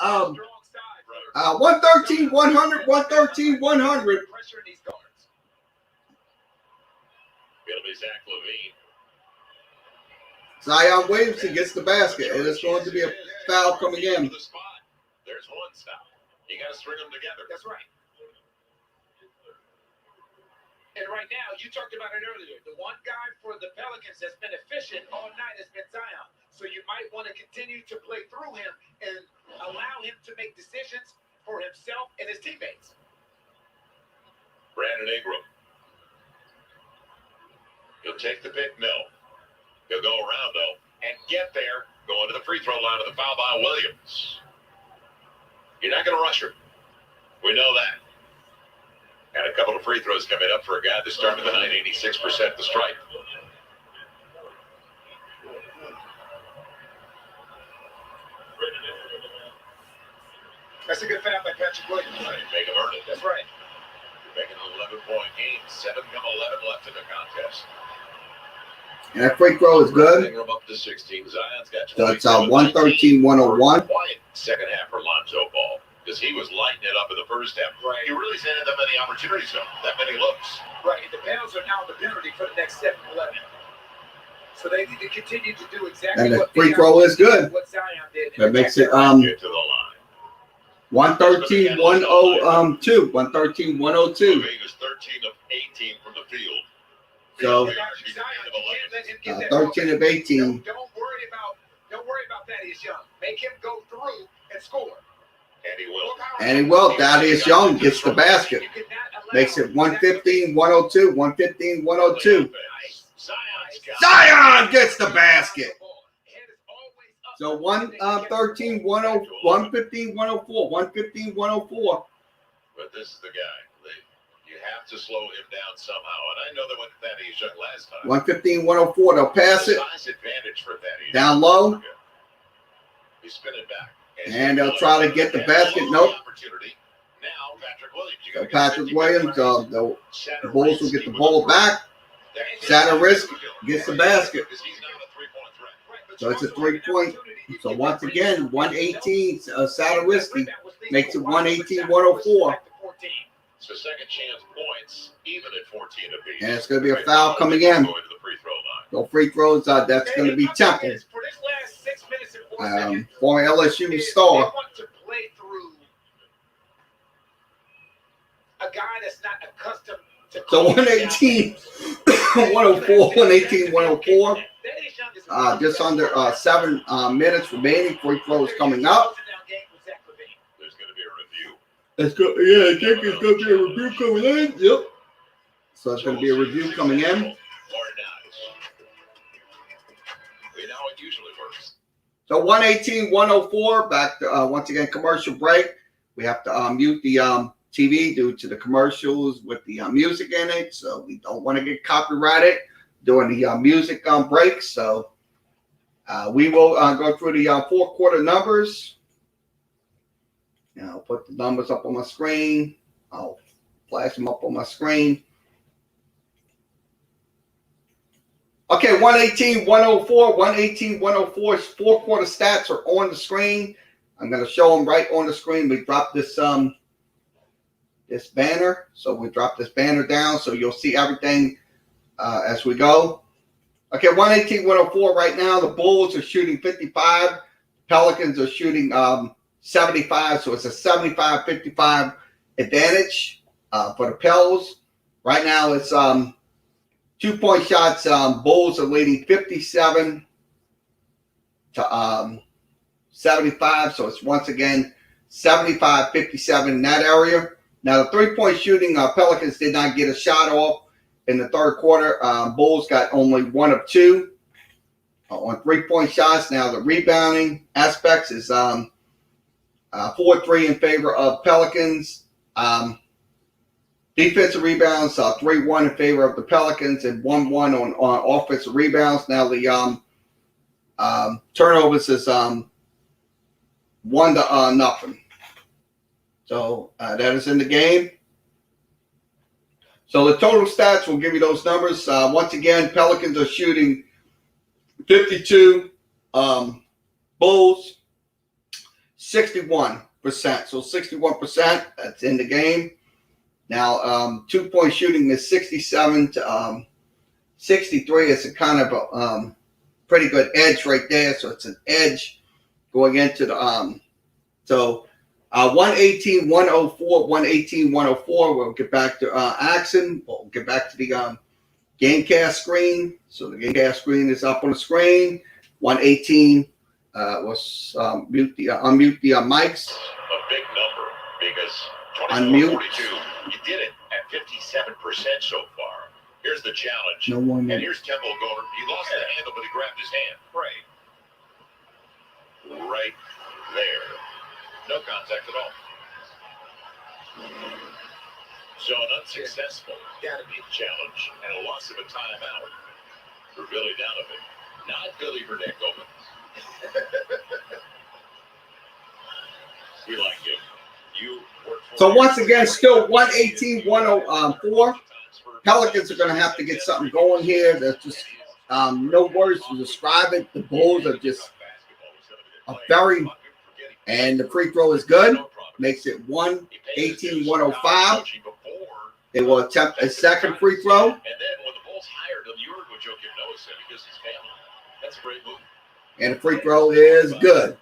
113, 100, 113, 100. It'll be Zach LaVine. Zion Williamson gets the basket, and it's going to be a foul coming in. There's one stop. You got to string them together. That's right. And right now, you talked about it earlier. The one guy for the Pelicans that's been efficient all night has been Zion. So you might want to continue to play through him and allow him to make decisions for himself and his teammates. Brandon Ingram. He'll take the pick, no. He'll go around, though, and get there, going to the free throw line of the foul by Williams. You're not going to rush her. We know that. And a couple of free throws coming up for a guy that started the night 86% the strike. That's a good foul by Patrick Williams. Right, make him earn it. That's right. You're making an 11-point game. 7-11 left in the contest. And that free throw is good. Ingram up to 16. Zion's got So it's 113-101. Quiet second half for Lonzo Ball, because he was lighting it up in the first half. Right. He really didn't have that many opportunities, though. That many looks. Right. And the Pels are now the penalty for the next 7-11. So they need to continue to do exactly And the what free Zion throw is did, good. what Zion did. That makes it Get to the line. 113-102. 113-102. Levine is 13 of 18 from the field. So, Zion, you can't let him get that 13 ball. of 18. Don't worry about Thaddeus Young. Make him go through and score. And he will. And he will. Thaddeus Young gets the basket. You cannot allow Makes it 115-102. 115-102. Zion's got Zion gets the basket. So 115-104. 115-104. But this is the guy. You have to slow him down somehow. And I know that when Thaddeus Young last time. 115-104. They'll pass it Size advantage for Thaddeus. down low. He's spinning back. And they'll try to get the basket. Nope. Opportunity. Now Patrick Williams. So Patrick Williams, the Bulls will get the ball back. Satirisk gets the basket. So it's a 3-point. So once again, 118. Satirisk makes it 118-104. So second chance points, even at 14 apiece. And it's going to be a foul coming in. Going to the free throw line. So free throws, that's going to be Temple. For this last 6 minutes and 4 seconds, Former LSU they star. want to play through a guy that's not accustomed to. So 118, 104, 118, 104. Just under 7 minutes remaining. Free throws coming up. There's going to be a review. It's good. Yeah, I think it's going to be a review coming in. Yep. So it's going to be a review coming in. Or not. We know it usually works. So 118, 104. Back to once again commercial break. We have to mute the TV due to the commercials with the music in it. So we don't want to get copyrighted during the music break. So we will go through the fourth quarter numbers. And I'll put the numbers up on my screen. I'll flash them up on my screen. Okay, 118, 104, 118, 104. Fourth quarter stats are on the screen. I'm going to show them right on the screen. We dropped this this banner. So we dropped this banner down so you'll see everything as we go. Okay, 118, 104 right now. The Bulls are shooting 55. Pelicans are shooting 75. So it's a 75-55 advantage for the Pels. Right now it's 2-point shots. Bulls are leading 57 to 75. So it's once again 75-57 in that area. Now the 3-point shooting, Pelicans did not get a shot off in the third quarter. Bulls got only 1 of 2 on 3-point shots. Now the rebounding aspects is 4-3 in favor of Pelicans. Defensive rebounds, 3-1 in favor of the Pelicans and 1-1 on offensive rebounds. Now the turnovers is 1-0. So that is in the game. So the total stats will give you those numbers. Once again, Pelicans are shooting 52. Bulls 61%. So 61%. That's in the game. Now 2-point shooting is 67 to 63. It's a kind of a pretty good edge right there. So it's an edge going into the 118, 104, 118, 104. We'll get back to action. We'll get back to the Gamecast screen. So the Gamecast screen is up on the screen. 118. Let's unmute the mics. A big number because Unmute. 24-42, you did it at 57% so far. Here's the challenge. No one. And here's Temple going. He lost the handle, but he grabbed his hand. Right there. No contact at all. So an unsuccessful challenge and a loss of a timeout for Billy Donovan. Not Billy Burnett Goldman. We like you. You worked for So once again, still 118-104. Pelicans are going to have to get something going here. There's just no words to describe it. The Bulls are just and the free throw is good. Makes it 118-105. They will attempt a second free throw. And then when the Bulls hired him, you heard what Joe Noah said because his family. That's a great move. And the free throw is good.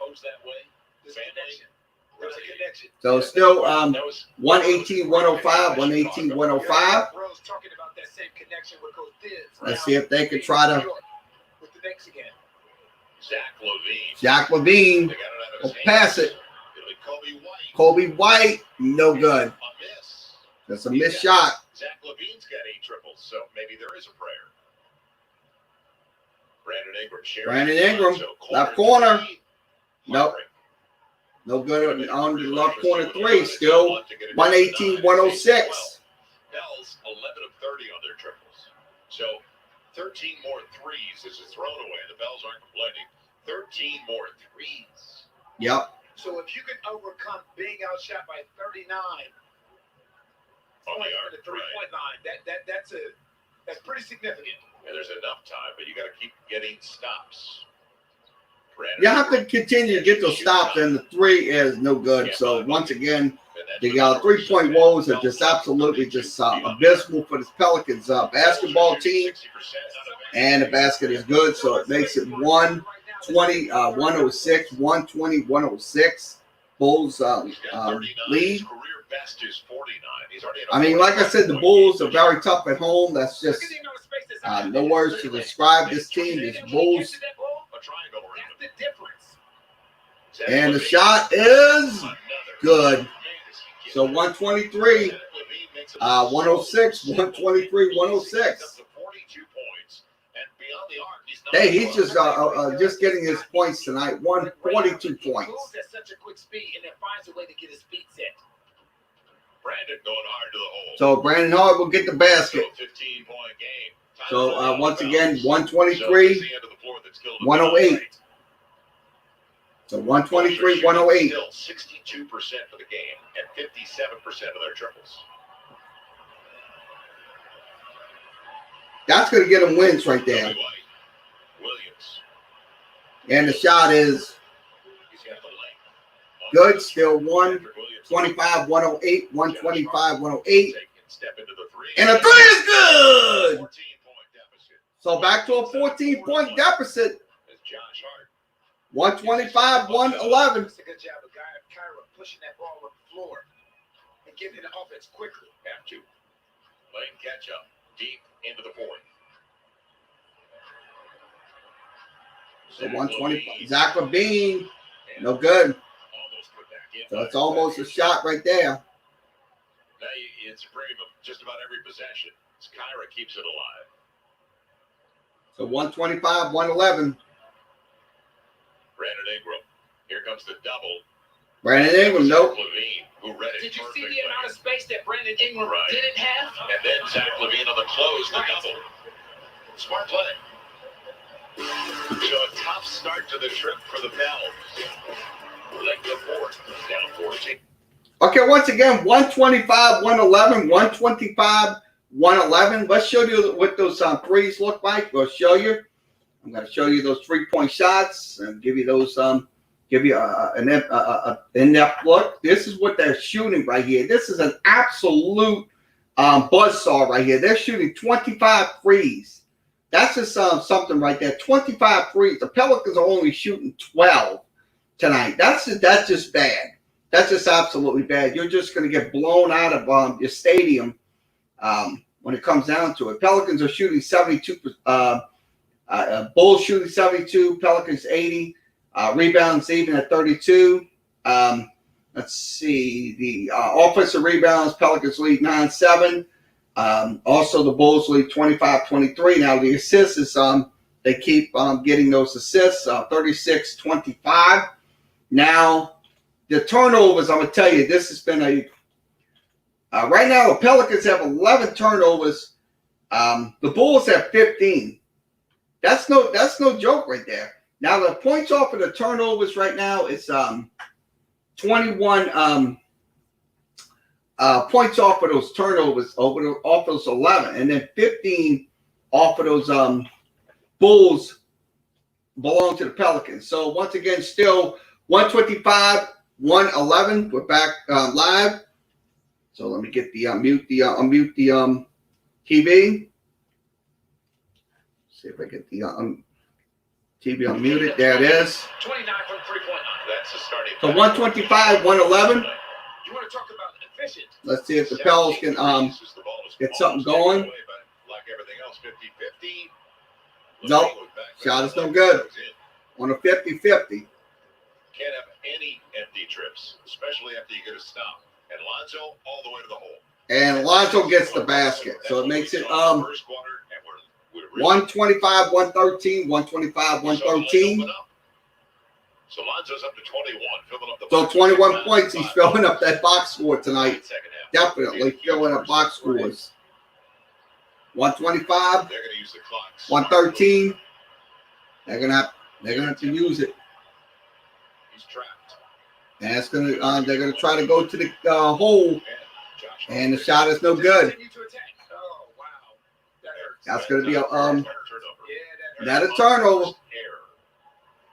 So still 118-105, 118-105. Let's see if they can try to. Zach Levine will pass it. Kobe White, no good. That's a missed shot. Zach Levine's got 8 triples, so maybe there is a prayer. Brandon Ingram, left corner. Nope. No good on the left corner 3. Still 118-106. Bell's 11 of 30 on their triples. So 13 more threes. This is thrown away. The Bells aren't complaining. 13 more threes. Yep. So if you can overcome being outshot by 39 On the points arc, from the 3-point line, that's pretty significant. And there's enough time, but you got to keep getting stops. You have to continue to get those stops, and the 3 is no good. So once again, the 3-point woes are just absolutely just abysmal for this Pelicans basketball team. And the basket is good, so it makes it 120-106, 120-106. Bulls lead. I mean, like I said, the Bulls are very tough at home. That's just no words to describe this team. These Bulls. And the shot is good. So 123, 106, 123, 106. Hey, he's just getting his points tonight. 142 points. So Brandon Hart will get the basket. So once again, 123, 108. So 123, 108. Still 62% for the game and 57% of their triples. That's going to get them wins right there. Williams. And the shot is good. Still 125, 108, 125, 108. And a 3 is good. So back to a 14-point deficit. 125, 111. It's a good job of Kyra pushing that ball on the floor and getting the offense quickly. Have to. Playing catch up deep into the 4th. So 125. Zach Levine, no good. So it's almost a shot right there. Now it's a premium just about every possession. Kyra keeps it alive. So 125, 111. Brandon Ingram. Here comes the double. Brandon Ingram, nope. Levine, who read it. Did you see the amount of space that Brandon Ingram didn't have? And then Zach Levine on the close, the double. Smart play. So a tough start to the trip for the Bells. Like the 4th, down 14. Okay, once again, 125, 111, 125, 111. Let's show you what those threes look like. We'll show you. I'm going to show you those 3-point shots and give you those, give you an in-depth look. This is what they're shooting right here. This is an absolute buzzsaw right here. They're shooting 25 threes. That's just something right there. 25 threes. The Pelicans are only shooting 12 tonight. That's just bad. That's just absolutely bad. You're just going to get blown out of your stadium when it comes down to it. Pelicans are shooting 72%. Bulls shooting 72, Pelicans 80. Rebounds even at 32. Let's see. The offensive rebounds, Pelicans lead 9-7. Also, the Bulls lead 25-23. Now, the assists is they keep getting those assists, 36-25. Now, the turnovers, I'm going to tell you, this has been right now, the Pelicans have 11 turnovers. The Bulls have 15. That's no joke right there. Now, the points off of the turnovers right now is 21 points off of those turnovers, off those 11, and then 15 off of those Bulls belong to the Pelicans. So once again, still 125, 111. We're back live. So let me get the unmute the TV. See if I get the TV unmuted. There it is. 29 from 3.9. That's the starting. So 125, 111. You want to talk about efficient? Let's see if the Pels can get something going. Like everything else, 50-50. Nope. Shot is no good. On a 50-50. Can't have any empty trips, especially after you get a stop. And Lonzo all the way to the hole. And Lonzo gets the basket. So it makes it 125, 113, 125, 113. So Lonzo's up to 21, filling up the So 21 points. He's filling up that box score tonight. Definitely filling up box scores. 125, They're going to use the clock. 113. They're gonna have to use it. He's trapped. And it's they're gonna try to go to the hole, and the shot is no good. Oh, wow. That's gonna be a turnover. not a turnover.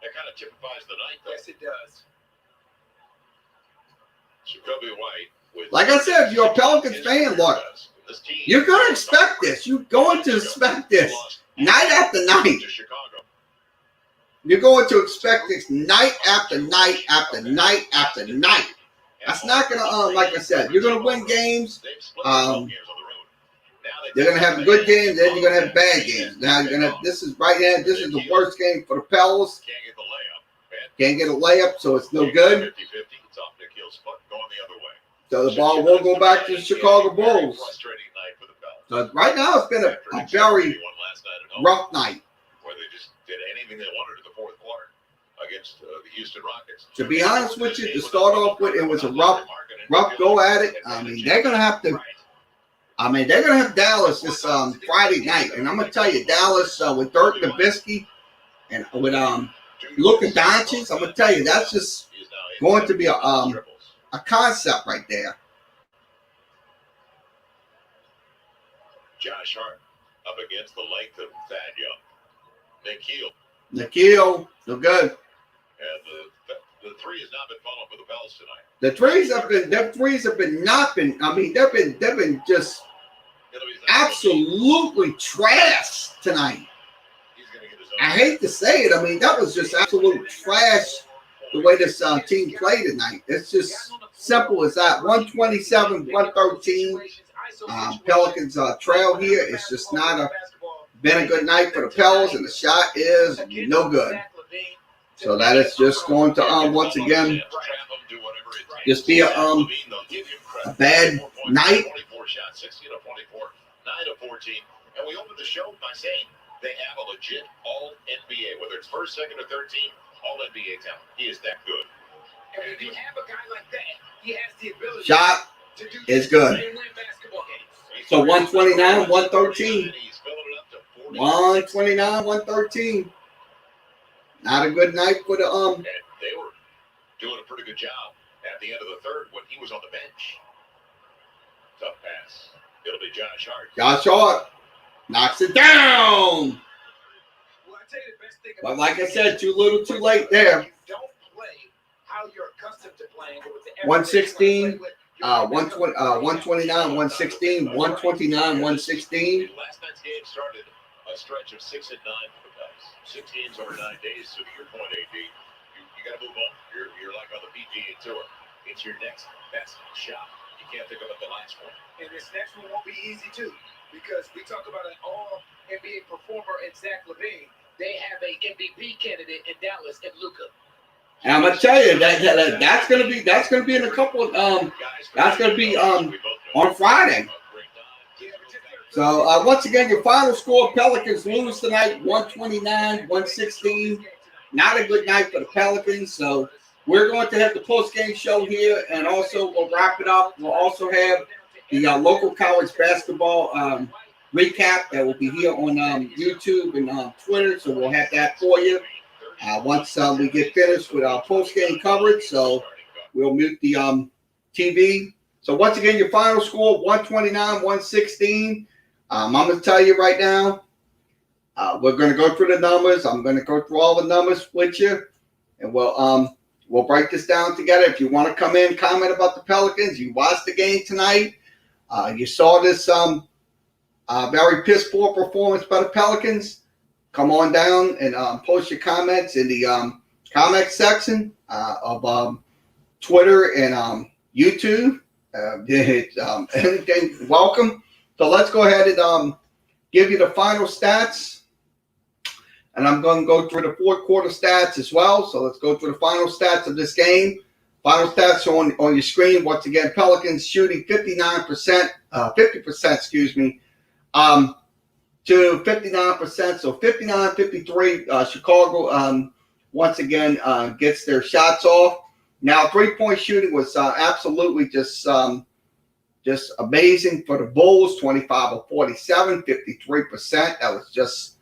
That kind of typifies the night, though. Yes, it does. Jacoby White. Like I said, if you're a Pelicans fan, look, you're gonna expect this. You're going to expect this night after night. You're going to expect this night after night after night after night. That's not gonna like I said, you're gonna win games. They're gonna have good games, then you're gonna have bad games. Now this is the worst game for the Pels. Can't get a layup, so it's no good. So the ball will go back to the Chicago Bulls. So right now it's been a very rough night. Where they just did anything they wanted in the fourth quarter against the Houston Rockets. To be honest with you, to start off with, it was a rough go at it. I mean, they're gonna have Dallas this Friday night, and I'm gonna tell you, Dallas with Dirk Nowitzki and with Luka Doncic, I'm gonna tell you, that's just going to be a concept right there. Josh Hart up against the length of Thad Young. Nikhil, no good. And the three has not been falling for the Pels tonight. The threes have been not been. I mean, they've been just absolutely trash tonight. I hate to say it. I mean, that was just absolute trash the way this team played tonight. It's just simple as that. 127, 113. Pelicans trail here. It's just not been a good night for the Pels, and the shot is no good. So that is just going to once again just be a bad night. 16-24, 9-14, and we opened the show by saying they have a legit All-NBA, whether it's first, second, or third team, All-NBA talent. He is that good. And if you have a guy like that, he has the ability Shot is good. So 129, 113. 129, 113. Not a good night for the And they were doing a pretty good job at the end of the third when he was on the bench. Tough pass. It'll be Josh Hart. Josh Hart knocks it down. Well, I tell you the best thing But like I said, too little, too late there. You don't play how you're accustomed to playing. 116, 129, 116, 129, 116. Last night's game started a stretch of 6-9 for the Pels. 6 games over 9 days. So to your point, AD, you got to move on. You're like on the PGA Tour. It's your next best shot. You can't think about the last one. And this next one won't be easy too, because we talk about an All-NBA performer in Zach LaVine. they have a MVP candidate in Dallas and Luka. And I'm gonna tell you that's gonna be in a couple of that's gonna be on Friday. So once again, your final score: Pelicans lose tonight, 129-116. Not a good night for the Pelicans. So we're going to have the post-game show here, and also we'll wrap it up. We'll also have the local college basketball recap that will be here on YouTube and Twitter. So we'll have that for you once we get finished with our post-game coverage. So we'll mute the TV. So once again, your final score: 129-116. I'm going to tell you right now. We're going to go through the numbers. I'm going to go through all the numbers with you, and we'll break this down together. If you want to come in, comment about the Pelicans. You watched the game tonight. You saw this very piss poor performance by the Pelicans. Come on down and post your comments in the comment section of Twitter and YouTube. Anything, welcome. So let's go ahead and give you the final stats. And I'm going to go through the fourth quarter stats as well. So let's go through the final stats of this game. Final stats on your screen. Once again, Pelicans shooting 50%, to 59%. So 59-53. Chicago once again gets their shots off. Now, 3-point shooting was absolutely just amazing for the Bulls. 25 of 47, 53%. That was just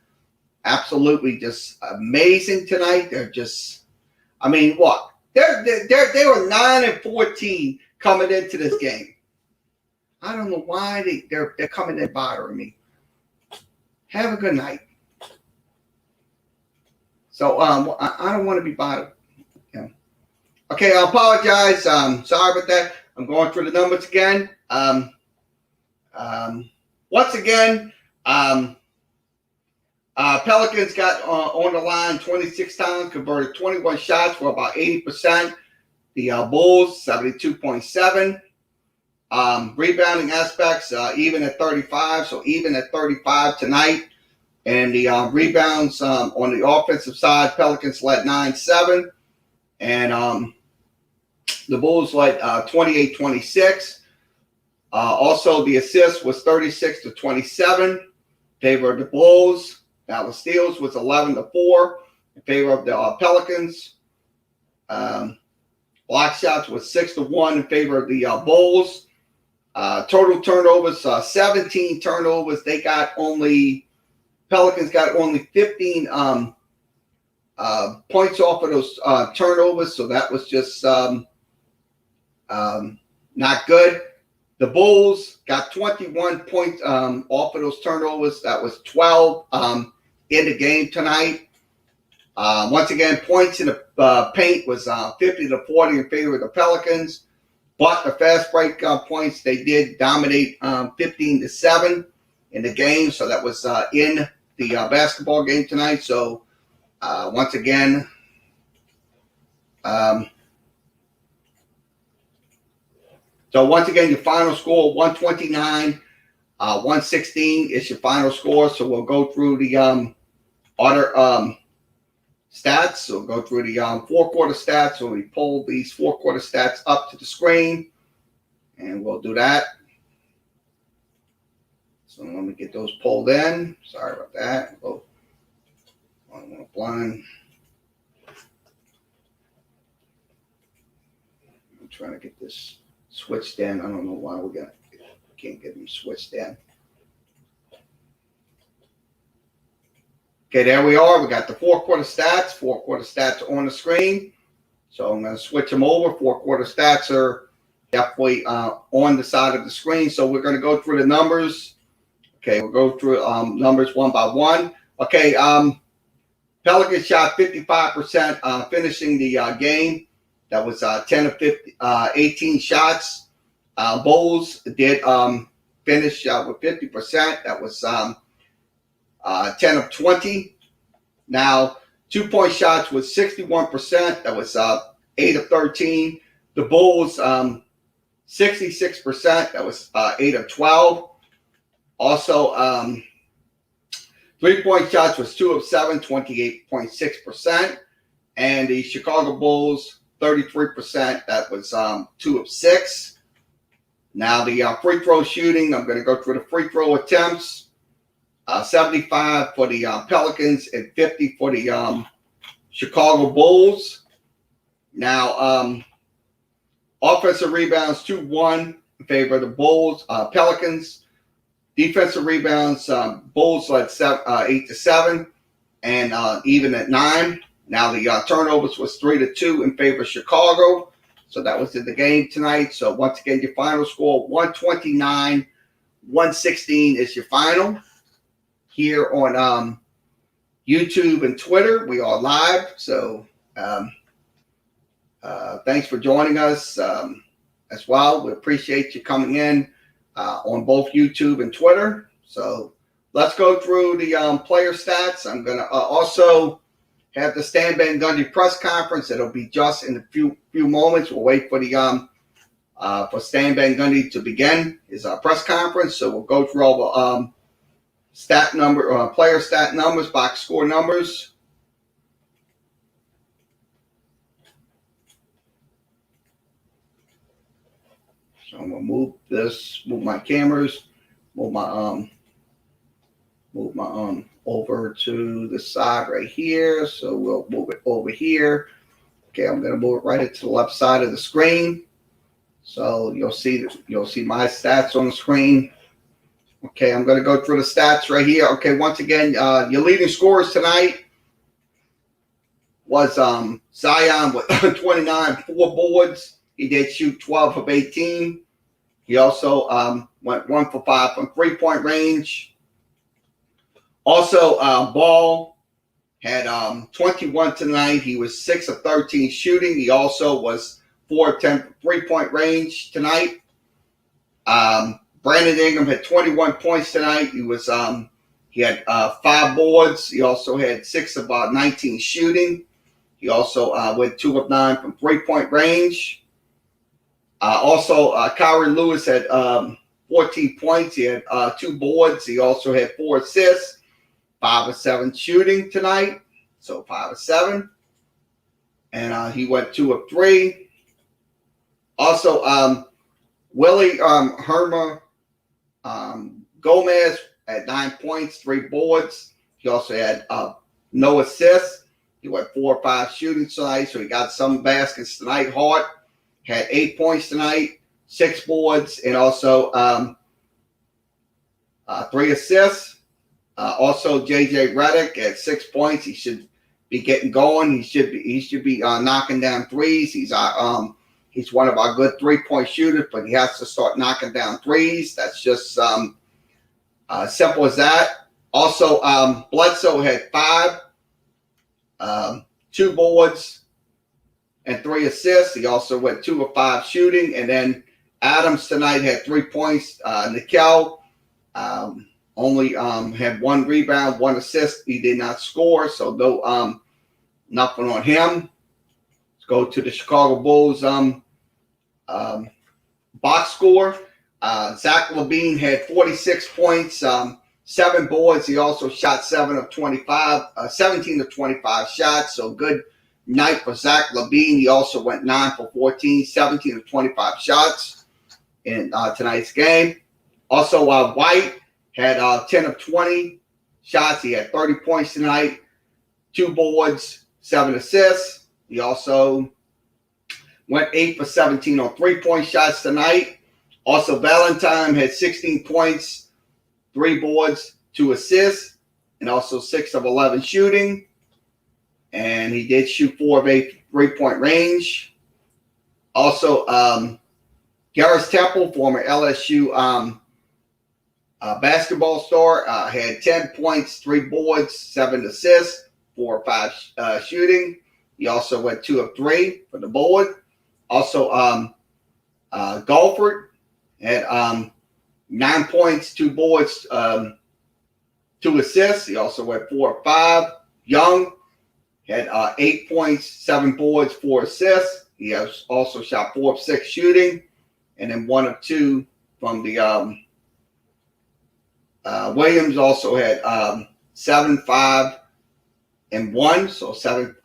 absolutely just amazing tonight. They're just, I mean, what? They were 9-14 coming into this game. I don't know why they're coming in bothering me. Have a good night. So I don't want to be bothered. Yeah. Okay, I apologize. Sorry about that. I'm going through the numbers again. Once again, Pelicans got on the line 26 times, converted 21 shots for about 80%. The Bulls, 72.7. Rebounding aspects, even at 35, so even at 35 tonight. And the rebounds on the offensive side, Pelicans led 9-7. And the Bulls led 28-26. Also, the assist was 36-27 in favor of the Bulls. Now, the steals was 11-4 in favor of the Pelicans. Block shots was 6-1 in favor of the Bulls. Total turnovers, 17 turnovers. Pelicans got only 15 points off of those turnovers, so that was just not good. The Bulls got 21 points off of those turnovers. That was 12 in the game tonight. Once again, points in the paint was 50-40 in favor of the Pelicans. But the fast break points, they did dominate 15-7 in the game. So that was in the basketball game tonight. So once again, your final score, 129-116 is your final score. So we'll go through the other stats. So we'll go through the four-quarter stats. So we pull these four-quarter stats up to the screen, and we'll do that. So let me get those pulled in. Sorry about that. Oh, I want to blind. I'm trying to get this switched in. I don't know why we can't get them switched in. Okay, there we are. We got the four-quarter stats. Four-quarter stats on the screen. So I'm going to switch them over. Four-quarter stats are definitely on the side of the screen. So we're going to go through the numbers. Okay, we'll go through numbers one by one. Okay, Pelicans shot 55%, finishing the game. That was 10 of 18 shots. Bulls did finish with 50%. That was 10 of 20. Now, 2-point shots was 61%. That was 8 of 13. The Bulls, 66%. That was 8 of 12. Also, 3-point shots was 2 of 7, 28.6%. And the Chicago Bulls, 33%. That was 2 of 6. Now the free throw shooting, I'm going to go through the free throw attempts. 75 for the Pelicans and 50 for the Chicago Bulls. Now, offensive rebounds 2-1 in favor of the Bulls, Pelicans. Defensive rebounds, Bulls led 8-7 and even at 9. Now the turnovers was 3-2 in favor of Chicago. So that was in the game tonight. So once again, your final score 129-116 is your final. Here on YouTube and Twitter, we are live. So thanks for joining us as well. We appreciate you coming in on both YouTube and Twitter. So let's go through the player stats. I'm going to also have the Stan Van Gundy press conference. It'll be just in a few moments. We'll wait for the for Stan Van Gundy to begin his press conference. So we'll go through all the player stat numbers, box score numbers. So I'm gonna move my cameras, move my over to the side right here. So we'll move it over here. Okay, I'm gonna move it right into the left side of the screen. So you'll see my stats on the screen. Okay, I'm gonna go through the stats right here. Okay, once again, your leading scorers tonight was Zion with 29, 4 boards. He did shoot 12 of 18. He also went 1 for 5 from 3-point range. Also, Ball had 21 tonight. He was 6 of 13 shooting. He also was 4 of 10 from 3-point range tonight. Brandon Ingram had 21 points tonight. He had 5 boards. He also had 6 of 19 shooting. He also went 2 of 9 from 3-point range. Also, Kyrie Lewis had 14 points. He had 2 boards. He also had 4 assists, 5 of 7 shooting tonight. So 5 of 7. And he went 2 of 3. Also, Willie Herma Gomez had 9 points, 3 boards. He also had no assists. He went 4 or 5 shooting tonight, so he got some baskets tonight. Hart had 8 points tonight, 6 boards, and also 3 assists. Also, J.J. Redick at 6 points. He should be getting going. He should be knocking down threes. He's one of our good 3-point shooters, but he has to start knocking down threes. That's just simple as that. Also, Bledsoe had 5, 2 boards, and 3 assists. He also went 2 of 5 shooting. And then Adams tonight had 3 points. Nickel only had 1 rebound, 1 assist. He did not score, so no, nothing on him. Let's go to the Chicago Bulls box score. Zach LaVine had 46 points, 7 boards. He also shot 17 of 25 shots. So good night for Zach LaVine. He also went 9 for 14, 17 of 25 shots in tonight's game. Also, White had 10 of 20 shots. He had 30 points tonight, 2 boards, 7 assists. He also went 8 for 17 on 3-point shots tonight. Also, Valentine had 16 points, 3 boards, 2 assists, and also 6 of 11 shooting. And he did shoot 4 of 8 3-point range. Also, Garris Temple, former LSU basketball star, had 10 points, 3 boards, 7 assists, 4 or 5 shooting. He also went 2 of 3 for the board. Also, Golford had 9 points, 2 boards, 2 assists. He also went 4 of 5. Young had 8 points, 7 boards, 4 assists. He has also shot 4 of 6 shooting, and then 1 of 2 from the Williams also had 7, 5, and 1. So 7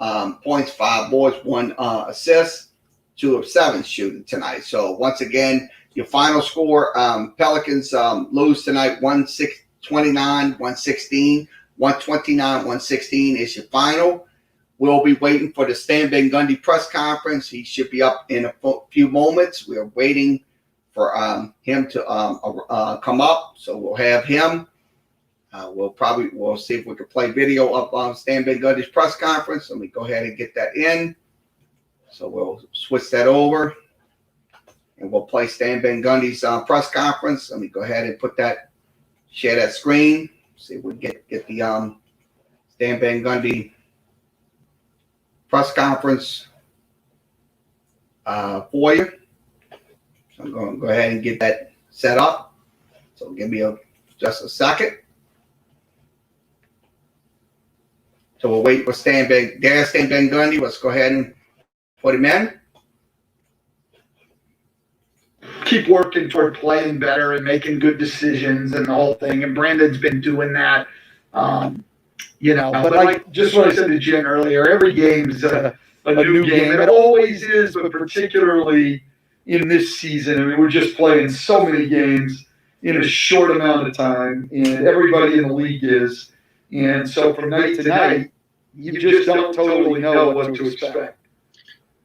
points, 5 boards, 1 assist, 2 of 7 shooting tonight. So once again, your final score, Pelicans lose tonight 129, 116, 129, 116 is your final. We'll be waiting for the Stan Van Gundy press conference. He should be up in a few moments. We are waiting for him to come up, so we'll have him. We'll see if we can play video up on Stan Van Gundy's press conference. Let me go ahead and get that in. So we'll switch that over, and we'll play Stan Van Gundy's press conference. Let me go ahead and share that screen. See if we get the Stan Van Gundy press conference for you. So I'm going to go ahead and get that set up. So give me just a second. So we'll wait for Stan Van Gundy. Let's go ahead and put him in. Keep working toward playing better and making good decisions and the whole thing. And Brandon's been doing that. But like just what I said to Jen earlier, every game's a new game. It always is, but particularly in this season. I mean, we're just playing so many games in a short amount of time, and everybody in the league is. And so from night to night, you just don't totally know what to expect.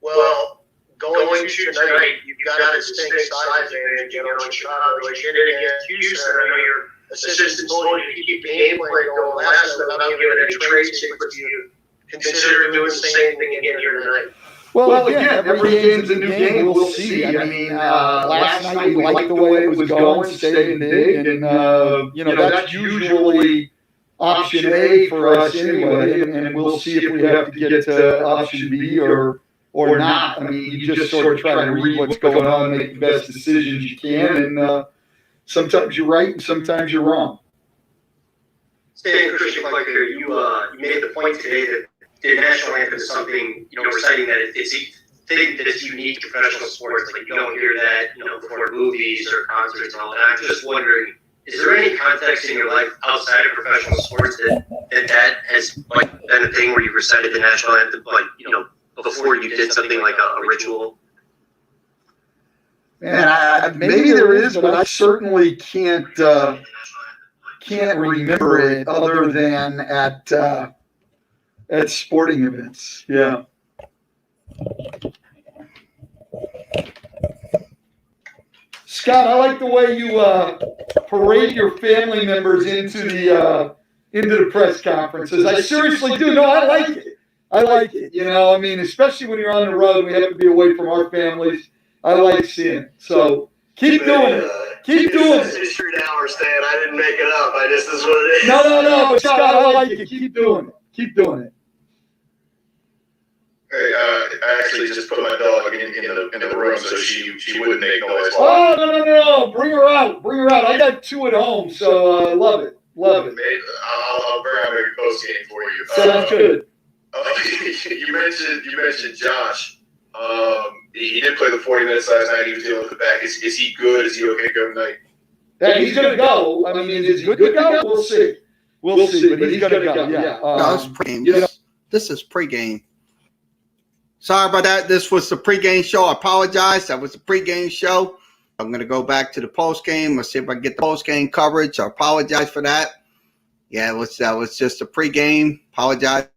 Well, going to tonight, you've got to stay size advantage, in Chicago. Like you did against Houston, I know your assistant told you to keep the game plan going last night without giving any trade secrets. You consider doing the same thing again here tonight. Well, again, every game's a new game. We'll see. I mean, last night we liked the way it was going, staying big, and that's usually option A for us anyway, and we'll see if we have to get to option B or not. I mean, you just sort of try to read what's going on and make the best decisions you can, and sometimes you're right and sometimes you're wrong. Stan Christian Clark here, you made the point today that the national anthem is something, reciting that it's a thing that's unique to professional sports. Like, you don't hear that, before movies or concerts and all that. I'm just wondering, is there any context in your life outside of professional sports that has been a thing where you recited the national anthem, before you did something like a ritual? And maybe there is, but I certainly can't remember it other than at sporting events. Yeah. Scott, I like the way you parade your family members into the press conferences. I seriously do. No, I like it. I like it. I mean, especially when you're on the road, we have to be away from our families. I like seeing it. So keep doing it. Keep doing it. It's true hours, Stan. I didn't make it up. This is what it is. No. But Scott, I like it. Keep doing it. Keep doing it. I actually just put my dog in the room so she wouldn't make noise. Oh, no. Bring her out. I got 2 at home, so love it. Love it. I'll bring out a post game for you. Sounds good. You mentioned Josh. He did play the 40 minutes last night. He was dealing with the back. Is he good? Is he okay to go tonight? Yeah, he's going to go. I mean, is he good to go? We'll see. We'll see, but he's going to go. Yeah. No, it's pregame. This is pregame. Sorry about that. This was the pregame show. I apologize. That was the pregame show. I'm going to go back to the postgame. Let's see if I can get the postgame coverage. I apologize for that. Yeah, that was just a pregame. Apologize.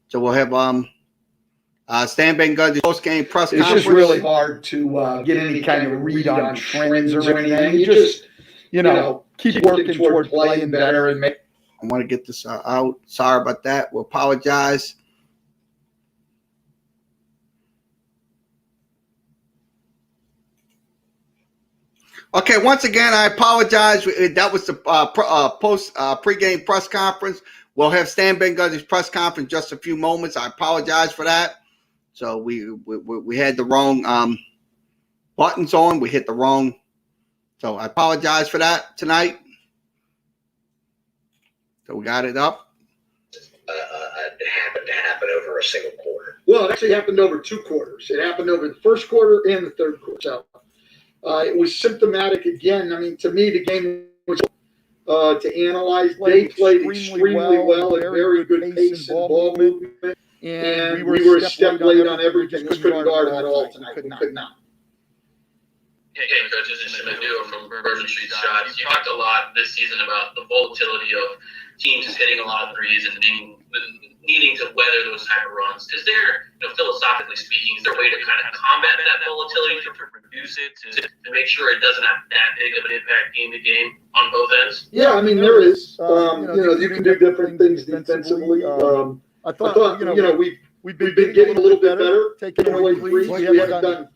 So we'll have Stan Van Gundy's postgame press conference. It's just really hard to get any kind of read on trends or anything. You just, keep working toward playing better and make. I want to get this out. Sorry about that. We'll apologize. Okay, once again, I apologize. That was the pregame press conference. We'll have Stan Van Gundy's press conference in just a few moments. I apologize for that. So we had the wrong buttons on. We hit the wrong. So I apologize for that tonight. So we got it up. It happened to happen over a single quarter. Well, it actually happened over 2 quarters. It happened over the first quarter and the third quarter. So it was symptomatic again. I mean, to me, the game was to analyze. They played extremely well at very good pace and ball movement. And we were a step late on everything. Just couldn't guard them at all tonight. We could not. Hey, Coach, this is Shimadu from Bourbon Street Shots. You talked a lot this season about the volatility of teams just hitting a lot of threes and needing to weather those type of runs. Is there, philosophically speaking, is there a way to kind of combat that volatility, to reduce it, to make sure it doesn't have that big of an impact game to game on both ends? Yeah, I mean, there is. You can do different things defensively. I thought, we've been getting a little bit better, taking away threes. We haven't done,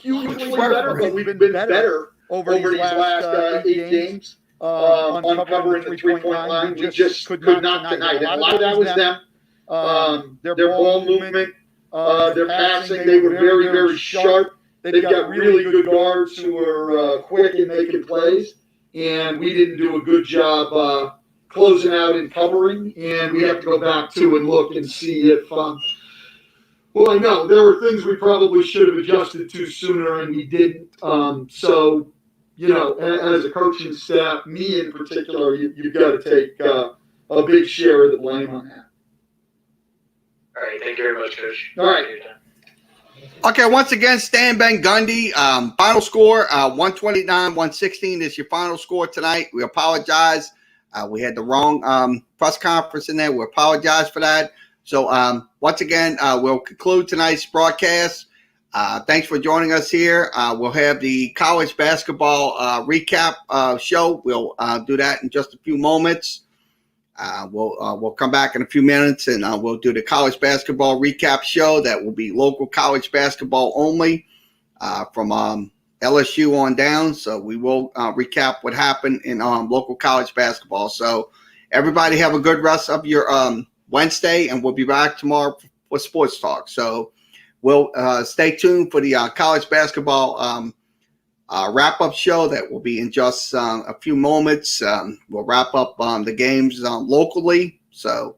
hugely better, but we've been better over these last 8 games on covering the three-point line. We just could not tonight. And a lot of that was them. Their ball movement, their passing, they were very, very sharp. They've got really good guards who are quick and making plays. And we didn't do a good job closing out and covering. And we have to go back to and look and see if well, I know there were things we probably should have adjusted to sooner, and we didn't. So, as a coaching staff, me in particular, you've got to take a big share of the blame on that. All right, thank you very much, Coach. All right. Okay, once again, Stan Ben Gundy. Final score, 129-116 is your final score tonight. We apologize. We had the wrong press conference in there. We apologize for that. So once again, we'll conclude tonight's broadcast. Thanks for joining us here. We'll have the college basketball recap show. We'll do that in just a few moments. We'll come back in a few minutes, and we'll do the college basketball recap show. That will be local college basketball only from LSU on down. So we will recap what happened in local college basketball. So everybody have a good rest of your Wednesday, and we'll be back tomorrow for sports talk. So we'll stay tuned for the college basketball wrap-up show that will be in just a few moments. We'll wrap up the games locally. So